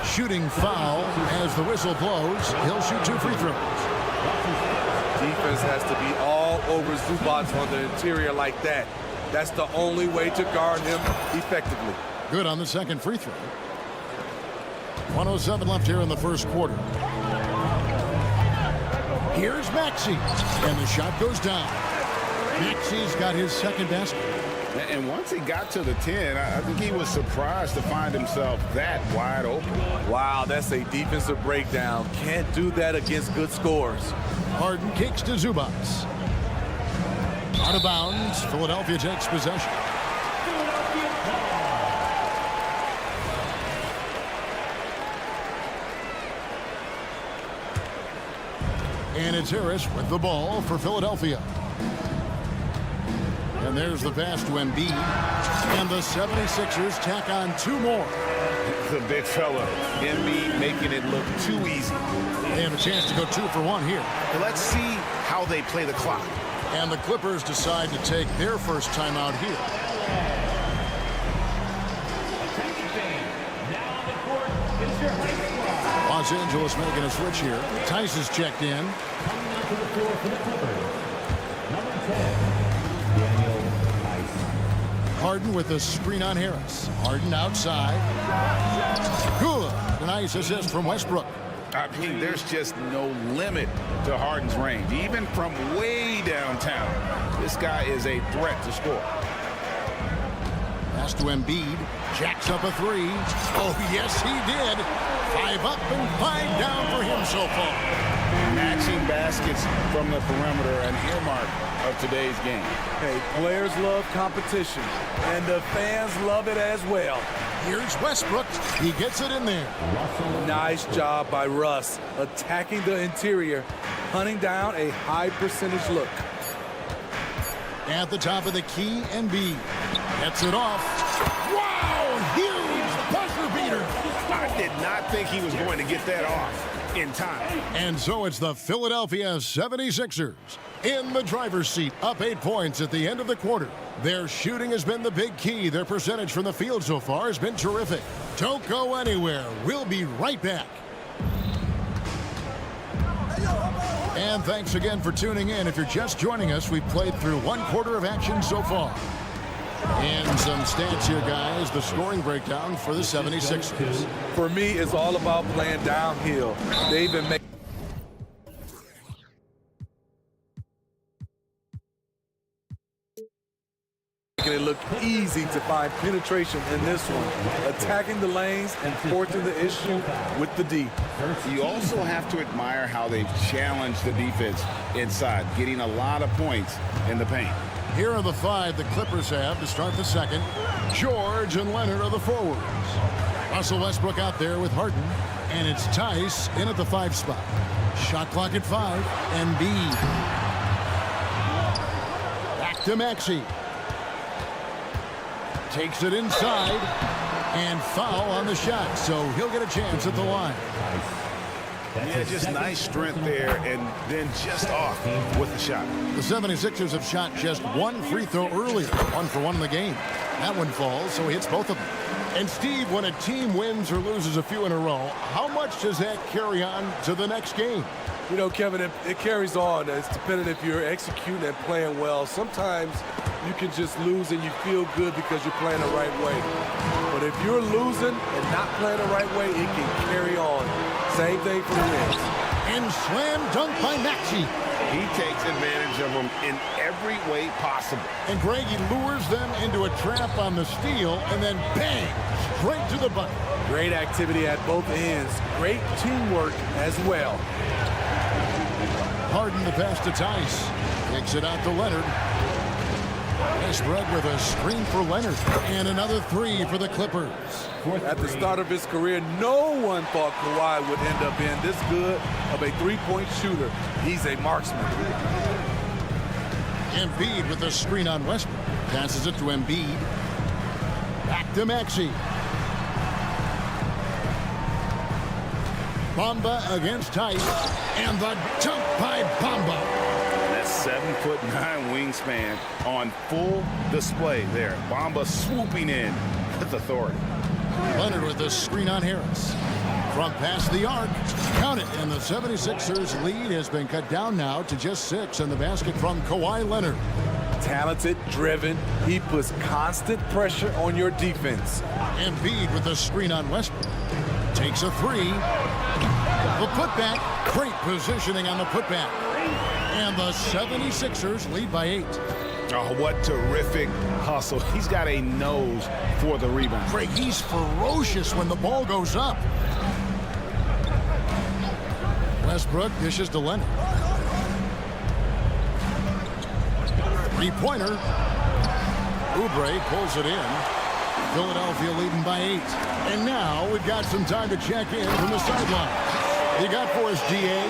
Shooting foul as the whistle blows. He'll shoot 2 free throws. Defense has to be all over Zubac on the interior like that. That's the only way to guard him effectively. Good on the second free throw. 1:07 left here in the first quarter. Here's Maxey, and the shot goes down. Maxey's got his second basket. And once he got to the 10, I think he was surprised to find himself that wide open. Wow, that's a defensive breakdown. Can't do that against good scores. Harden kicks to Zubac. Out of bounds, Philadelphia takes possession. And it's Harris with the ball for Philadelphia. And there's the pass to Embiid. And the 76ers tack on 2 more. The big fella, Embiid, making it look too easy. They have a chance to go 2 for 1 here. Let's see how they play the clock. And the Clippers decide to take their first timeout here. Los Angeles making a switch here. Tice is checked in. Harden with a screen on Harris. Harden outside. Good. A nice assist from Westbrook. I mean, there's just no limit to Harden's range. Even from way downtown, this guy is a threat to score. Pass to Embiid. Jacks up a 3. Oh, yes, he did. 5 up and 5 down for him so far. Matching baskets from the perimeter, an earmark of today's game. Hey, players love competition, and the fans love it as well. Here's Westbrook. He gets it in there. Nice job by Russ, attacking the interior, hunting down a high percentage look. At the top of the key, Embiid gets it off. Wow, huge buzzer beater. I did not think he was going to get that off in time. And so it's the Philadelphia 76ers in the driver's seat, up 8 points at the end of the quarter. Their shooting has been the big key. Their percentage from the field so far has been terrific. Don't go anywhere. We'll be right back. And thanks again for tuning in. If you're just joining us, we've played through 1 quarter of action so far. And some stats here, guys. The scoring breakdown for the 76ers. For me, it's all about playing downhill. They've been making it look easy to find penetration in this one. Attacking the lanes and forcing the issue with the D. You also have to admire how they've challenged the defense inside, getting a lot of points in the paint. Here are the 5 the Clippers have to start the second. George and Leonard are the forwards. Russell Westbrook out there with Harden. And it's Tice in at the 5 spot. Shot clock at 5. Embiid. Back to Maxey. Takes it inside. And foul on the shot. So he'll get a chance at the line. Yeah, just nice strength there, and then just off with the shot. The 76ers have shot just 1 free throw earlier, 1 for 1 in the game. That one falls, so he hits both of them. And Steve, when a team wins or loses a few in a row, how much does that carry on to the next game? You know, Kevin, it carries on. It's dependent if you're executing and playing well. Sometimes you can just lose and you feel good because you're playing the right way. But if you're losing and not playing the right way, it can carry on. Same thing for the wins. And slam dunk by Maxey. He takes advantage of them in every way possible. And Greg, he lures them into a trap on the steal, and then bang, straight to the bucket. Great activity at both ends. Great teamwork as well. Harden the pass to Tice. Kicks it out to Leonard. Westbrook with a screen for Leonard. And another 3 for the Clippers. At the start of his career, no one thought Kawhi would end up being this good of a three-point shooter. He's a marksman. Embiid with a screen on Westbrook. Passes it to Embiid. Back to Maxey. Bamba against Tice. And the dunk by Bamba. That 7'9" wingspan on full display there. Bamba swooping in with authority. Leonard with the screen on Harris. From past the arc, count it, and the 76ers lead has been cut down now to just 6, and the basket from Kawhi Leonard. Talented, driven. He puts constant pressure on your defense. Embiid with the screen on Westbrook. Takes a 3. The putback. Great positioning on the putback. And the 76ers lead by 8. Oh, what terrific hustle. He's got a nose for the rebound. Craig, he's ferocious when the ball goes up. Westbrook dishes to Leonard. Three-pointer. Oubre pulls it in. Philadelphia leading by 8. And now we've got some time to check in from the sideline. You got for us, D.A.?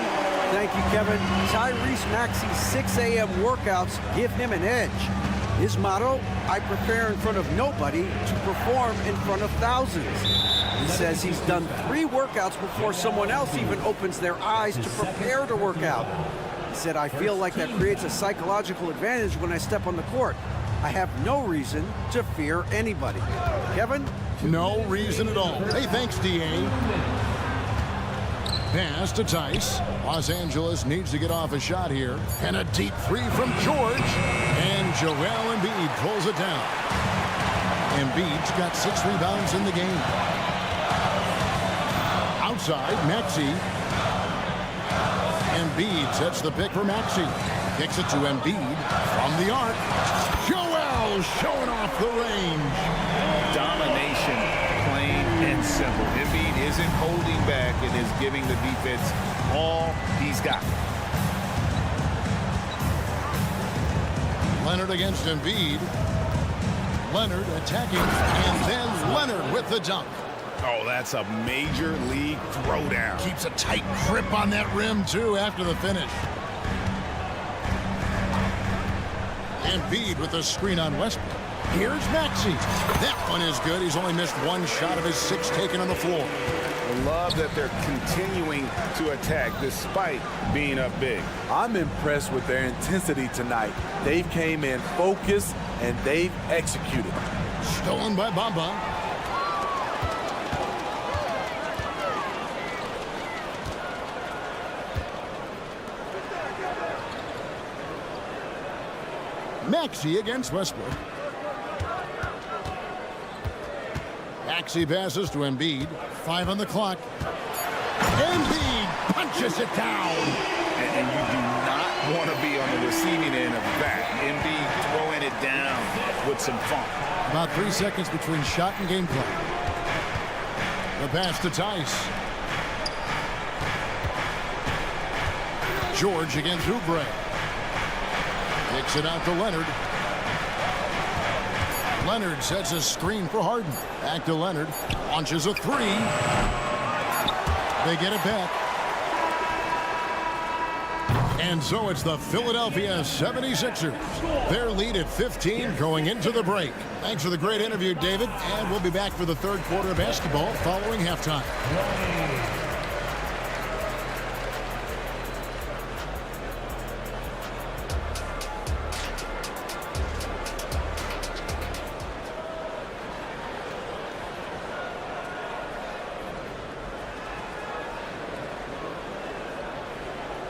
Thank you, Kevin. Tyrese Maxey's 6 a.m. workouts give him an edge. His motto, I prepare in front of nobody to perform in front of thousands. He says he's done 3 workouts before someone else even opens their eyes to prepare to work out. He said, I feel like that creates a psychological advantage when I step on the court. I have no reason to fear anybody. Kevin? No reason at all. Hey, thanks, D.A. Pass to Tice. Los Angeles needs to get off a shot here. And a deep 3 from George. And Joel Embiid pulls it down. Embiid's got 6 rebounds in the game. Outside, Maxey. Embiid sets the pick for Maxey. Kicks it to Embiid from the arc. Joel showing off the range. Domination, plain and simple. Embiid isn't holding back and is giving the defense all he's got. Leonard against Embiid. Leonard attacking, and then Leonard with the dunk. Oh, that's a major league throwdown. Keeps a tight grip on that rim, too, after the finish. Embiid with the screen on Westbrook. Here's Maxey. That one is good. He's only missed 1 shot of his 6 taken on the floor. I love that they're continuing to attack despite being up big. I'm impressed with their intensity tonight. They came in focused and they've executed. Stolen by Bamba. Maxey against Westbrook. Maxey passes to Embiid. 5 on the clock. Embiid punches it down. And you do not want to be on the receiving end of that. Embiid throwing it down with some funk. About 3 seconds between shot and game clock. The pass to Tice. George against Oubre. Kicks it out to Leonard. Leonard sets a screen for Harden. Back to Leonard. Launches a 3. They get it back. And so it's the Philadelphia 76ers. Their lead at 15 going into the break. Thanks for the great interview, David. And we'll be back for the 3rd quarter of basketball following halftime.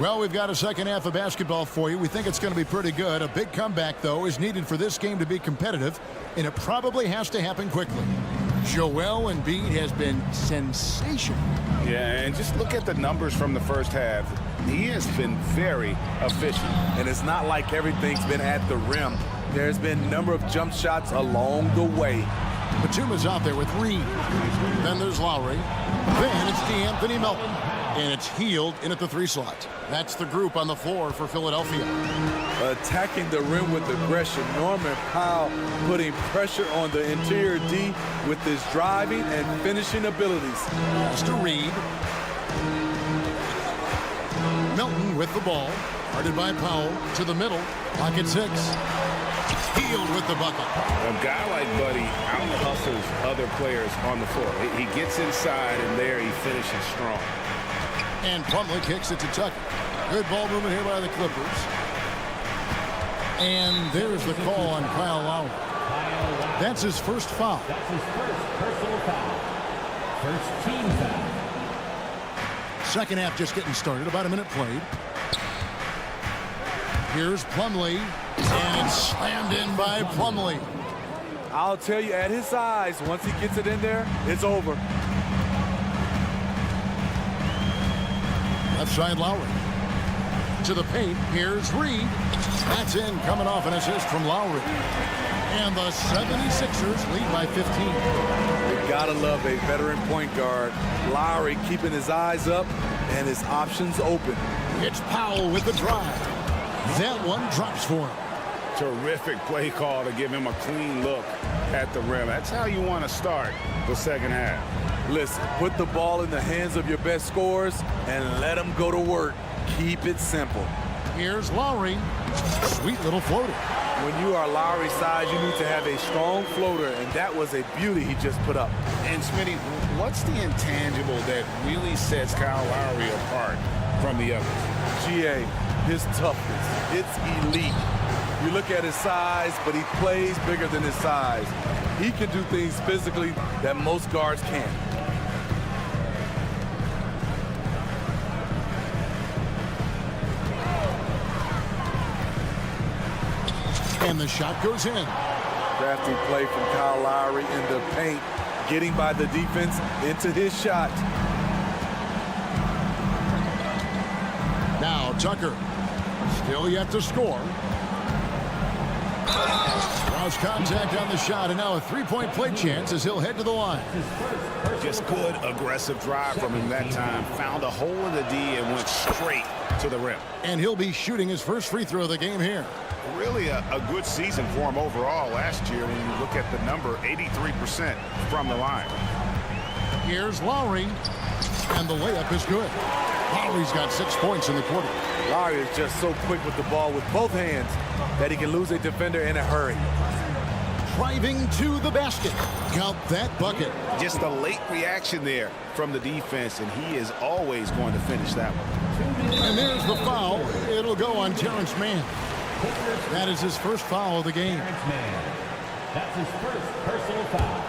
Well, we've got a second half of basketball for you. We think it's going to be pretty good. A big comeback, though, is needed for this game to be competitive, and it probably has to happen quickly. Joel Embiid has been sensational. Yeah, and just look at the numbers from the first half. He has been very efficient. And it's not like everything's been at the rim. There's been a number of jump shots along the way. Batuma's out there with Reed. Then there's Lowry. Then it's DeAnthony Melton. And it's Healed in at the 3 slot. That's the group on the floor for Philadelphia. Attacking the rim with aggression. Norman Powell putting pressure on the interior D with his driving and finishing abilities. Pass to Reed. Melton with the ball. Guarded by Powell to the middle. Pocket 6. Healed with the bucket. A guy like Buddy out-hustles other players on the floor. He gets inside, and there he finishes strong. And Plumlee kicks it to Tucker. Good ball movement here by the Clippers. And there's the call on Kyle Lowry. That's his first foul. That's his first personal foul. First team foul. Second half just getting started. About a minute played. Here's Plumlee. And it's slammed in by Plumlee. I'll tell you, at his size, once he gets it in there, it's over. Left side Lowry. To the paint. Here's Reed. That's in, coming off an assist from Lowry. And the 76ers lead by 15. You gotta love a veteran point guard. Lowry keeping his eyes up and his options open. It's Powell with the drive. That one drops for him. Terrific play call to give him a clean look at the rim. That's how you want to start the second half. Listen, put the ball in the hands of your best scorers and let them go to work. Keep it simple. Here's Lowry. Sweet little floater. When you are Lowry's size, you need to have a strong floater, and that was a beauty he just put up. And Smitty, what's the intangible that really sets Kyle Lowry apart from the others? GA, his toughness. It's elite. You look at his size, but he plays bigger than his size. He can do things physically that most guards can't. And the shot goes in. Crafty play from Kyle Lowry in the paint, getting by the defense into his shot. Now Tucker, still yet to score. Draws contact on the shot, and now a three-point play chance as he'll head to the line. Just good aggressive drive from him that time. Found a hole in the D and went straight to the rim. And he'll be shooting his first free throw of the game here. Really a good season for him overall last year when you look at the number, 83% from the line. Here's Lowry, and the layup is good. Lowry's got 6 points in the quarter. Lowry is just so quick with the ball with both hands that he can lose a defender in a hurry. Driving to the basket. Got that bucket. Just a late reaction there from the defense, and he is always going to finish that one. And there's the foul. It'll go on Terrence Mann. That is his first foul of the game. Terrence Mann. That's his first personal foul.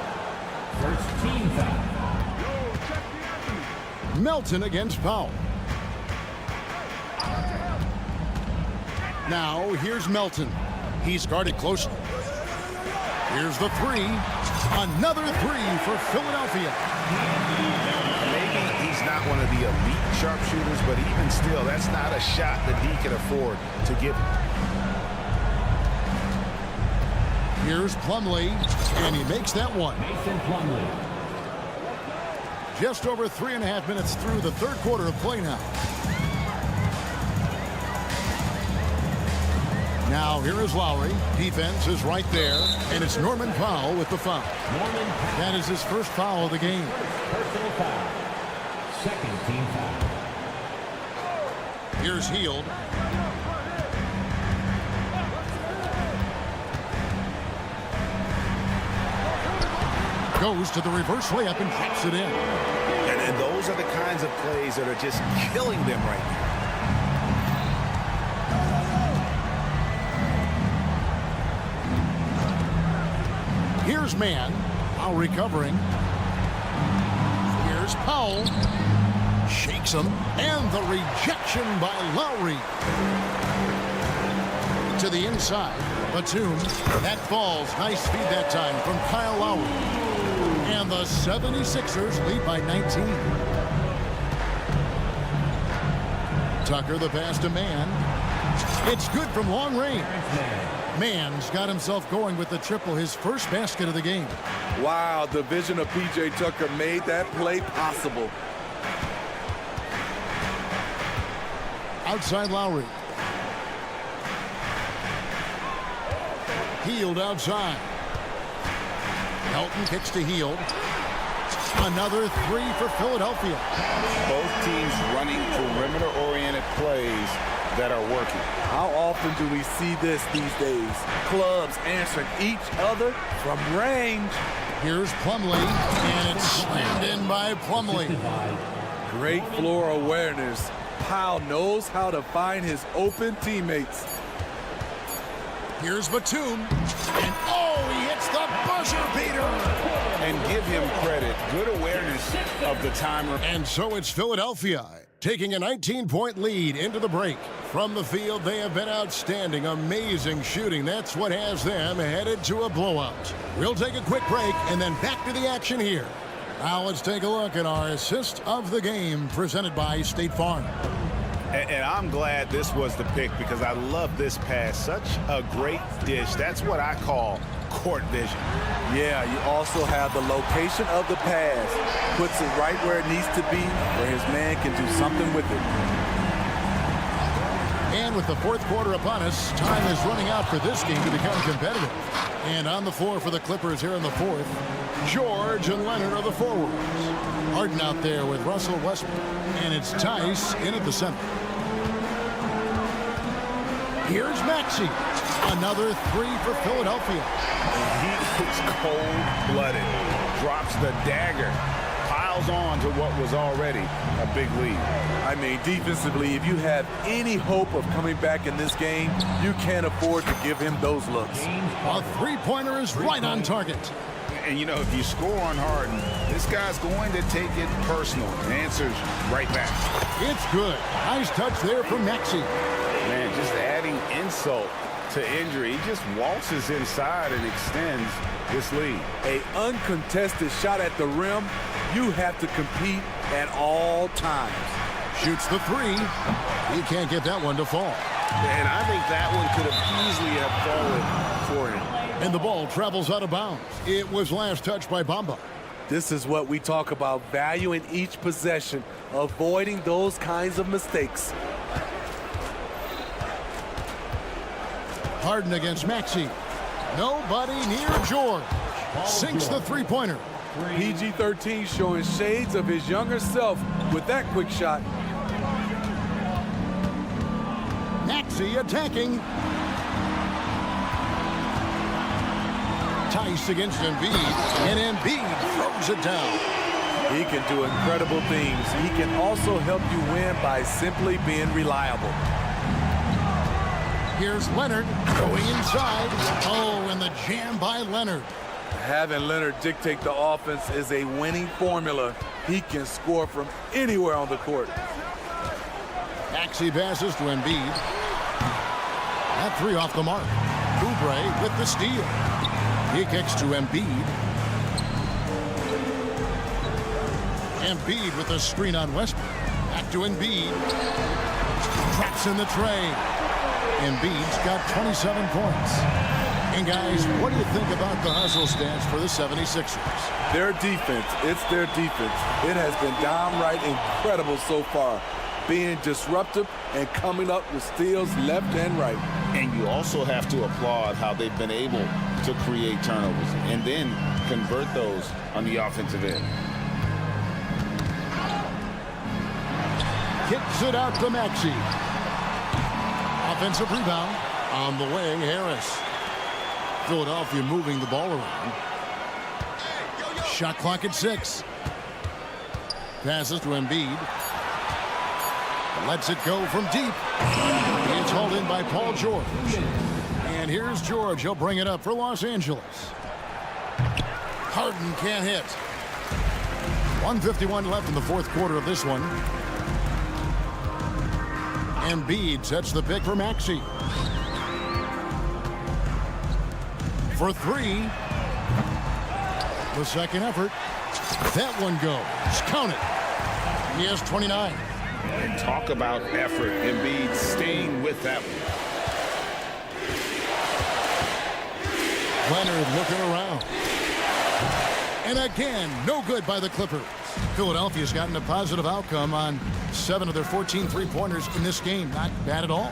First team foul. Melton against Powell. Now here's Melton. He's guarded closely. Here's the three. Another three for Philadelphia. Maybe he's not one of the elite sharpshooters, but even still, that's not a shot that he can afford to give him. Here's Plumlee, and he makes that one. Mason Plumlee. Just over 3.5 minutes through the third quarter of play now. Now here is Lowry. Defense is right there, and it's Norman Powell with the foul. That is his first foul of the game. Personal foul. Second team foul. Here's Hield. Goes to the reverse layup and drops it in. And those are the kinds of plays that are just killing them right now. Here's Mann. Powell recovering. Here's Powell. Shakes him. And the rejection by Lowry. To the inside. Batum. That falls. Nice feed that time from Kyle Lowry. And the 76ers lead by 19. Tucker, the pass to Mann. It's good from long range. Mann's got himself going with the triple, his first basket of the game. Wow, the vision of P.J. Tucker made that play possible. Outside Lowry. Hield outside. Melton kicks to Hield. Another three for Philadelphia. Both teams running perimeter-oriented plays that are working. How often do we see this these days? Clubs answering each other from range. Here's Plumlee, and it's slammed in by Plumlee. Great floor awareness. Powell knows how to find his open teammates. Here's Batum. And he hits the buzzer beater. And give him credit. Good awareness of the timer. And so it's Philadelphia taking a 19-point lead into the break. From the field, they have been outstanding. Amazing shooting. That's what has them headed to a blowout. We'll take a quick break and then back to the action here. Now let's take a look at our assist of the game presented by State Farm. And I'm glad this was the pick because I love this pass. Such a great dish. That's what I call court vision. Yeah, you also have the location of the pass. Puts it right where it needs to be, where his man can do something with it. And with the fourth quarter upon us, time is running out for this game to become competitive. And on the floor for the Clippers here in the fourth, George and Leonard are the forwards. Harden out there with Russell Westbrook. And it's Tice in at the center. Here's Maxey. Another three for Philadelphia. He is cold-blooded. Drops the dagger. Piles on to what was already a big lead. I mean, defensively, if you have any hope of coming back in this game, you can't afford to give him those looks. A three-pointer is right on target. And, you know, if you score on Harden, this guy's going to take it personal. The answer's right back. It's good. Nice touch there from Maxey. Man, just adding insult to injury. He just waltzes inside and extends this lead. An uncontested shot at the rim, you have to compete at all times. Shoots the three. He can't get that one to fall. And I think that one could have easily have fallen for him. And the ball travels out of bounds. It was last touched by Bamba. This is what we talk about, value in each possession, avoiding those kinds of mistakes. Harden against Maxey. Nobody near George. Sinks the three-pointer. PG-13 showing shades of his younger self with that quick shot. Maxey attacking. Tice against Embiid, and Embiid throws it down. He can do incredible things. He can also help you win by simply being reliable. Here's Leonard going inside. And the jam by Leonard. Having Leonard dictate the offense is a winning formula. He can score from anywhere on the court. Maxey passes to Embiid. That three off the mark. Oubre with the steal. He kicks to Embiid. Embiid with a screen on Westbrook. Back to Embiid. Traps in the tray. Embiid's got 27 points. And guys, what do you think about the hustle stats for the 76ers? Their defense, it's their defense. It has been downright incredible so far. Being disruptive and coming up with steals left and right. And you also have to applaud how they've been able to create turnovers and then convert those on the offensive end. Kicks it out to Maxey. Offensive rebound on the way, Harris. Philadelphia moving the ball around. Shot clock at 6. Passes to Embiid. Lets it go from deep. It's hauled in by Paul George. And here's George. He'll bring it up for Los Angeles. Harden can't hit. 1:51 left in the fourth quarter of this one. Embiid sets the pick for Maxey. For three. The second effort. That one goes. Count it. He has 29. And talk about effort. Embiid staying with that one. Leonard looking around. And again, no good by the Clippers. Philadelphia's gotten a positive outcome on 7 of their 14 three-pointers in this game. Not bad at all.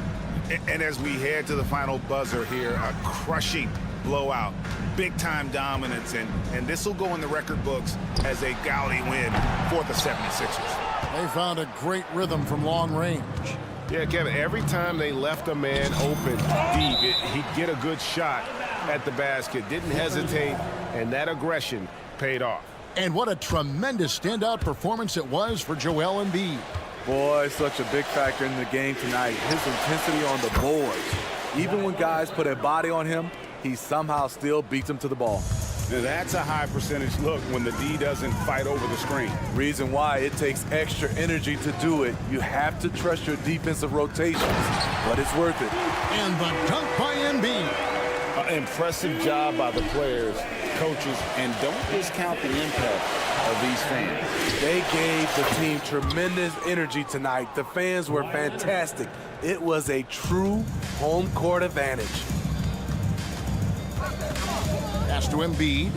And as we head to the final buzzer here, a crushing blowout. Big-time dominance. And this will go in the record books as a gaudy win for the 76ers. They found a great rhythm from long range. Yeah, Kevin, every time they left a man open deep, he'd get a good shot at the basket. Didn't hesitate, and that aggression paid off. And what a tremendous standout performance it was for Joel Embiid. Boy, such a big factor in the game tonight. His intensity on the boards, Even when guys put a body on him, he somehow still beats them to the ball. Now that's a high percentage look when the D doesn't fight over the screen. Reason why it takes extra energy to do it. You have to trust your defensive rotations, but it's worth it. And the dunk by Embiid. Impressive job by the players, coaches, and don't discount the impact of these fans. They gave the team tremendous energy tonight. The fans were fantastic. It was a true home court advantage. Pass to Embiid.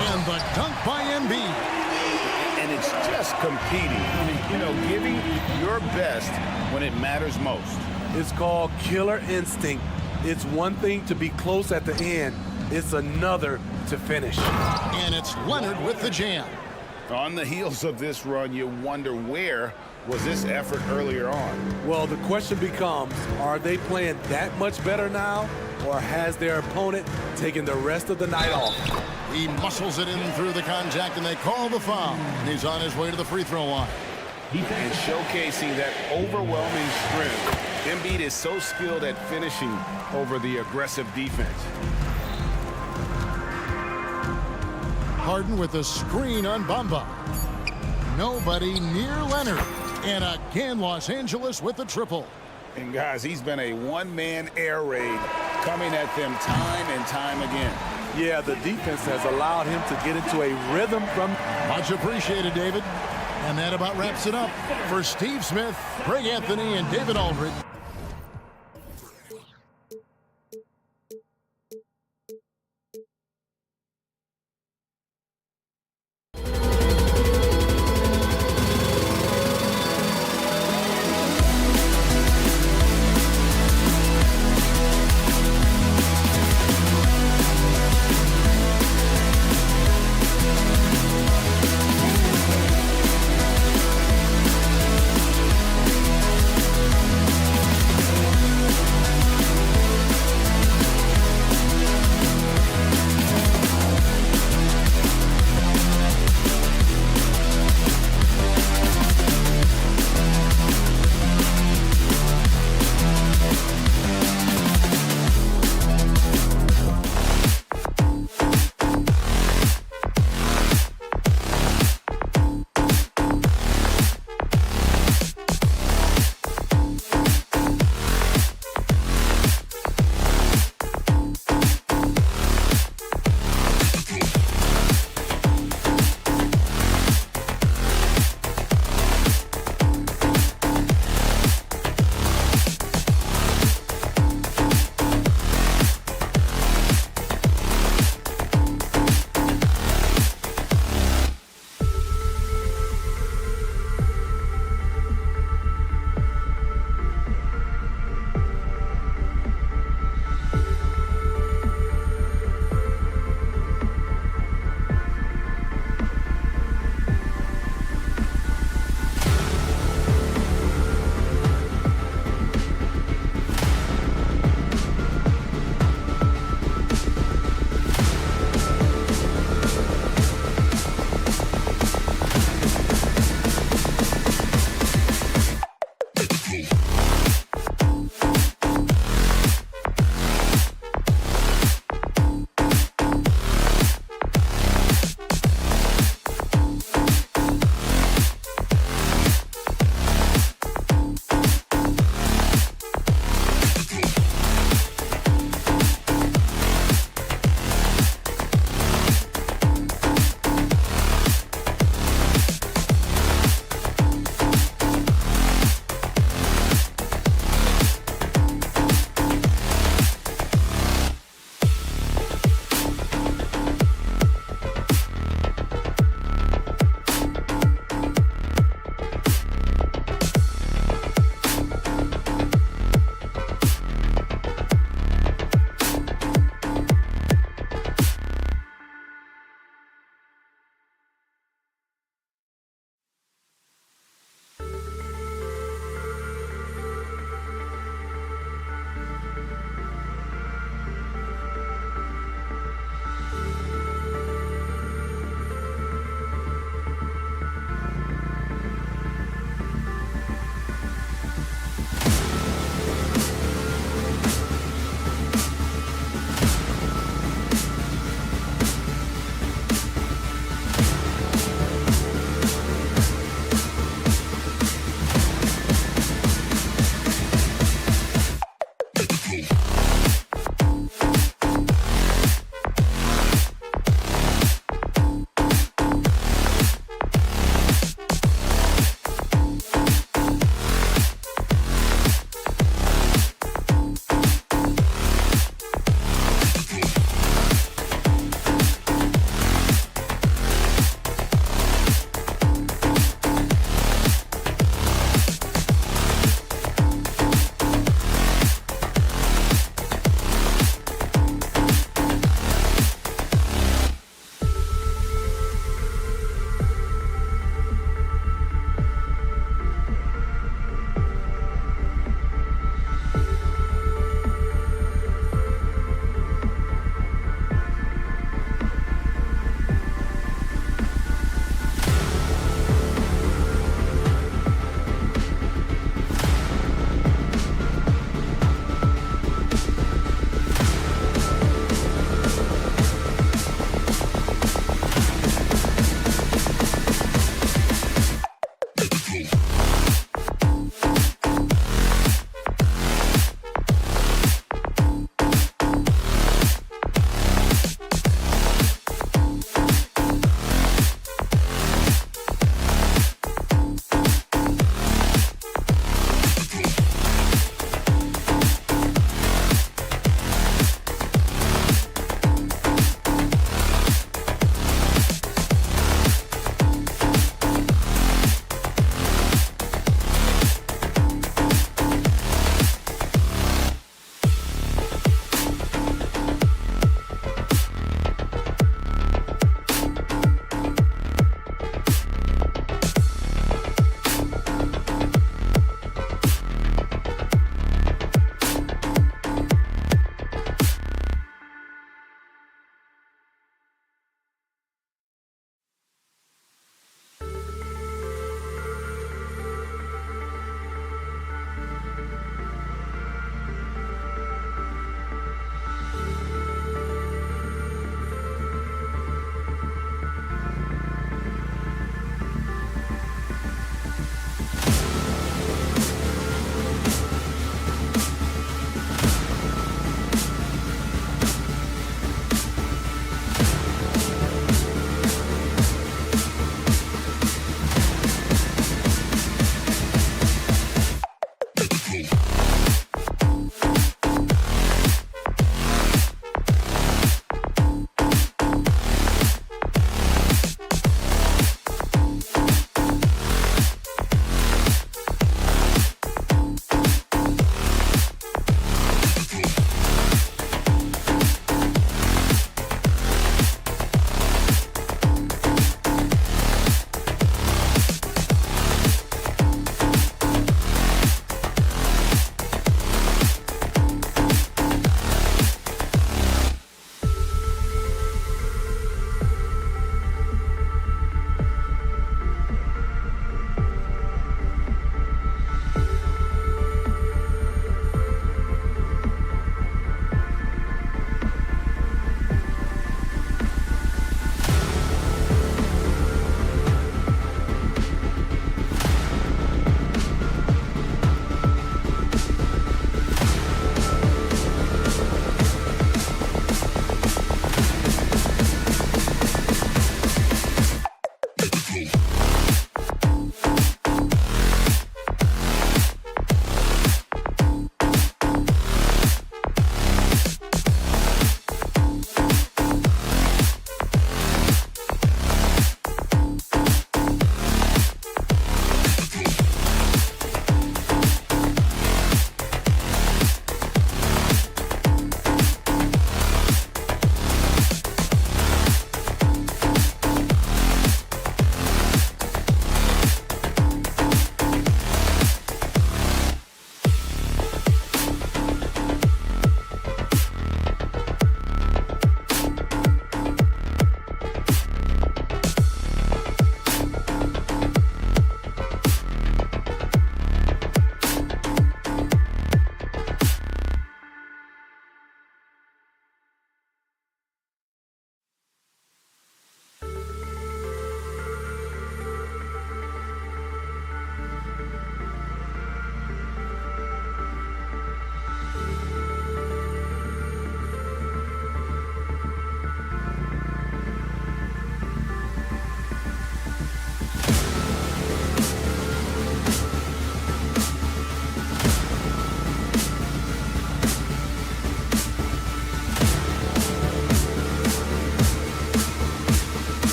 And the dunk by Embiid. And it's just competing. I mean, you know, giving your best when it matters most. It's called killer instinct. It's one thing to be close at the end. It's another to finish. And it's Leonard with the jam. On the heels of this run, you wonder where was this effort earlier on? Well, the question becomes, are they playing that much better now, or has their opponent taken the rest of the night off? He muscles it in through the contact, and they call the foul. He's on his way to the free throw line. And showcasing that overwhelming strength. Embiid is so skilled at finishing over the aggressive defense. Harden with a screen on Bamba. Nobody near Leonard. And again, Los Angeles with the triple. And guys, he's been a one-man air raid coming at them time and time again. Yeah, the defense has allowed him to get into a rhythm from... Much appreciated, David. And that about wraps it up. For Steve Smith, Greg Anthony, and David Aldridge.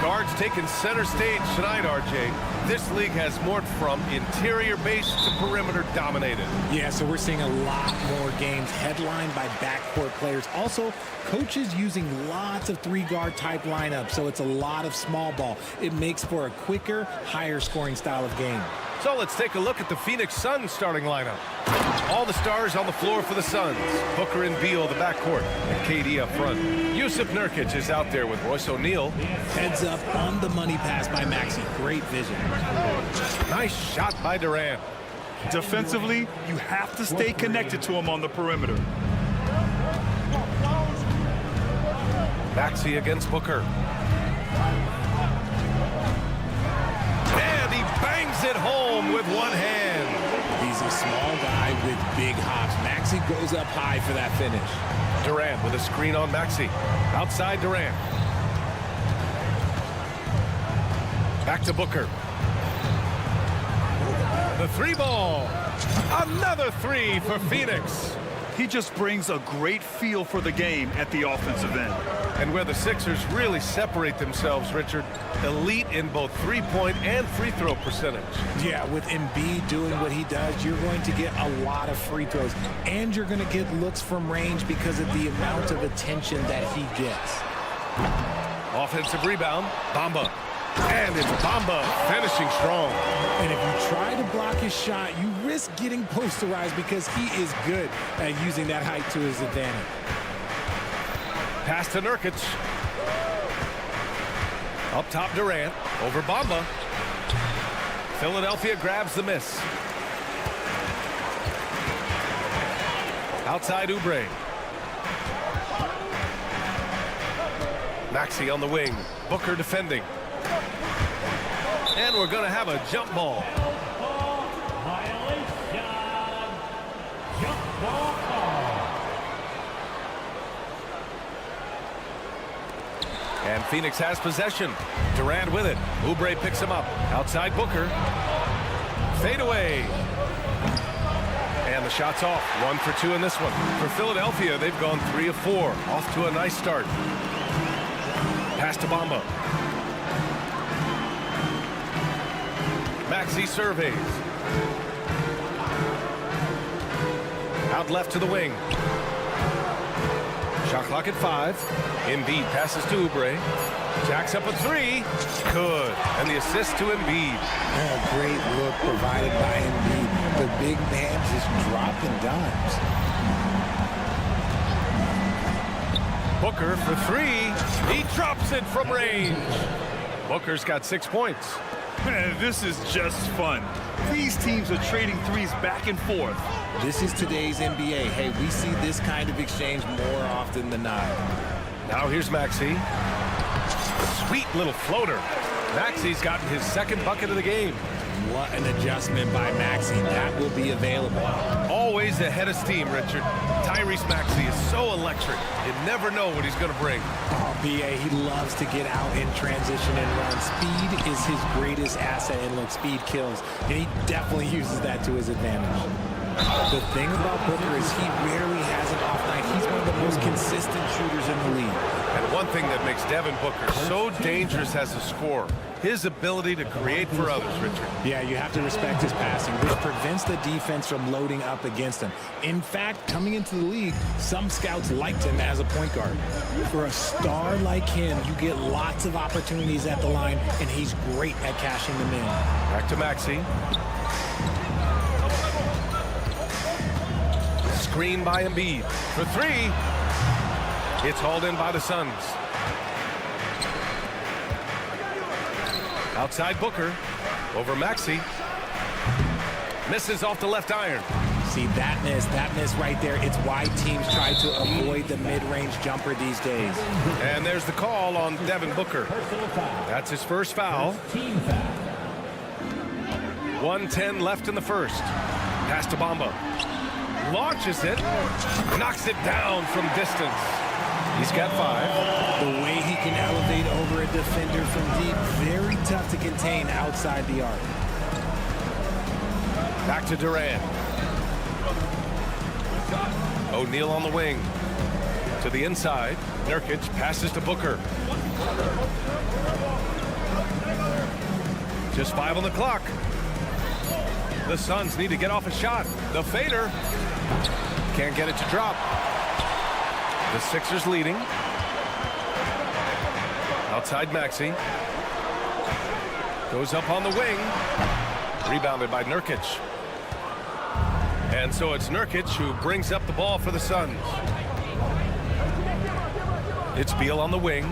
Guards taking center stage tonight, RJ. This league has morphed from interior base to perimeter dominated. Yeah, so we're seeing a lot more games headlined by backcourt players. Also, coaches using lots of three-guard type lineups, so it's a lot of small ball. It makes for a quicker, higher scoring style of game. So let's take a look at the Phoenix Suns starting lineup. All the stars on the floor for the Suns. Booker and Beal, the backcourt, and KD up front. Yusuf Nurkic is out there with Royce O'Neal. Heads up on the money pass by Maxey. Great vision. Nice shot by Durant. Defensively, you have to stay connected to him on the perimeter. Maxey against Booker. And he bangs it home with one hand. He's a small guy with big hops. Maxey goes up high for that finish. Durant with a screen on Maxey. Outside Durant. Back to Booker. The three ball. Another three for Phoenix. He just brings a great feel for the game at the offensive end. And where the Sixers really separate themselves, Richard, elite in both three-point and free throw percentage. Yeah, with Embiid doing what he does, you're going to get a lot of free throws. And you're going to get looks from range because of the amount of attention that he gets. Offensive rebound, Bamba. And it's Bamba finishing strong. And if you try to block his shot, you risk getting posterized because he is good at using that height to his advantage. Pass to Nurkic. Up top Durant. Over Bamba. Philadelphia grabs the miss. Outside Oubre. Maxey on the wing. Booker defending. And we're going to have a jump ball. And Phoenix has possession. Durant with it. Oubre picks him up. Outside Booker. Fade away. And the shot's off. 1 for 2 in this one. For Philadelphia, they've gone 3 of 4. Off to a nice start. Pass to Bamba. Maxey surveys. Out left to the wing. Shot clock at 5. Embiid passes to Oubre. Jacks up a 3. Good. And the assist to Embiid. Great look provided by Embiid. The big man just dropping dimes. Booker for 3. He drops it from range. Booker's got 6 points. Man, this is just fun. These teams are trading threes back and forth. This is today's NBA. Hey, we see this kind of exchange more often than not. Now here's Maxey. Sweet little floater. Maxey's gotten his second bucket of the game. What an adjustment by Maxey. That will be available. Always ahead of steam, Richard. Tyrese Maxey is so electric. You never know what he's going to bring. Oh, BA, he loves to get out in transition and run. Speed is his greatest asset, and look, speed kills. And he definitely uses that to his advantage. The thing about Booker is he rarely has an off night. He's one of the most consistent shooters in the league. And one thing that makes Devin Booker so dangerous as a scorer, his ability to create for others, Richard. Yeah, you have to respect his passing, which prevents the defense from loading up against him. In fact, coming into the league, some scouts liked him as a point guard. For a star like him, you get lots of opportunities at the line, and he's great at cashing them in. Back to Maxey. Screen by Embiid for 3. It's hauled in by the Suns. Outside Booker. Over Maxey. Misses off the left iron. See, that miss right there, it's why teams try to avoid the mid-range jumper these days. And there's the call on Devin Booker. That's his first foul. 1:10 left in the first. Pass to Bamba. Launches it. Knocks it down from distance. He's got 5. The way he can elevate over a defender from deep, very tough to contain outside the arc. Back to Durant. O'Neal on the wing. To the inside. Nurkic passes to Booker. Just 5 on the clock. The Suns need to get off a shot. The fader. Can't get it to drop. The Sixers leading. Outside Maxey. Goes up on the wing. Rebounded by Nurkic. And so it's Nurkic who brings up the ball for the Suns. It's Beal on the wing.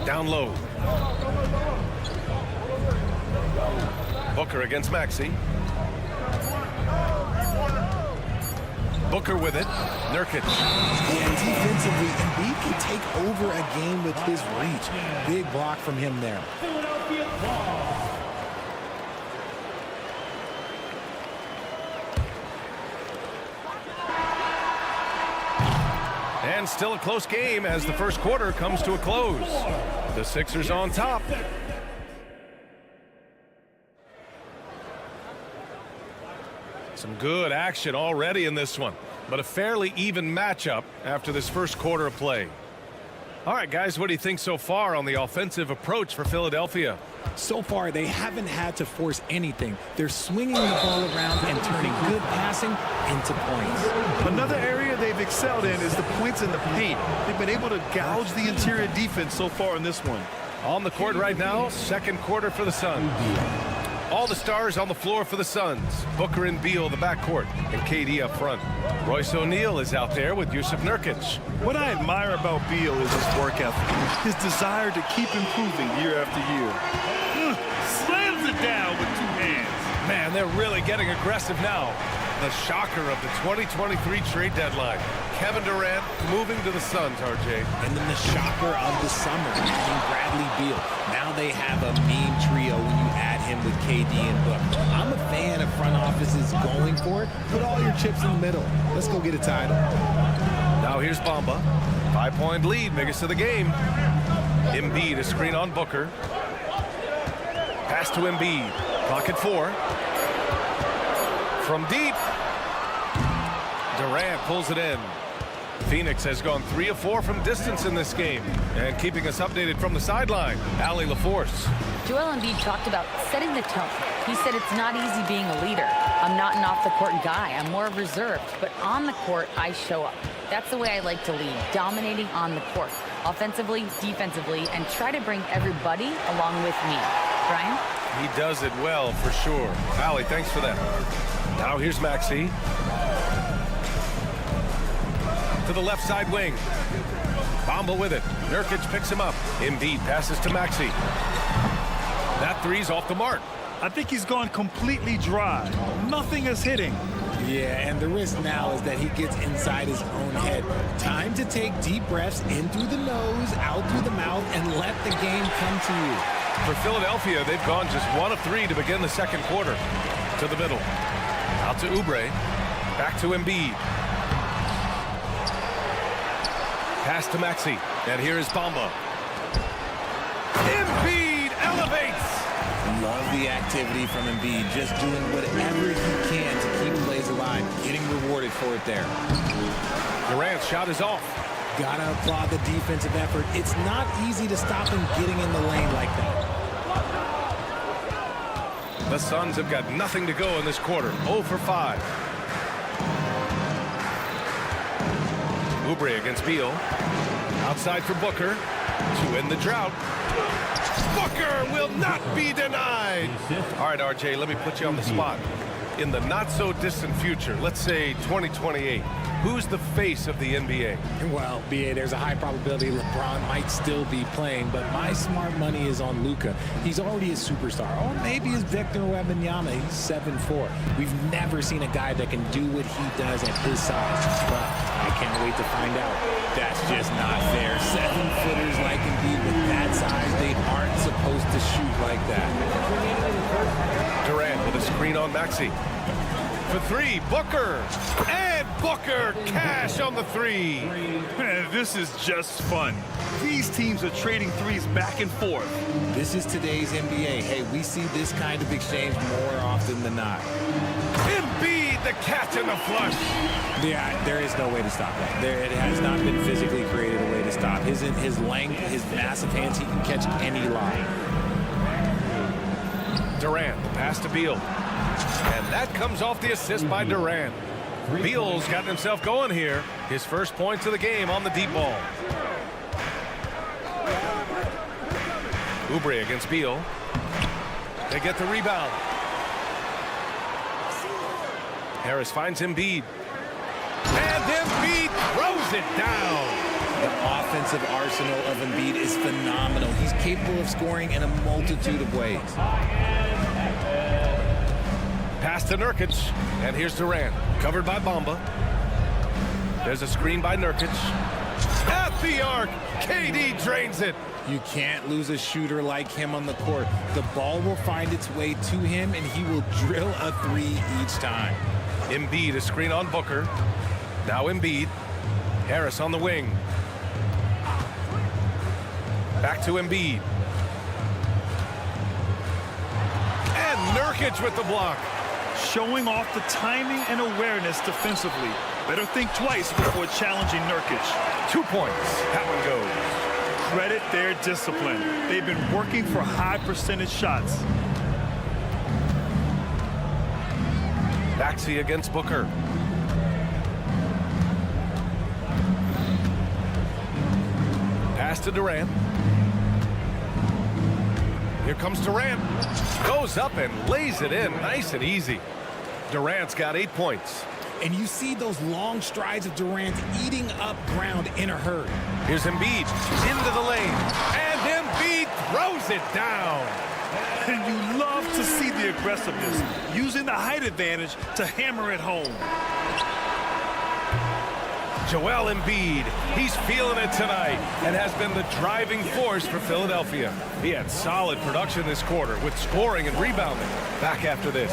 Down low. Booker against Maxey. Booker with it. Nurkic. And defensively, Embiid can take over a game with his reach. Big block from him there. And still a close game as the first quarter comes to a close. The Sixers on top. Some good action already in this one, but a fairly even matchup after this first quarter of play. All right, guys, what do you think so far on the offensive approach for Philadelphia? So far, they haven't had to force anything. They're swinging the ball around and turning good passing into points. Another area they've excelled in is the points in the paint. They've been able to gouge the interior defense so far in this one. On the court right now, second quarter for the Suns. All the stars on the floor for the Suns. Booker and Beal, the backcourt, and KD up front. Royce O'Neal is out there with Yusuf Nurkic. What I admire about Beal is his work ethic, his desire to keep improving year after year. Slams it down with 2 hands. Man, they're really getting aggressive now. The shocker of the 2023 trade deadline. Kevin Durant moving to the Suns, RJ. And then the shocker of the summer, adding Bradley Beal. Now they have a mean trio when you add him with KD and Book. I'm a fan of front offices going for it. Put all your chips in the middle. Let's go get a title. Now here's Bamba. 5-point lead, biggest of the game. Embiid, a screen on Booker. Pass to Embiid. Clock at 4. From deep. Durant pulls it in. Phoenix has gone 3 of 4 from distance in this game. And keeping us updated from the sideline, Allie LaForce. Joel Embiid talked about setting the tone. He said it's not easy being a leader. I'm not an off-the-court guy. I'm more reserved. But on the court, I show up. That's the way I like to lead, dominating on the court. Offensively, defensively, and try to bring everybody along with me. Brian? He does it well, for sure. Allie, thanks for that. Now here's Maxey. To the left side wing. Bamba with it. Nurkic picks him up. Embiid passes to Maxey. That three's off the mark. I think he's gone completely dry. Nothing is hitting. Yeah, and the risk now is that he gets inside his own head. Time to take deep breaths in through the nose, out through the mouth, and let the game come to you. For Philadelphia, they've gone just 1 of 3 to begin the second quarter. To the middle. Out to Oubre. Back to Embiid. Pass to Maxey. And here is Bamba. Embiid elevates. Love the activity from Embiid. Just doing whatever he can to keep plays alive. Getting rewarded for it there. Durant's shot is off. Gotta applaud the defensive effort. It's not easy to stop him getting in the lane like that. The Suns have got nothing to go in this quarter. 0 for 5. Oubre against Beal. Outside for Booker to end the drought. Booker will not be denied. All right, RJ, let me put you on the spot. in the not-so-distant future, let's say 2028, who's the face of the NBA? Well, BA, there's a high probability LeBron might still be playing, but my smart money is on Luka. He's already a superstar. Or maybe it's Victor Wembanyama. He's 7'4". We've never seen a guy that can do what he does at his size. But I can't wait to find out. That's just not fair. 7-footers like Embiid with that size, they aren't supposed to shoot like that. Durant with a screen on Maxey. For three, Booker. And Booker, cash on the three. Man, this is just fun. These teams are trading threes back and forth. This is today's NBA. Hey, we see this kind of exchange more often than not. Embiid, the catch and the flush. Yeah, there is no way to stop that. It has not been physically created a way to stop. His length, his massive hands, he can catch any line. Durant, the pass to Beal. And that comes off the assist by Durant. Beal's gotten himself going here. His first points of the game on the deep ball. Oubre against Beal. They get the rebound. Harris finds Embiid. And Embiid throws it down. The offensive arsenal of Embiid is phenomenal. He's capable of scoring in a multitude of ways. Pass to Nurkic, and here's Durant, covered by Bamba. There's a screen by Nurkic. At the arc, KD drains it. You can't lose a shooter like him on the court. The ball will find its way to him, and he will drill a three each time. Embiid, a screen on Booker. Now Embiid. Harris on the wing. Back to Embiid. And Nurkic with the block. Showing off the timing and awareness defensively. Better think twice before challenging Nurkic. 2 points. That one goes. Credit their discipline. They've been working for high percentage shots. Maxey against Booker. Pass to Durant. Here comes Durant. Goes up and lays it in nice and easy. Durant's got 8 points. And you see those long strides of Durant eating up ground in a hurry. Here's Embiid into the lane. And Embiid throws it down. And you love to see the aggressiveness, using the height advantage to hammer it home. Joel Embiid, he's feeling it tonight and has been the driving force for Philadelphia. He had solid production this quarter with scoring and rebounding. Back after this.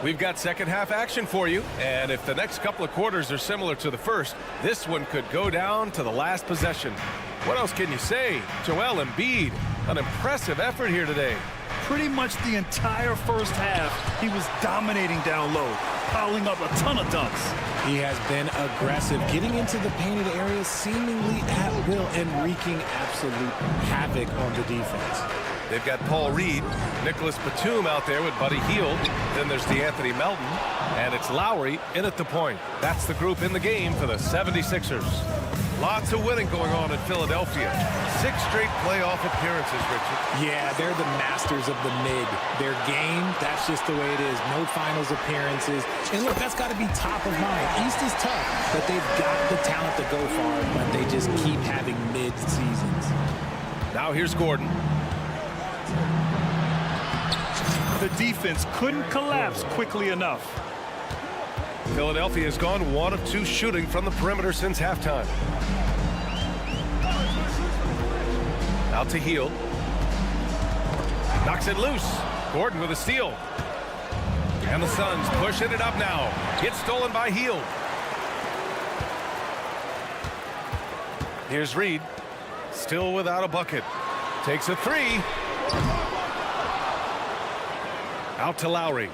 We've got second half action for you, and if the next couple of quarters are similar to the first, this one could go down to the last possession. What else can you say? Joel Embiid, an impressive effort here today. Pretty much the entire first half, he was dominating down low, piling up a ton of dunks. He has been aggressive, getting into the painted area seemingly at will and wreaking absolute havoc on the defense. They've got Paul Reed, Nicholas Batum out there with Buddy Hield. Then there's DeAnthony Melton, and it's Lowry in at the point. That's the group in the game for the 76ers. Lots of winning going on in Philadelphia. 6 straight playoff appearances, Richard. Yeah, they're the masters of the mid. Their game, that's just the way it is. No finals appearances. And look, that's got to be top of mind. East is tough, but they've got the talent to go far, but they just keep having mid-seasons. Now here's Gordon. The defense couldn't collapse quickly enough. Philadelphia has gone 1 of 2 shooting from the perimeter since halftime. Out to Hield. Knocks it loose. Gordon with a steal. And the Suns pushing it up now. Gets stolen by Hield. Here's Reed. Still without a bucket. Takes a 3. Out to Lowry.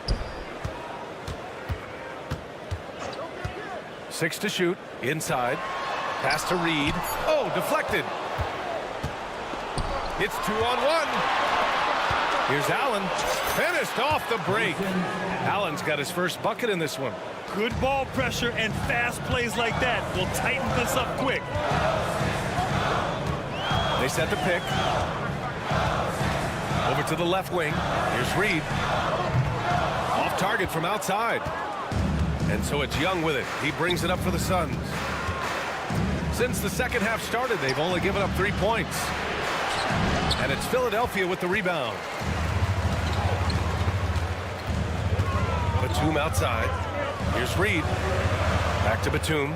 6 to shoot. Inside. Pass to Reed. Oh, deflected. It's 2-on-1. Here's Allen. Finished off the break. Allen's got his first bucket in this one. Good ball pressure and fast plays like that will tighten this up quick. They set the pick. Over to the left wing. Here's Reed. Off target from outside. And so it's Young with it. He brings it up for the Suns. Since the second half started, they've only given up 3 points. And it's Philadelphia with the rebound. Batum outside. Here's Reed. Back to Batum.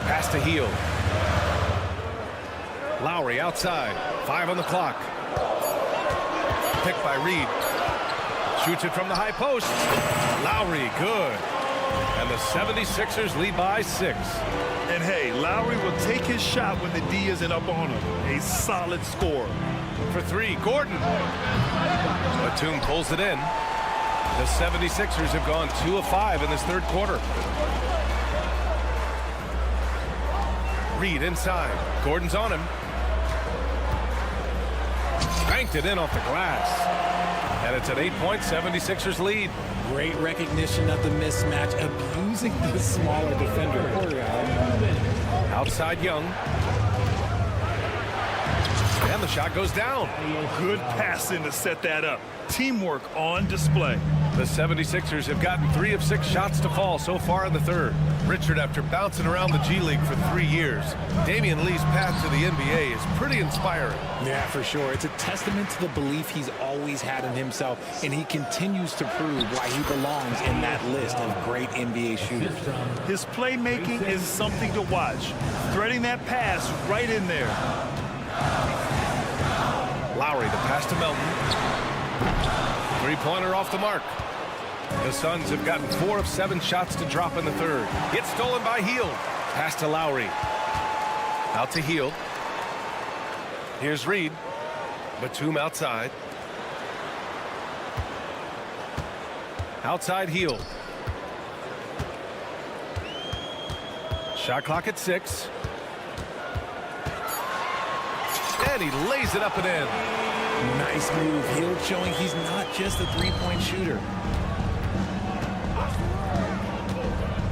Pass to Hield. Lowry outside. 5 on the clock. Picked by Reed. Shoots it from the high post. Lowry, good. And the 76ers lead by 6. And hey, Lowry will take his shot when the D isn't up on him. A solid score. For 3, Gordon. Batum pulls it in. The 76ers have gone 2 of 5 in this third quarter. Reed inside. Gordon's on him. Banked it in off the glass. And it's an 8-point 76ers lead. Great recognition of the mismatch, abusing the smaller defender. Outside Young. And the shot goes down. Good passing to set that up. Teamwork on display. The 76ers have gotten 3 of 6 shots to fall so far in the third. Richard, after bouncing around the G League for 3 years, Damian Lee's path to the NBA is pretty inspiring. Yeah, for sure. It's a testament to the belief he's always had in himself, and he continues to prove why he belongs in that list of great NBA shooters. His playmaking is something to watch. Threading that pass right in there. Lowry, the pass to Melton. Three-pointer off the mark. The Suns have gotten 4 of 7 shots to drop in the third. It's stolen by Hield. Pass to Lowry. Out to Hield. Here's Reed. Batum outside. Outside Hield. Shot clock at 6. And he lays it up and in. Nice move. Hield showing he's not just a three-point shooter.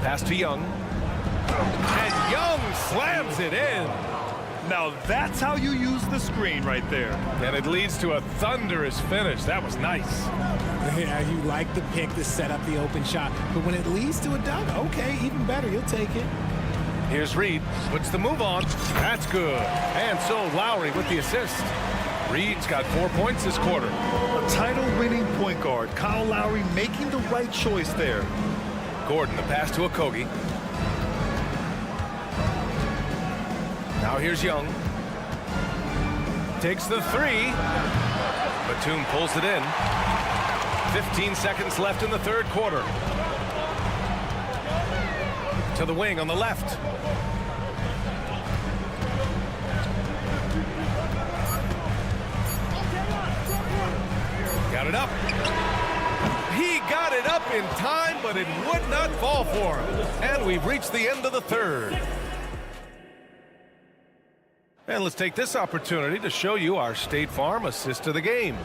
Pass to Young. And Young slams it in. Now that's how you use the screen right there. And it leads to a thunderous finish. That was nice. Yeah, you like the pick to set up the open shot. But when it leads to a dunk, okay, even better. You'll take it. Here's Reed. Puts the move on. That's good. And so Lowry with the assist. Reed's got 4 points this quarter. A title-winning point guard, Kyle Lowry making the right choice there. Gordon, the pass to Okogie. Now here's Young. Takes the 3. Batum pulls it in. 15 seconds left in the third quarter. To the wing on the left. Got it up. He got it up in time, but it would not fall for him. And we've reached the end of the third. And let's take this opportunity to show you our State Farm assist of the game.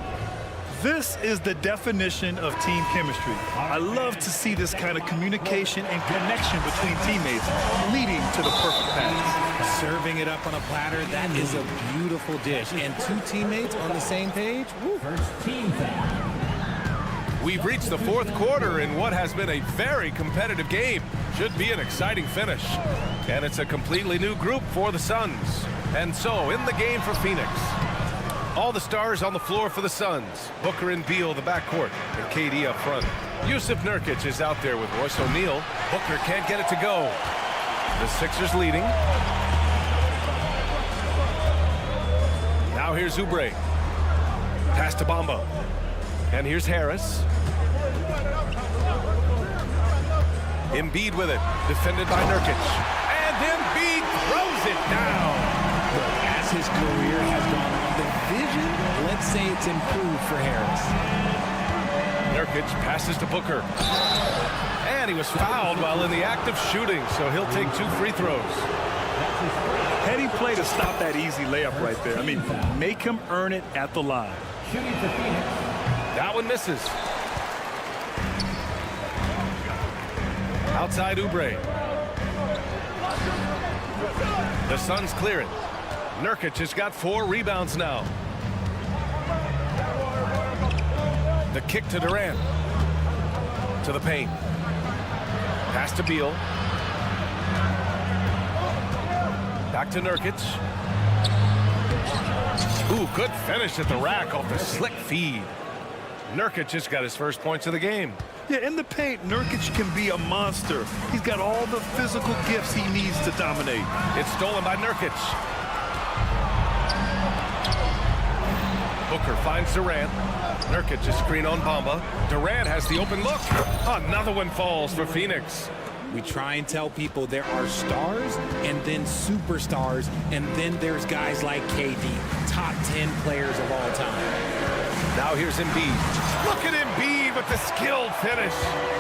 This is the definition of team chemistry. I love to see this kind of communication and connection between teammates leading to the perfect pass. Serving it up on a platter, that is a beautiful dish. And 2 teammates on the same page. Woo. First team foul. We've reached the fourth quarter in what has been a very competitive game. Should be an exciting finish. And it's a completely new group for the Suns. And so, in the game for Phoenix, all the stars on the floor for the Suns. Booker and Beal, the backcourt, and KD up front. Yusuf Nurkic is out there with Royce O'Neal. Booker can't get it to go. The Sixers leading. Now here's Oubre. Pass to Bamba. And here's Harris. Embiid with it. Defended by Nurkic. And Embiid throws it down. As his career has gone on, the vision, let's say it's improved for Harris. Nurkic passes to Booker. And he was fouled while in the act of shooting, so he'll take 2 free throws. Heading play to stop that easy layup right there. I mean, make him earn it at the line. Shooting for Phoenix. That one misses. Outside Oubre. The Suns clear it. Nurkic has got 4 rebounds now. The kick to Durant. To the paint. Pass to Beal. Back to Nurkic. Ooh, good finish at the rack off the slick feed. Nurkic just got his first points of the game. Yeah, in the paint, Nurkic can be a monster. He's got all the physical gifts he needs to dominate. It's stolen by Nurkic. Booker finds Durant. Nurkic is screen on Bamba. Durant has the open look. Another one falls for Phoenix. We try and tell people there are stars and then superstars, and then there's guys like KD, top 10 players of all time. Now here's Embiid. Look at Embiid with the skilled finish.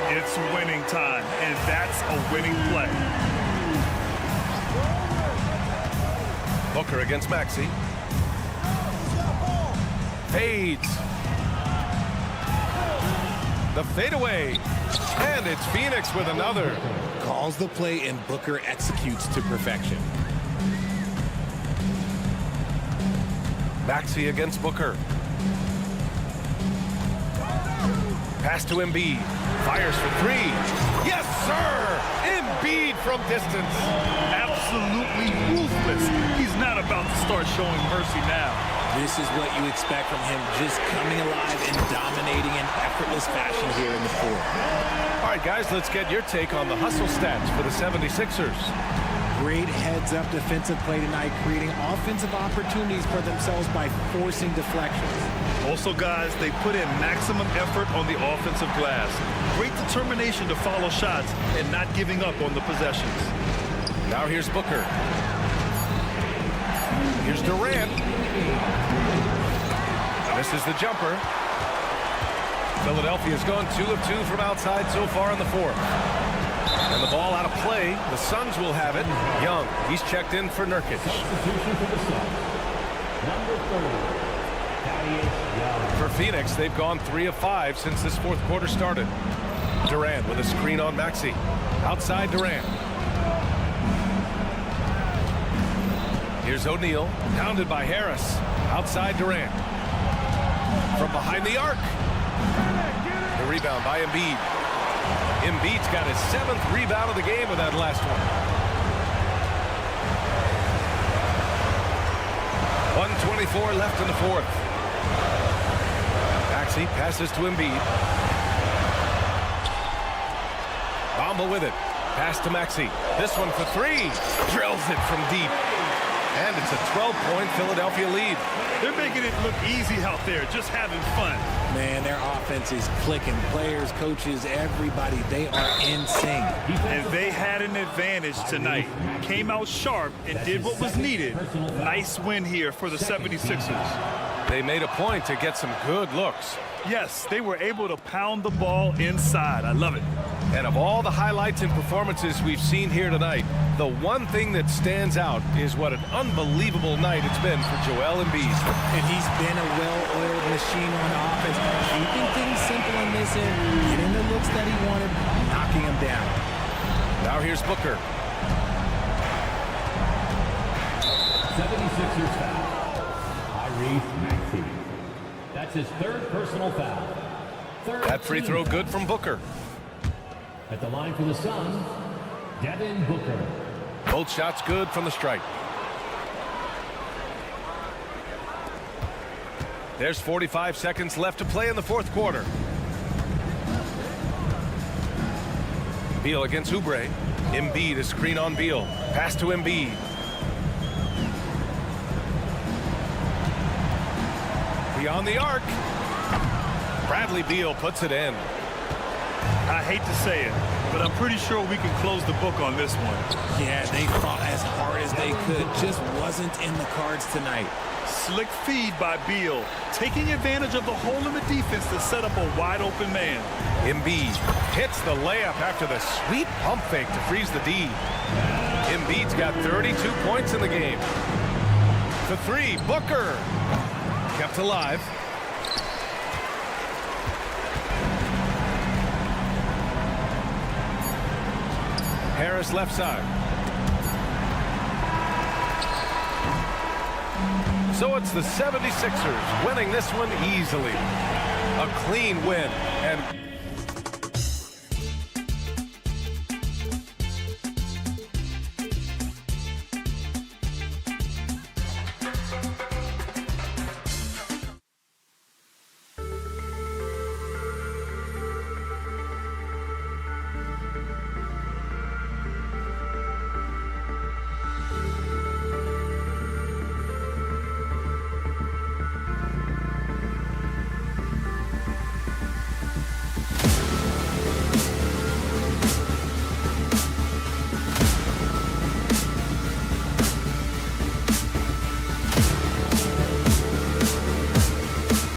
It's winning time, and that's a winning play. Booker against Maxey. Fades. The fadeaway. And it's Phoenix with another. Calls the play, and Booker executes to perfection. Maxey against Booker. Pass to Embiid. Fires for 3. Yes, sir! Embiid from distance. Absolutely ruthless. He's not about to start showing mercy now. This is what you expect from him, just coming alive and dominating in effortless fashion here in the fourth. All right, guys, let's get your take on the hustle stats for the 76ers. Great heads-up defensive play tonight, creating offensive opportunities for themselves by forcing deflections. Also, guys, they put in maximum effort on the offensive glass. Great determination to follow shots and not giving up on the possessions. Now here's Booker. Here's Durant. This is the jumper. Philadelphia's gone 2 of 2 from outside so far in the fourth. And the ball out of play. The Suns will have it. Young, he's checked in for Nurkic. Substitution for the Suns. Number 30. For Phoenix, they've gone 3 of 5 since this fourth quarter started. Durant with a screen on Maxey. Outside Durant. Here's O'Neal, pounded by Harris. Outside Durant. From behind the arc. The rebound by Embiid. Embiid's got his 7th rebound of the game with that last one. 1:24 left in the fourth. Maxey passes to Embiid. Bamba with it. Pass to Maxey. This one for 3. Drills it from deep. And it's a 12-point Philadelphia lead. They're making it look easy out there, just having fun. Man, their offense is clicking. Players, coaches, everybody, they are in sync. And they had an advantage tonight. Came out sharp and did what was needed. Nice win here for the 76ers. They made a point to get some good looks. Yes, they were able to pound the ball inside. I love it. And of all the highlights and performances we've seen here tonight, the one thing that stands out is what an unbelievable night it's been for Joel Embiid. And he's been a well-oiled machine on offense, keeping things simple in this end, getting the looks that he wanted, knocking him down. Now here's Booker. 76ers foul. Tyrese Maxey. That's his 3rd personal foul. That free throw good from Booker. At the line for the Suns, Devin Booker. Both shots good from the stripe. There's 45 seconds left to play in the fourth quarter. Beal against Oubre. Embiid is screen on Beal. Pass to Embiid. Beyond the arc. Bradley Beal puts it in. I hate to say it, but I'm pretty sure we can close the book on this one. Yeah, they fought as hard as they could. Just wasn't in the cards tonight. Slick feed by Beal, taking advantage of the hole in the defense to set up a wide-open man. Embiid hits the layup after the sweet pump fake to freeze the D. Embiid's got 32 points in the game. For three, Booker. Kept alive. Harris left side. So it's the 76ers winning this one easily. A clean win. And